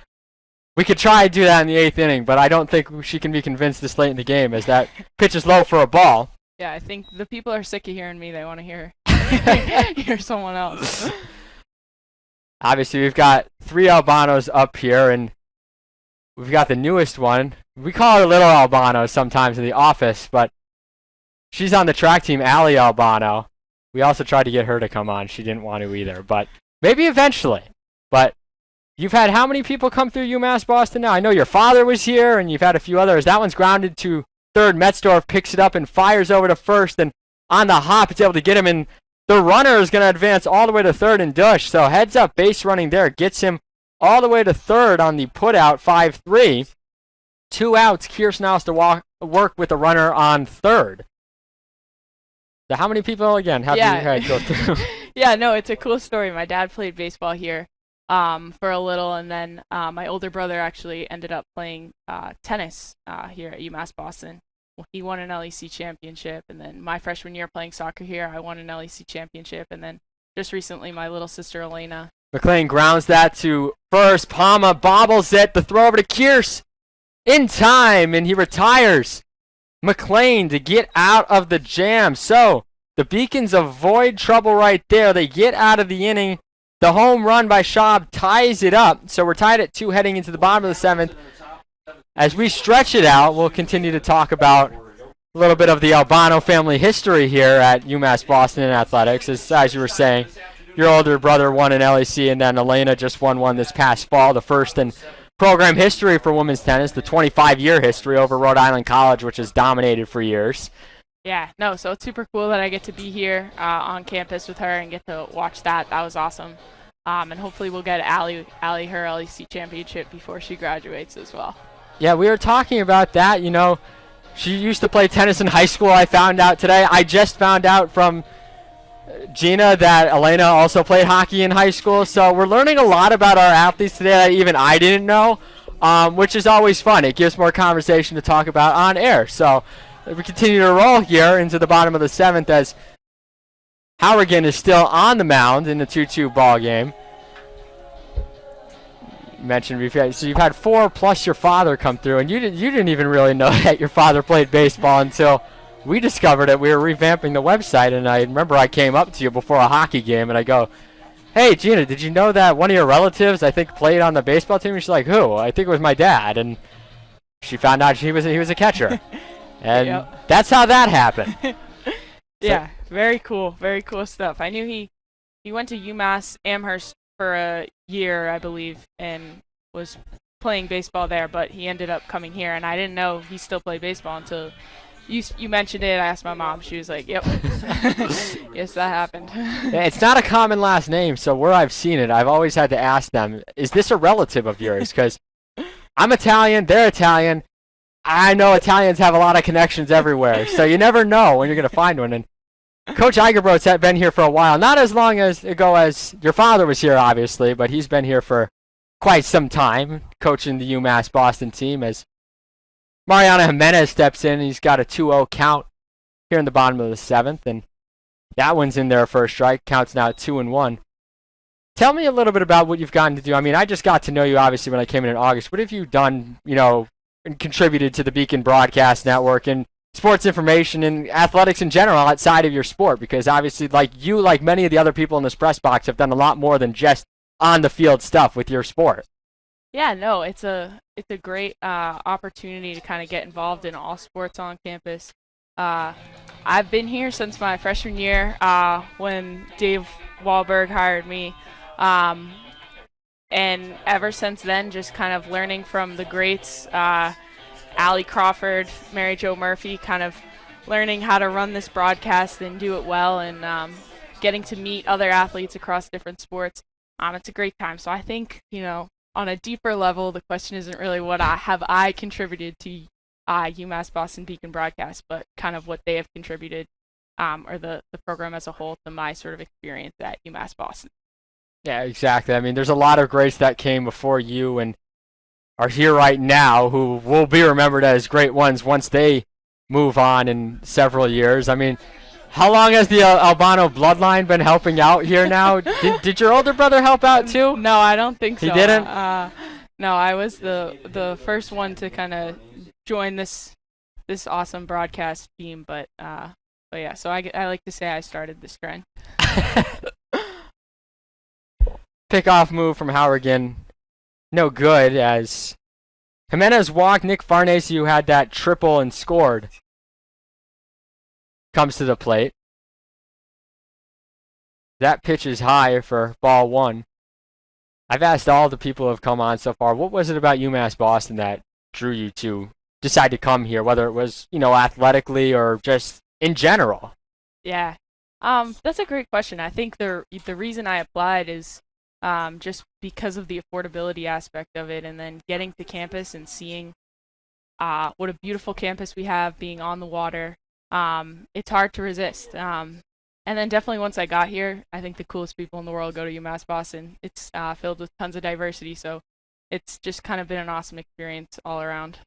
Speaker 2: we could try to do that in the 8th inning, but I don't think she can be convinced this late in the game as that pitch is low for a ball.
Speaker 14: Yeah, I think the people are sick of hearing me. They want to hear someone else.
Speaker 2: Obviously, we've got 3 Albanos up here, and we've got the newest one. We call her Little Albano sometimes in the office, but she's on the track team, Allie Albano. We also tried to get her to come on. She didn't want to either, but maybe eventually. But you've had how many people come through UMass Boston now? I know your father was here, and you've had a few others. That one's grounded to third. Metzdorf picks it up and fires over to first, and on the hop, it's able to get him, and the runner is going to advance all the way to third and Dush. So heads up base running there. Gets him all the way to third on the put out, 5-3. 2 outs. Kierce now has to work with the runner on third. So how many people, again, have you had go through?
Speaker 14: Yeah, no, it's a cool story. My dad played baseball here for a little, and then my older brother actually ended up playing tennis here at UMass Boston. He won an LEC championship, and then my freshman year playing soccer here, I won an LEC championship, and then just recently my little sister Elena.
Speaker 2: McLean grounds that to first. Palma bobbles it. The throw over to Kierce in time, and he retires. McLean to get out of the jam. So the Beacons avoid trouble right there. They get out of the inning. The home run by Schaub ties it up. So we're tied at 2 heading into the bottom of the 7th. As we stretch it out, we'll continue to talk about a little bit of the Albano family history here at UMass Boston in athletics. As you were saying, your older brother won an LEC, and then Elena just won one this past fall, the first in program history for women's tennis, the 25-year history over Rhode Island College, which has dominated for years.
Speaker 14: Yeah, no, so it's super cool that I get to be here on campus with her and get to watch that. That was awesome. And hopefully we'll get Allie her LEC championship before she graduates as well.
Speaker 2: Yeah, we were talking about that. She used to play tennis in high school, I found out today. I just found out from Gina that Elena also played hockey in high school. So we're learning a lot about our athletes today that even I didn't know, which is always fun. It gives more conversation to talk about on air. So we continue to roll here into the bottom of the 7th as Hourigan is still on the mound in the 2-2 ball game. Mentioned you've had 4 plus your father come through, and you didn't even really know that your father played baseball until we discovered it. We were revamping the website, and I remember I came up to you before a hockey game, and I go, "Hey, Gina, did you know that one of your relatives, I think, played on the baseball team?" And she's like, "Who?" "I think it was my dad." And she found out he was a catcher, and that's how that happened.
Speaker 14: Yeah, very cool stuff. I knew he went to UMass Amherst for a year, I believe, and was playing baseball there, but he ended up coming here, and I didn't know he still played baseball until you mentioned it. I asked my mom. She was like, "Yep." Yes, that happened.
Speaker 2: Yeah, it's not a common last name, so where I've seen it, I've always had to ask them, is this a relative of yours? Because I'm Italian, they're Italian. I know Italians have a lot of connections everywhere, so you never know when you're going to find one. And Coach Eigerbrot's had been here for a while. Not as long ago as your father was here, obviously, but he's been here for quite some time, coaching the UMass Boston team as Mariana Jimenez steps in. He's got a 2-0 count here in the bottom of the 7th, and that one's in there for a strike. Counts now at 2-1. Tell me a little bit about what you've gotten to do. I mean, I just got to know you obviously when I came in August. What have you done, and contributed to the Beacon Broadcast Network and sports information and athletics in general outside of your sport? Because obviously, like many of the other people in this press box, have done a lot more than just on the field stuff with your sport.
Speaker 14: Yeah, no, it's a great opportunity to kind of get involved in all sports on campus. I've been here since my freshman year when Dave Wahlberg hired me. And ever since then, just kind of learning from the greats, Allie Crawford, Mary Jo Murphy, kind of learning how to run this broadcast and do it well, and getting to meet other athletes across different sports. It's a great time. So I think, on a deeper level, the question isn't really what I contributed to UMass Boston Beacon broadcast, but kind of what they have contributed, or the program as a whole, to my sort of experience at UMass Boston.
Speaker 2: Yeah, exactly. I mean, there's a lot of greats that came before you and are here right now who will be remembered as great ones once they move on in several years. I mean, how long has the Albano bloodline been helping out here now? Did your older brother help out too?
Speaker 14: No, I don't think so.
Speaker 2: He didn't?
Speaker 14: No, I was the first one to kind of join this awesome broadcast team, but yeah, so I like to say I started this trend.
Speaker 2: Pickoff move from Howard, no good, as Jimenez walked. Nick Farnese, who had that triple and scored, comes to the plate. That pitch is high for ball one. I've asked all the people who have come on so far, what was it about UMass Boston that drew you to decide to come here, whether it was, athletically or just in general?
Speaker 14: Yeah, that's a great question. I think the reason I applied is just because of the affordability aspect of it, and then getting to campus and seeing what a beautiful campus we have, being on the water. It's hard to resist. And then definitely once I got here, I think the coolest people in the world go to UMass Boston. It's filled with tons of diversity, so it's just kind of been an awesome experience all around.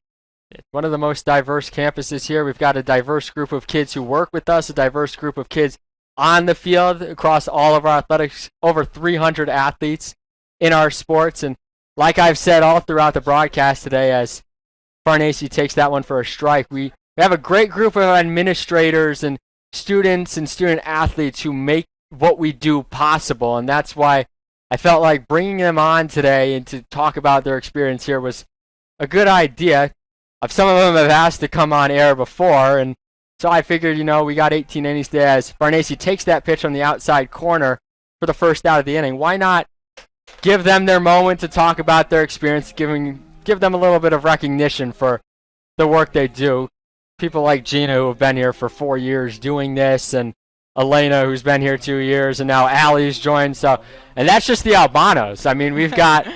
Speaker 2: It's one of the most diverse campuses here. We've got a diverse group of kids who work with us, a diverse group of kids on the field across all of our athletics, over 300 athletes in our sports. And like I've said all throughout the broadcast today, as Farnese takes that one for a strike, we have a great group of administrators and students and student athletes who make what we do possible. And that's why I felt like bringing them on today and to talk about their experience here was a good idea. Some of them have asked to come on air before, and so I figured, we got 18 innings today. As Farnese takes that pitch on the outside corner for the first out of the inning, why not give them their moment to talk about their experience, give them a little bit of recognition for the work they do. People like Gina, who have been here for 4 years doing this, and Elena, who's been here 2 years, and now Allie's joined. And that's just the Albanos. I mean, we've got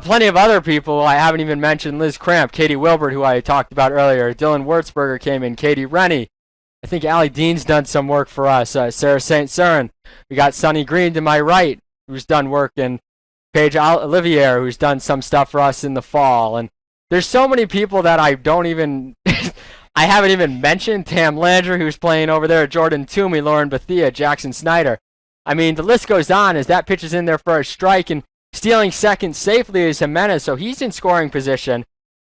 Speaker 2: plenty of other people. I haven't even mentioned Liz Cramp, Katie Wilbert, who I talked about earlier. Dylan Wurzberger came in, Katie Rennie. I think Allie Dean's done some work for us. Sarah St. Cyrin. We got Sunny Green to my right, who's done work, and Paige Olivier, who's done some stuff for us in the fall. And there's so many people that I don't even I haven't even mentioned. Tam Landry, who's playing over there, Jordan Toomey, Lauren Bethia, Jackson Snyder. I mean, the list goes on as that pitch is in there for a strike, and stealing second safely is Jimenez, so he's in scoring position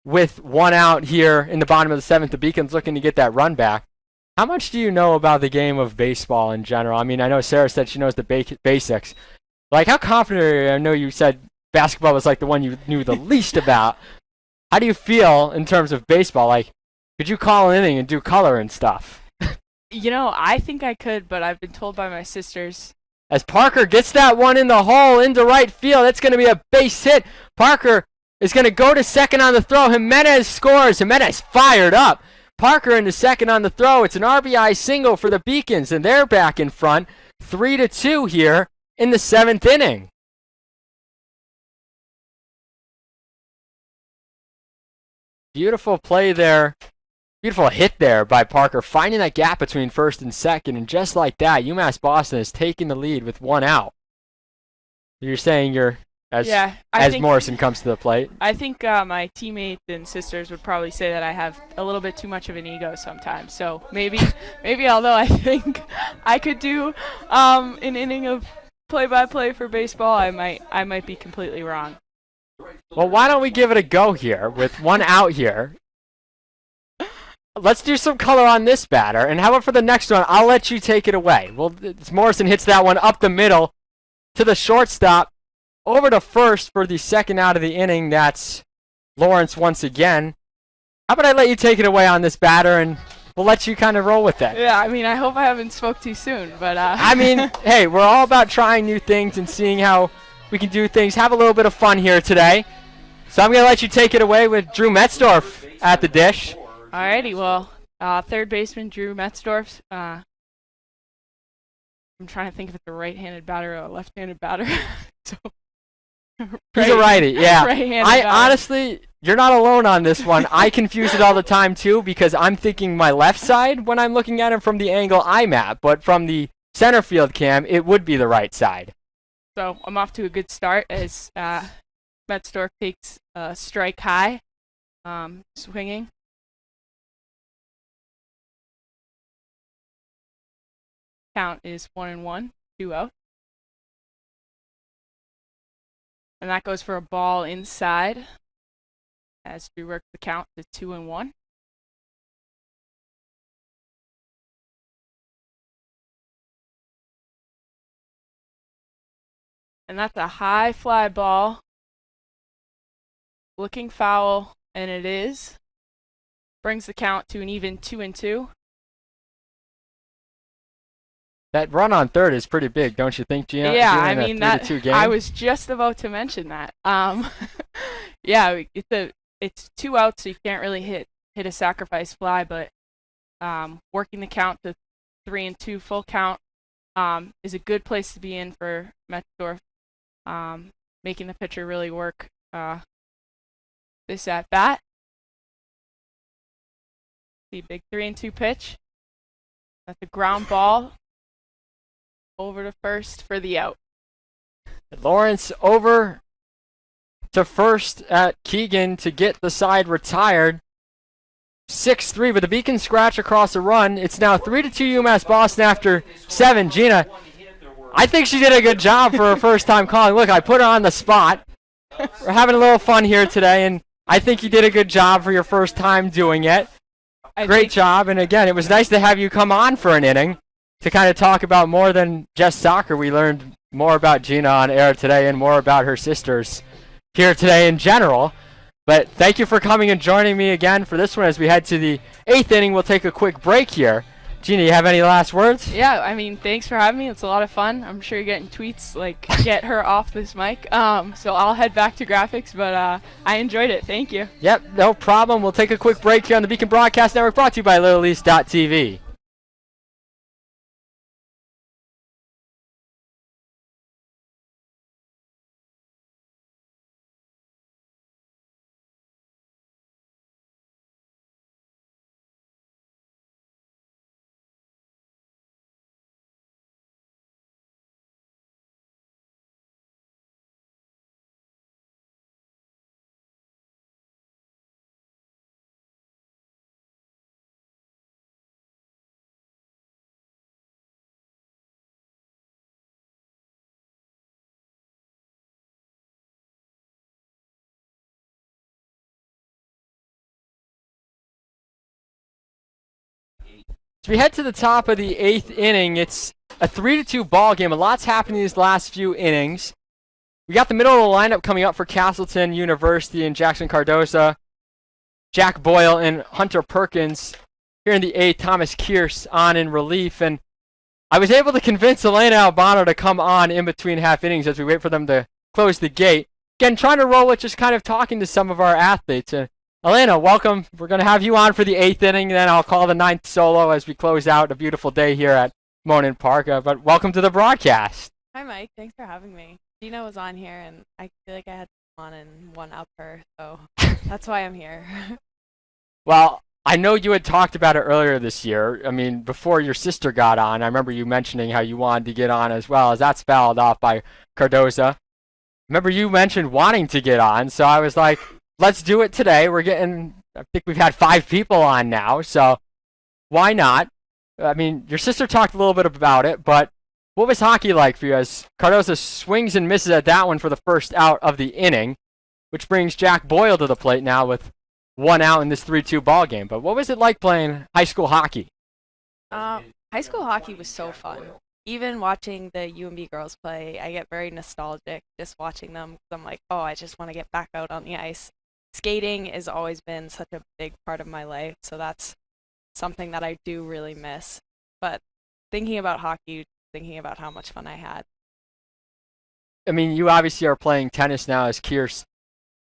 Speaker 2: with one out here in the bottom of the seventh. The Beacon's looking to get that run back. How much do you know about the game of baseball in general? I mean, I know Sarah said she knows the basics. Like, how confident are you? I know you said basketball was like the one you knew the least about. How do you feel in terms of baseball? Like, could you call an inning and do color and stuff?
Speaker 14: I think I could, but I've been told by my sisters.
Speaker 2: As Parker gets that one in the hole into right field, that's going to be a base hit. Parker is going to go to second on the throw. Jimenez scores. Jimenez fired up. Parker into second on the throw. It's an RBI single for the Beacons, and they're back in front, 3-2 here in the seventh inning. Beautiful play there. Beautiful hit there by Parker, finding that gap between first and second, and just like that, UMass Boston is taking the lead with one out. You're saying as Morrison comes to the plate?
Speaker 14: I think my teammates and sisters would probably say that I have a little bit too much of an ego sometimes. So maybe although I think I could do an inning of
Speaker 1: play-by-play for baseball, I might be completely wrong.
Speaker 2: Well, why don't we give it a go here with one out here? Let's do some color on this batter, and how about for the next one? I'll let you take it away. Well, Morrison hits that one up the middle to the shortstop, over to first for the second out of the inning. That's Lawrence once again. How about I let you take it away on this batter, and we'll let you kind of roll with that.
Speaker 1: Yeah, I mean, I hope I haven't spoke too soon, but
Speaker 2: I mean, hey, we're all about trying new things and seeing how we can do things. Have a little bit of fun here today. So I'm going to let you take it away with Drew Metzdorf at the dish.
Speaker 1: Alrighty, well, third baseman Drew Metzdorf. I'm trying to think if it's a right-handed batter or a left-handed batter. So,
Speaker 2: He's a righty, yeah.
Speaker 1: Right-handed batter.
Speaker 2: Honestly, you're not alone on this one. I confuse it all the time, too, because I'm thinking my left side when I'm looking at him from the angle I'm at. But from the center field cam, it would be the right side.
Speaker 1: So I'm off to a good start as Metzdorf takes a strike high, swinging. Count is 1-1, 2 out. And that goes for a ball inside as we work the count to 2-1. And that's a high fly ball. Looking foul, and it is. Brings the count to an even 2-2.
Speaker 2: That run on third is pretty big, don't you think, Gina?
Speaker 1: Yeah, I mean that. I
Speaker 2: game?
Speaker 1: was just about to mention that. Yeah, it's 2 outs, so you can't really hit a sacrifice fly, but working the count to 3-2 full count is a good place to be in for Metzdorf. Making the pitcher really work this at bat. The big 3-2 pitch. That's a ground ball. Over to first for the out.
Speaker 2: Lawrence over to first at Keegan to get the side retired. 6-3 with a beacon scratch across the run. It's now 3-2 UMass Boston after 7. Gina, I think she did a good job for her first time calling. Look, I put her on the spot. We're having a little fun here today, and I think you did a good job for your first time doing it. Great job, and again, it was nice to have you come on for an inning to kind of talk about more than just soccer. We learned more about Gina on air today and more about her sisters here today in general. But thank you for coming and joining me again for this one as we head to the 8th inning. We'll take a quick break here. Gina, you have any last words?
Speaker 1: Yeah, I mean, thanks for having me. It's a lot of fun. I'm sure you're getting tweets like, get her off this mic. So I'll head back to graphics, but I enjoyed it. Thank you.
Speaker 2: Yep, no problem. We'll take a quick break here on the Beacon Broadcast Network, brought to you by LittleEast.tv. So we head to the top of the 8th inning. It's a 3-2 ball game. A lot's happened in these last few innings. We got the middle of the lineup coming up for Castleton University and Jackson Cardoza, Jack Boyle, and Hunter Perkins. Here in the 8th, Thomas Kearse on in relief. And I was able to convince Elena Albano to come on in between half innings as we wait for them to close the gate. Again, trying to roll with just kind of talking to some of our athletes. Elena, welcome. We're going to have you on for the 8th inning, then I'll call the 9th solo as we close out a beautiful day here at Monin Park. But welcome to the broadcast.
Speaker 3: Hi, Mike. Thanks for having me. Gina was on here, and I feel like I had to come on and one-up her, so that's why I'm here.
Speaker 2: Well, I know you had talked about it earlier this year. I mean, before your sister got on, I remember you mentioning how you wanted to get on as well, as that's fouled off by Cardoza. Remember you mentioned wanting to get on, so I was like, let's do it today. I think we've had 5 people on now, so why not? I mean, your sister talked a little bit about it, but What was hockey like for you as Cardoza swings and misses at that one for the first out of the inning, which brings Jack Boyle to the plate now with 1 out in this 3-2 ball game. But what was it like playing high school hockey?
Speaker 3: High school hockey was so fun. Even watching the UMB girls play, I get very nostalgic just watching them. 'Cause I'm like, oh, I just want to get back out on the ice. Skating has always been such a big part of my life, so that's something that I do really miss. But thinking about hockey, thinking about how much fun I had.
Speaker 2: I mean, you obviously are playing tennis now as Kearse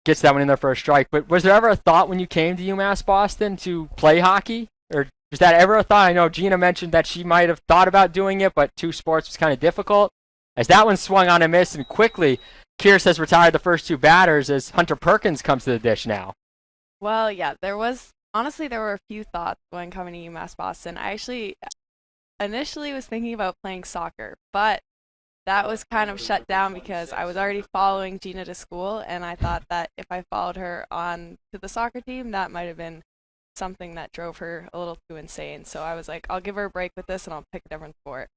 Speaker 2: gets that one in there for a strike, but was there ever a thought when you came to UMass Boston to play hockey? Or was that ever a thought? I know Gina mentioned that she might have thought about doing it, but 2 sports was kind of difficult. As that one swung on a miss, and quickly, Kearse has retired the first 2 batters as Hunter Perkins comes to the dish now.
Speaker 3: Well, yeah, honestly, there were a few thoughts when coming to UMass Boston. I actually initially was thinking about playing soccer, but that was kind of shut down because I was already following Gina to school, and I thought that if I followed her on to the soccer team, that might have been something that drove her a little too insane. So I was like, I'll give her a break with this, and I'll pick a different sport.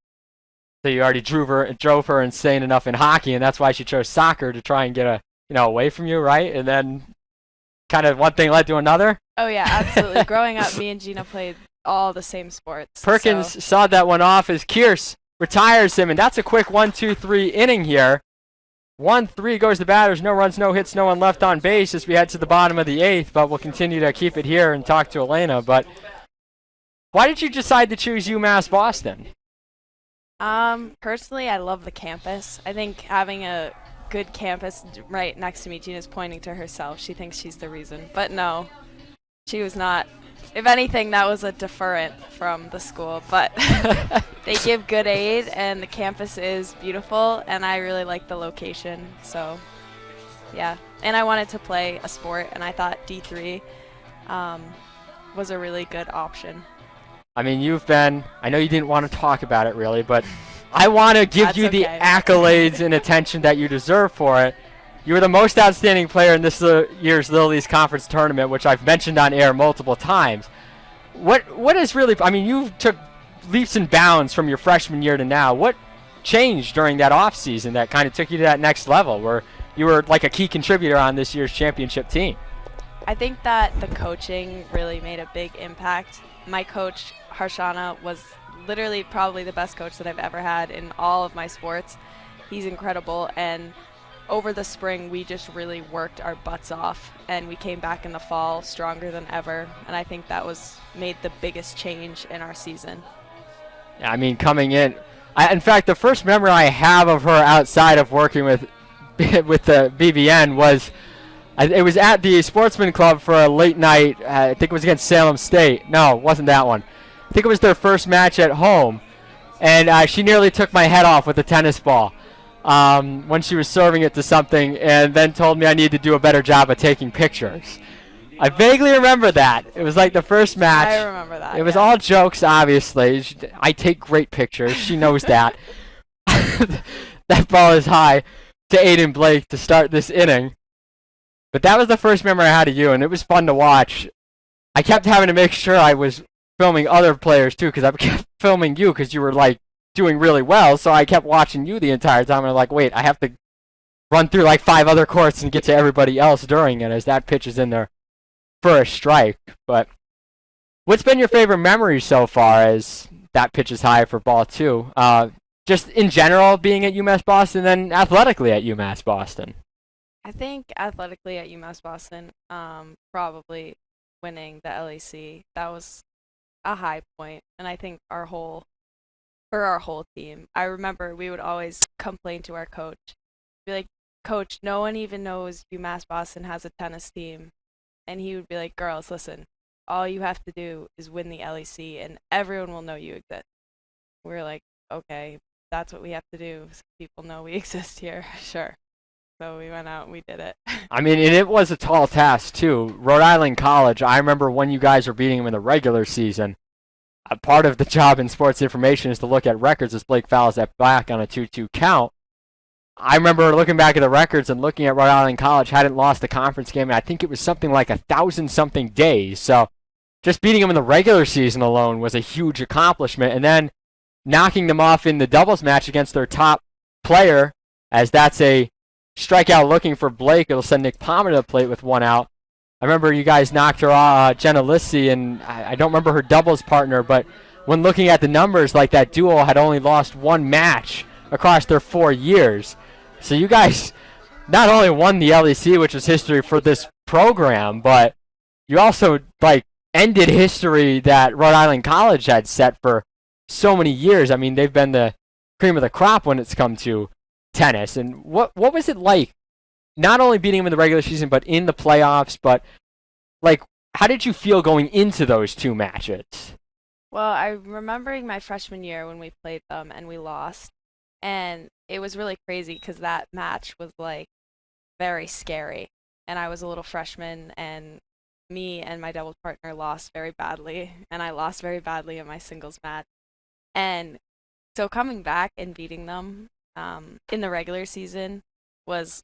Speaker 2: So you already drove her insane enough in hockey, and that's why she chose soccer to try and get away from you, right? And then kind of one thing led to another.
Speaker 3: Oh yeah, absolutely. Growing up, me and Gina played all the same sports.
Speaker 2: Perkins sawed that one off as Kearse retires him, and that's a quick 1-2-3 inning here. 1-3 goes the batters, no runs, no hits, no one left on base as we head to the bottom of the 8th, but we'll continue to keep it here and talk to Elena. But why did you decide to choose UMass Boston?
Speaker 3: Personally, I love the campus. I think having a good campus right next to me, Gina's pointing to herself. She thinks she's the reason, but no, she was not. If anything, that was a deferent from the school, but they give good aid, and the campus is beautiful, and I really like the location, so yeah. And I wanted to play a sport, and I thought D3 was a really good option.
Speaker 2: I mean, I know you didn't want to talk about it really, but I want to give you the accolades and attention that you deserve for it. You were the most outstanding player in this year's Little East Conference tournament, which I've mentioned on air multiple times. What is really, I mean, you took leaps and bounds from your freshman year to now. What changed during that offseason that kind of took you to that next level where you were like a key contributor on this year's championship team?
Speaker 3: I think that the coaching really made a big impact. My coach, Harshana, was literally probably the best coach that I've ever had in all of my sports. He's incredible, and over the spring, we just really worked our butts off, and we came back in the fall stronger than ever, and I think that made the biggest change in our season.
Speaker 2: Yeah, I mean, coming in, in fact, the first memory I have of her outside of working with the BBN was, it was at the Sportsman Club for a late night, I think it was against Salem State. No, it wasn't that one. I think it was their first match at home, and she nearly took my head off with a tennis ball. When she was serving it to something, and then told me I needed to do a better job of taking pictures. I vaguely remember that. It was like the first match.
Speaker 3: I remember that.
Speaker 2: It was all jokes, obviously. I take great pictures. She knows that. That ball is high to Aiden Blake to start this inning. But that was the first memory I had of you, and it was fun to watch. I kept having to make sure I was filming other players, too, because I kept filming you because you were, like, doing really well, so I kept watching you the entire time, and I'm like, wait, I have to run through like 5 other courts and get to everybody else during it as that pitch is in there for a strike. But what's been your favorite memory so far as that pitch is high for ball 2? Just in general being at UMass Boston, and then athletically at UMass Boston?
Speaker 3: I think athletically at UMass Boston, probably winning the LEC, that was a high point, and I think our whole team. I remember we would always complain to our coach, be like, Coach, no one even knows UMass Boston has a tennis team. And he would be like, girls, listen, all you have to do is win the LEC and everyone will know you exist. We're like, okay, that's what we have to do so people know we exist here. Sure. So we went out and we did it.
Speaker 2: I mean, and it was a tall task too. Rhode Island College, I remember when you guys were beating them in the regular season, a part of the job in sports information is to look at records as Blake fouls that back on a 2-2 count. I remember looking back at the records and looking at Rhode Island College hadn't lost a conference game, and I think it was something like 1,000-something days. So just beating them in the regular season alone was a huge accomplishment. And then knocking them off in the doubles match against their top player, as that's a strikeout looking for Blake. It'll send Nick Palmer to the plate with 1 out. I remember you guys knocked her off, Jenna Lissy, and I don't remember her doubles partner, but when looking at the numbers, like that duo had only lost 1 match across their 4 years. So you guys not only won the LEC, which is history for this program, but you also like ended history that Rhode Island College had set for so many years. I mean, they've been the cream of the crop when it's come to tennis. And what was it like, not only beating them in the regular season, but in the playoffs? But like, how did you feel going into those 2 matches?
Speaker 3: Well, I'm remembering my freshman year when we played them and we lost. And it was really crazy because that match was like very scary. And I was a little freshman, and me and my doubles partner lost very badly. And I lost very badly in my singles match. And so coming back and beating them in the regular season was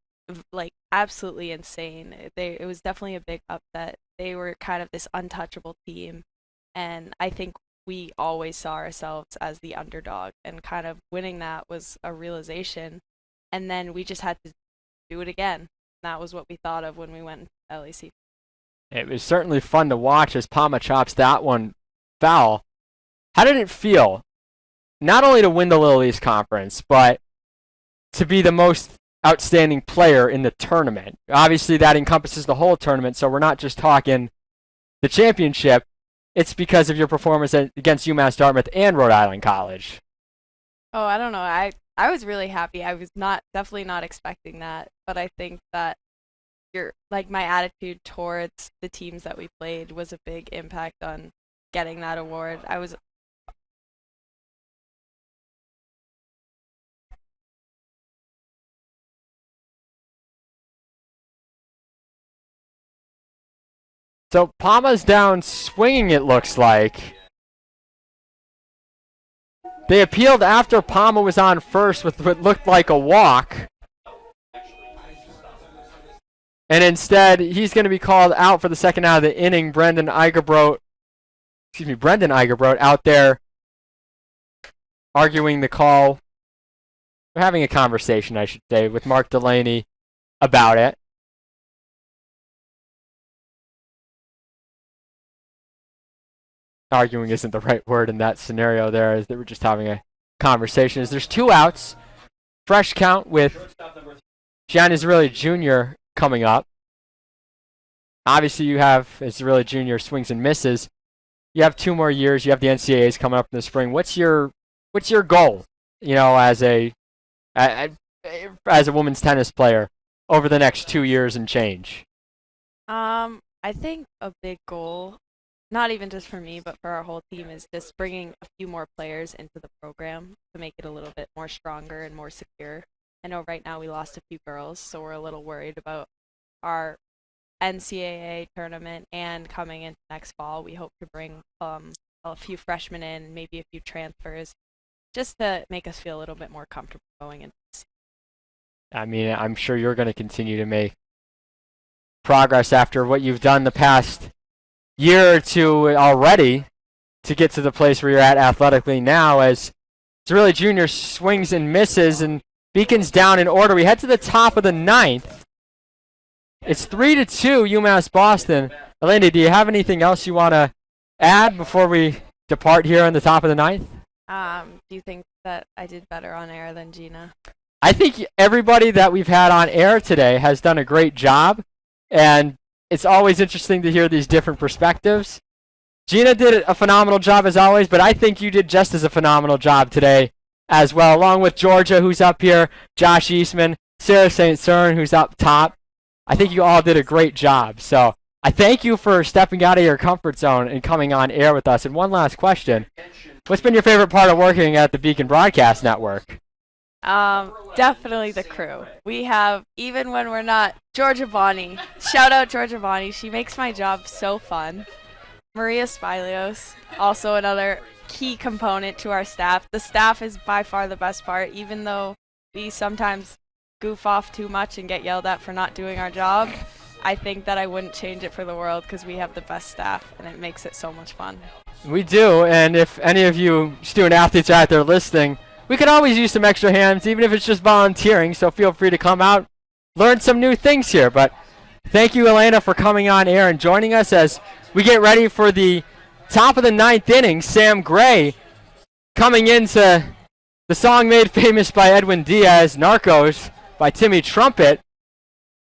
Speaker 3: like absolutely insane. It was definitely a big upset. They were kind of this untouchable team. And I think we always saw ourselves as the underdog, and kind of winning that was a realization. And then we just had to do it again. That was what we thought of when we went to LEC.
Speaker 2: It was certainly fun to watch as Palma chops that one foul. How did it feel, not only to win the Little East Conference, but to be the most outstanding player in the tournament? Obviously, that encompasses the whole tournament, so we're not just talking the championship. It's because of your performance against UMass Dartmouth and Rhode Island College.
Speaker 3: Oh, I don't know. I was really happy. I was definitely not expecting that, but I think that my attitude towards the teams that we played was a big impact on getting that award.
Speaker 2: So Palma's down swinging, it looks like. They appealed after Palma was on first with what looked like a walk. And instead, he's going to be called out for the second out of the inning. Brendan Eigerbrodt out there arguing the call. They're having a conversation, I should say, with Mark Delaney about it. Arguing isn't the right word in that scenario there, as they were just having a conversation. As there's 2 outs, fresh count with Gian Israeli Jr. coming up. Obviously, you have Israeli Jr. swings and misses. You have 2 more years. You have the NCAAs coming up in the spring. What's your goal? You know, as a women's tennis player over the next 2 years and change.
Speaker 3: I think a big goal, not even just for me, but for our whole team, is just bringing a few more players into the program to make it a little bit more stronger and more secure. I know right now we lost a few girls, so we're a little worried about our NCAA tournament, and coming into next fall, we hope to bring a few freshmen in, maybe a few transfers, just to make us feel a little bit more comfortable going into this.
Speaker 2: I mean, I'm sure you're going to continue to make progress after what you've done the past year or 2 already to get to the place where you're at athletically now, as Israeli Jr. swings and misses, and Beacon's down in order. We head to the top of the 9th. It's 3-2 UMass Boston. Elena, do you have anything else you want to add before we depart here on the top of the 9th?
Speaker 3: Do you think that I did better on air than Gina?
Speaker 2: I think everybody that we've had on air today has done a great job, and it's always interesting to hear these different perspectives. Gina did a phenomenal job as always, but I think you did just as a phenomenal job today as well, along with Georgia, who's up here, Josh Eastman, Sarah St. Cern, who's up top. I think you all did a great job. So I thank you for stepping out of your comfort zone and coming on air with us. And one last question. What's been your favorite part of working at the Beacon Broadcast Network?
Speaker 3: Definitely the crew. We have, even when we're not, Georgia Bonnie. Shout out Georgia Bonnie. She makes my job so fun. Maria Spilios, also another key component to our staff. The staff is by far the best part, even though we sometimes goof off too much and get yelled at for not doing our job. I think that I wouldn't change it for the world because we have the best staff and it makes it so much fun.
Speaker 2: We do, and if any of you student athletes are out there listening, we could always use some extra hands, even if it's just volunteering, so feel free to come out, learn some new things here. But thank you, Elena, for coming on air and joining us as we get ready for the top of the 9th inning. Sam Gray coming into the song made famous by Edwin Diaz, Narcos, by Timmy Trumpet.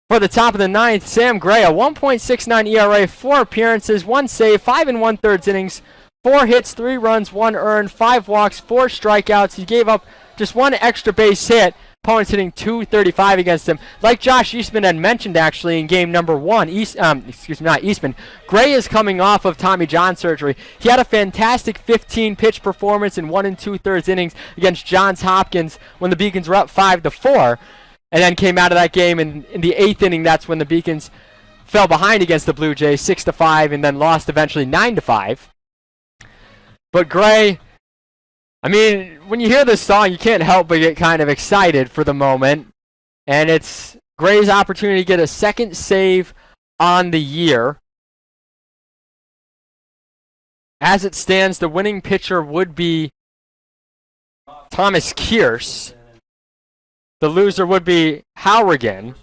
Speaker 2: For the top of the 9th, Sam Gray, a 1.69 ERA, 4 appearances, 1 save, 5 1/3 innings, 4 hits, 3 runs, 1 earned, 5 walks, 4 strikeouts. He gave up just 1 extra base hit. Opponents hitting .235 against him. Like Josh Eastman had mentioned, actually, in game number 1, not Eastman, Gray is coming off of Tommy John surgery. He had a fantastic 15-pitch performance in 1 2/3 innings against Johns Hopkins when the Beacons were up 5-4. And then came out of that game in the 8th inning. That's when the Beacons fell behind against the Blue Jays 6-5 and then lost eventually 9-5. But Gray, I mean, when you hear this song, you can't help but get kind of excited for the moment. And it's Gray's opportunity to get a second save on the year. As it stands, the winning pitcher would be Thomas Kearse. The loser would be Howrigan.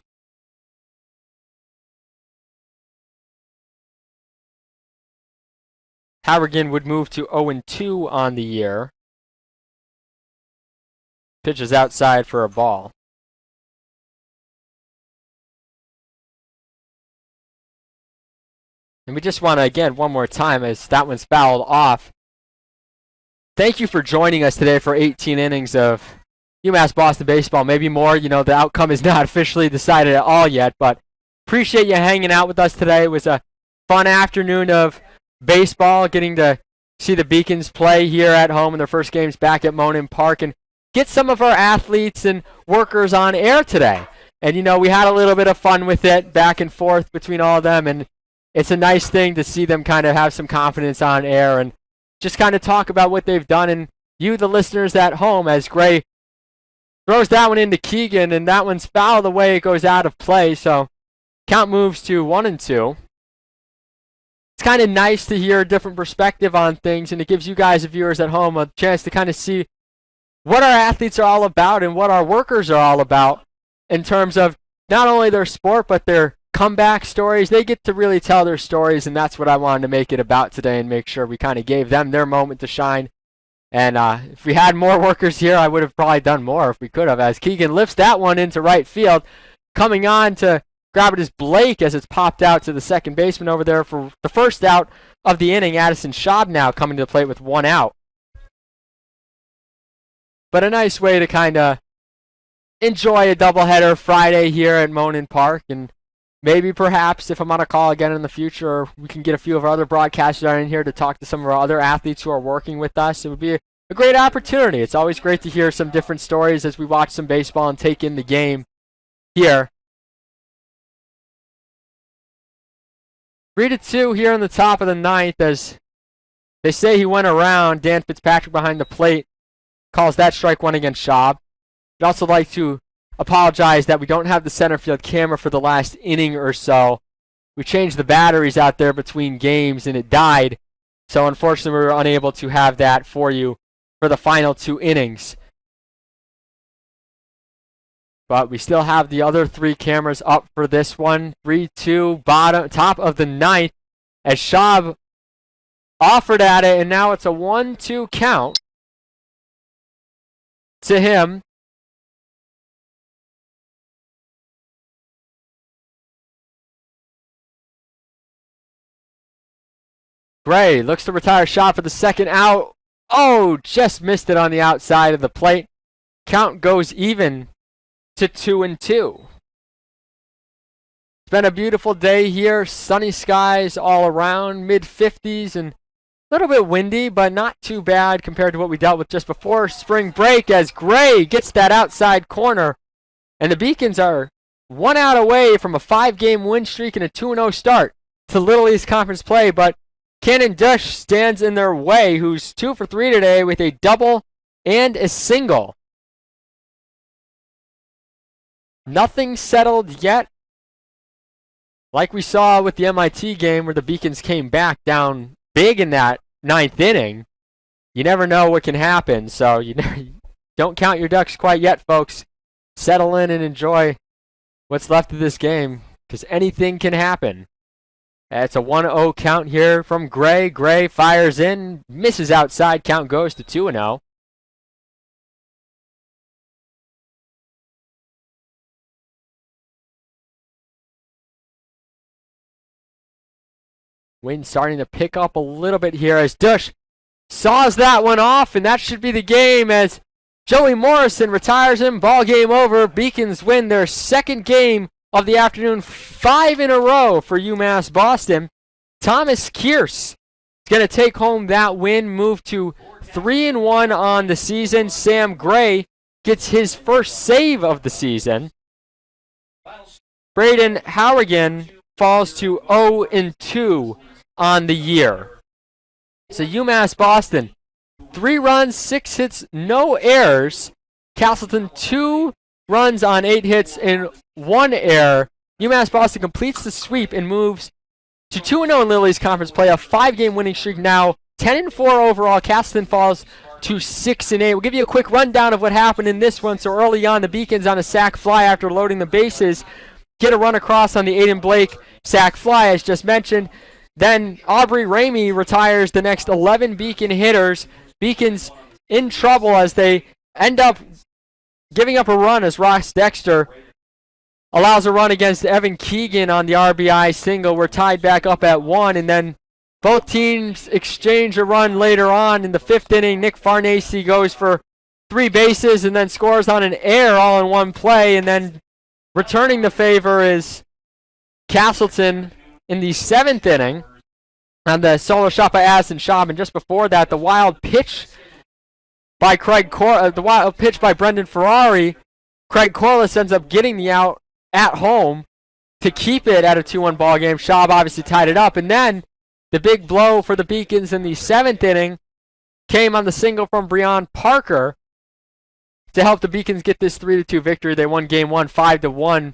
Speaker 2: Howrigan would move to 0-2 on the year. Pitches outside for a ball. And we just want to, again, one more time, as that one's fouled off. Thank you for joining us today for 18 innings of UMass Boston baseball, maybe more. You know, the outcome is not officially decided at all yet, but appreciate you hanging out with us today. It was a fun afternoon of baseball, getting to see the Beacons play here at home in their first games back at Monin Park and get some of our athletes and workers on air today. And, you know, we had a little bit of fun with it, back and forth between all of them, and it's a nice thing to see them kind of have some confidence on air and just kind of talk about what they've done. And you, the listeners at home, as Gray throws that one into Keegan, and that one's fouled away. It goes out of play, so count moves to 1-2. It's kind of nice to hear a different perspective on things, and it gives you guys, the viewers at home, a chance to kind of see what our athletes are all about and what our workers are all about in terms of not only their sport, but their comeback stories. They get to really tell their stories, and that's what I wanted to make it about today and make sure we kind of gave them their moment to shine. And if we had more workers here, I would have probably done more if we could have, as Keegan lifts that one into right field. Coming on to grab it is Blake, as it's popped out to the second baseman over there for the first out of the inning. Addison Schaub now coming to the plate with 1 out. But a nice way to kind of enjoy a doubleheader Friday here at Monin Park. And maybe perhaps if I'm on a call again in the future, we can get a few of our other broadcasters on in here to talk to some of our other athletes who are working with us. It would be a great opportunity. It's always great to hear some different stories as we watch some baseball and take in the game here. 3-2 here in the top of the 9th, as they say he went around. Dan Fitzpatrick behind the plate calls that strike one against Schaub. I'd also like to apologize that we don't have the center field camera for the last inning or so. We changed the batteries out there between games and it died. So unfortunately we were unable to have that for you for the final 2 innings. But we still have the other 3 cameras up for this one. 3-2, top of the 9th, as Schaub offered at it, and now it's a 1-2 count to him. Gray looks to retire Schaub for the second out. Oh, just missed it on the outside of the plate. Count goes even to 2-2. It's been a beautiful day here. Sunny skies all around, mid-50s, and a little bit windy, but not too bad compared to what we dealt with just before spring break, as Gray gets that outside corner. And the Beacons are 1 out away from a 5-game win streak and a 2-0 start to Little East Conference play, but Cannon Dush stands in their way, who's 2 for 3 today with a double and a single. Nothing settled yet. like we saw with the MIT game where the Beacons came back down big in that 9th inning, you never know what can happen. So you don't count your ducks quite yet, folks. Settle in and enjoy what's left of this game, because anything can happen. It's a 1-0 count here from Gray. Gray fires in, misses outside. Count goes to 2-0. Wind starting to pick up a little bit here as Dush saws that one off, and that should be the game as Joey Morrison retires him. Ball game over. Beacons win their 2nd game of the afternoon, 5 in a row for UMass Boston. Thomas Kearse is going to take home that win, move to 3-1 on the season. Sam Gray gets his first save of the season. Braden Hourigan falls to 0-2 on the year. So UMass Boston, 3 runs, 6 hits, no errors. Castleton, 2 runs on 8 hits and 1 error. UMass Boston completes the sweep and moves to 2-0 in Lily's conference play, a 5-game winning streak now, 10-4 overall. Castleton falls to 6-8. We'll give you a quick rundown of what happened in this one. So early on, the Beacons on a sac fly after loading the bases get a run across on the Aiden Blake sac fly, as just mentioned. Then Aubrey Ramey retires the next 11 Beacon hitters. Beacons in trouble as they end up giving up a run as Ross Dexter allows a run against Evan Keegan on the RBI single. We're tied back up at 1, and then both teams exchange a run later on in the 5th inning. Nick Farnese goes for 3 bases and then scores on an error all in one play, and then returning the favor is Castleton in the 7th inning on the solo shot by Addison Schaub. And just before that, the wild pitch by the wild pitch by Brendan Ferrari. Craig Corliss ends up getting the out at home to keep it at a 2-1 ball game. Schaub obviously tied it up, and then the big blow for the Beacons in the 7th inning came on the single from Breon Parker to help the Beacons get this 3-2 victory. They won game 1 5-1.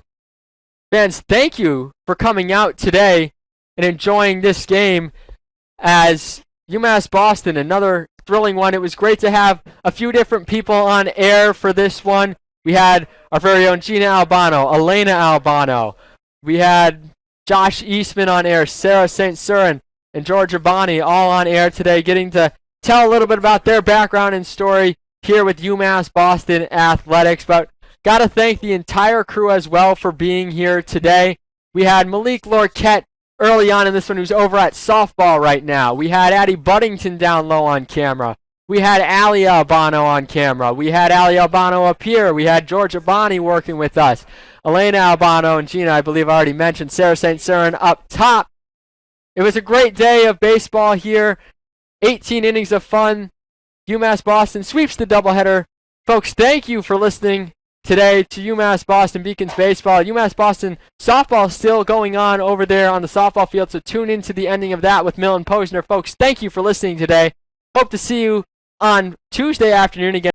Speaker 2: Fans, thank you for coming out today and enjoying this game as UMass Boston, another thrilling one. It was great to have a few different people on air for this one. We had our very own Gina Albano, Elena Albano. We had Josh Eastman on air, Sarah St. Surin, and George Urbani all on air today, getting to tell a little bit about their background and story here with UMass Boston Athletics. But got to thank the entire crew as well for being here today. We had Malik Lorquette early on in this one, who's over at softball right now. We had Addie Buddington down low on camera. We had Allie Albano on camera. We had Allie Albano up here. We had George Urbani working with us. Elena Albano and Gina, I believe I already mentioned. Sarah St. Surin up top. It was a great day of baseball here. 18 innings of fun. UMass Boston sweeps the doubleheader. Folks, thank you for listening today to UMass Boston Beacons baseball. UMass Boston softball still going on over there on the softball field, so tune into the ending of that with Milton Posner. Folks, thank you for listening today. Hope to see you on Tuesday afternoon again.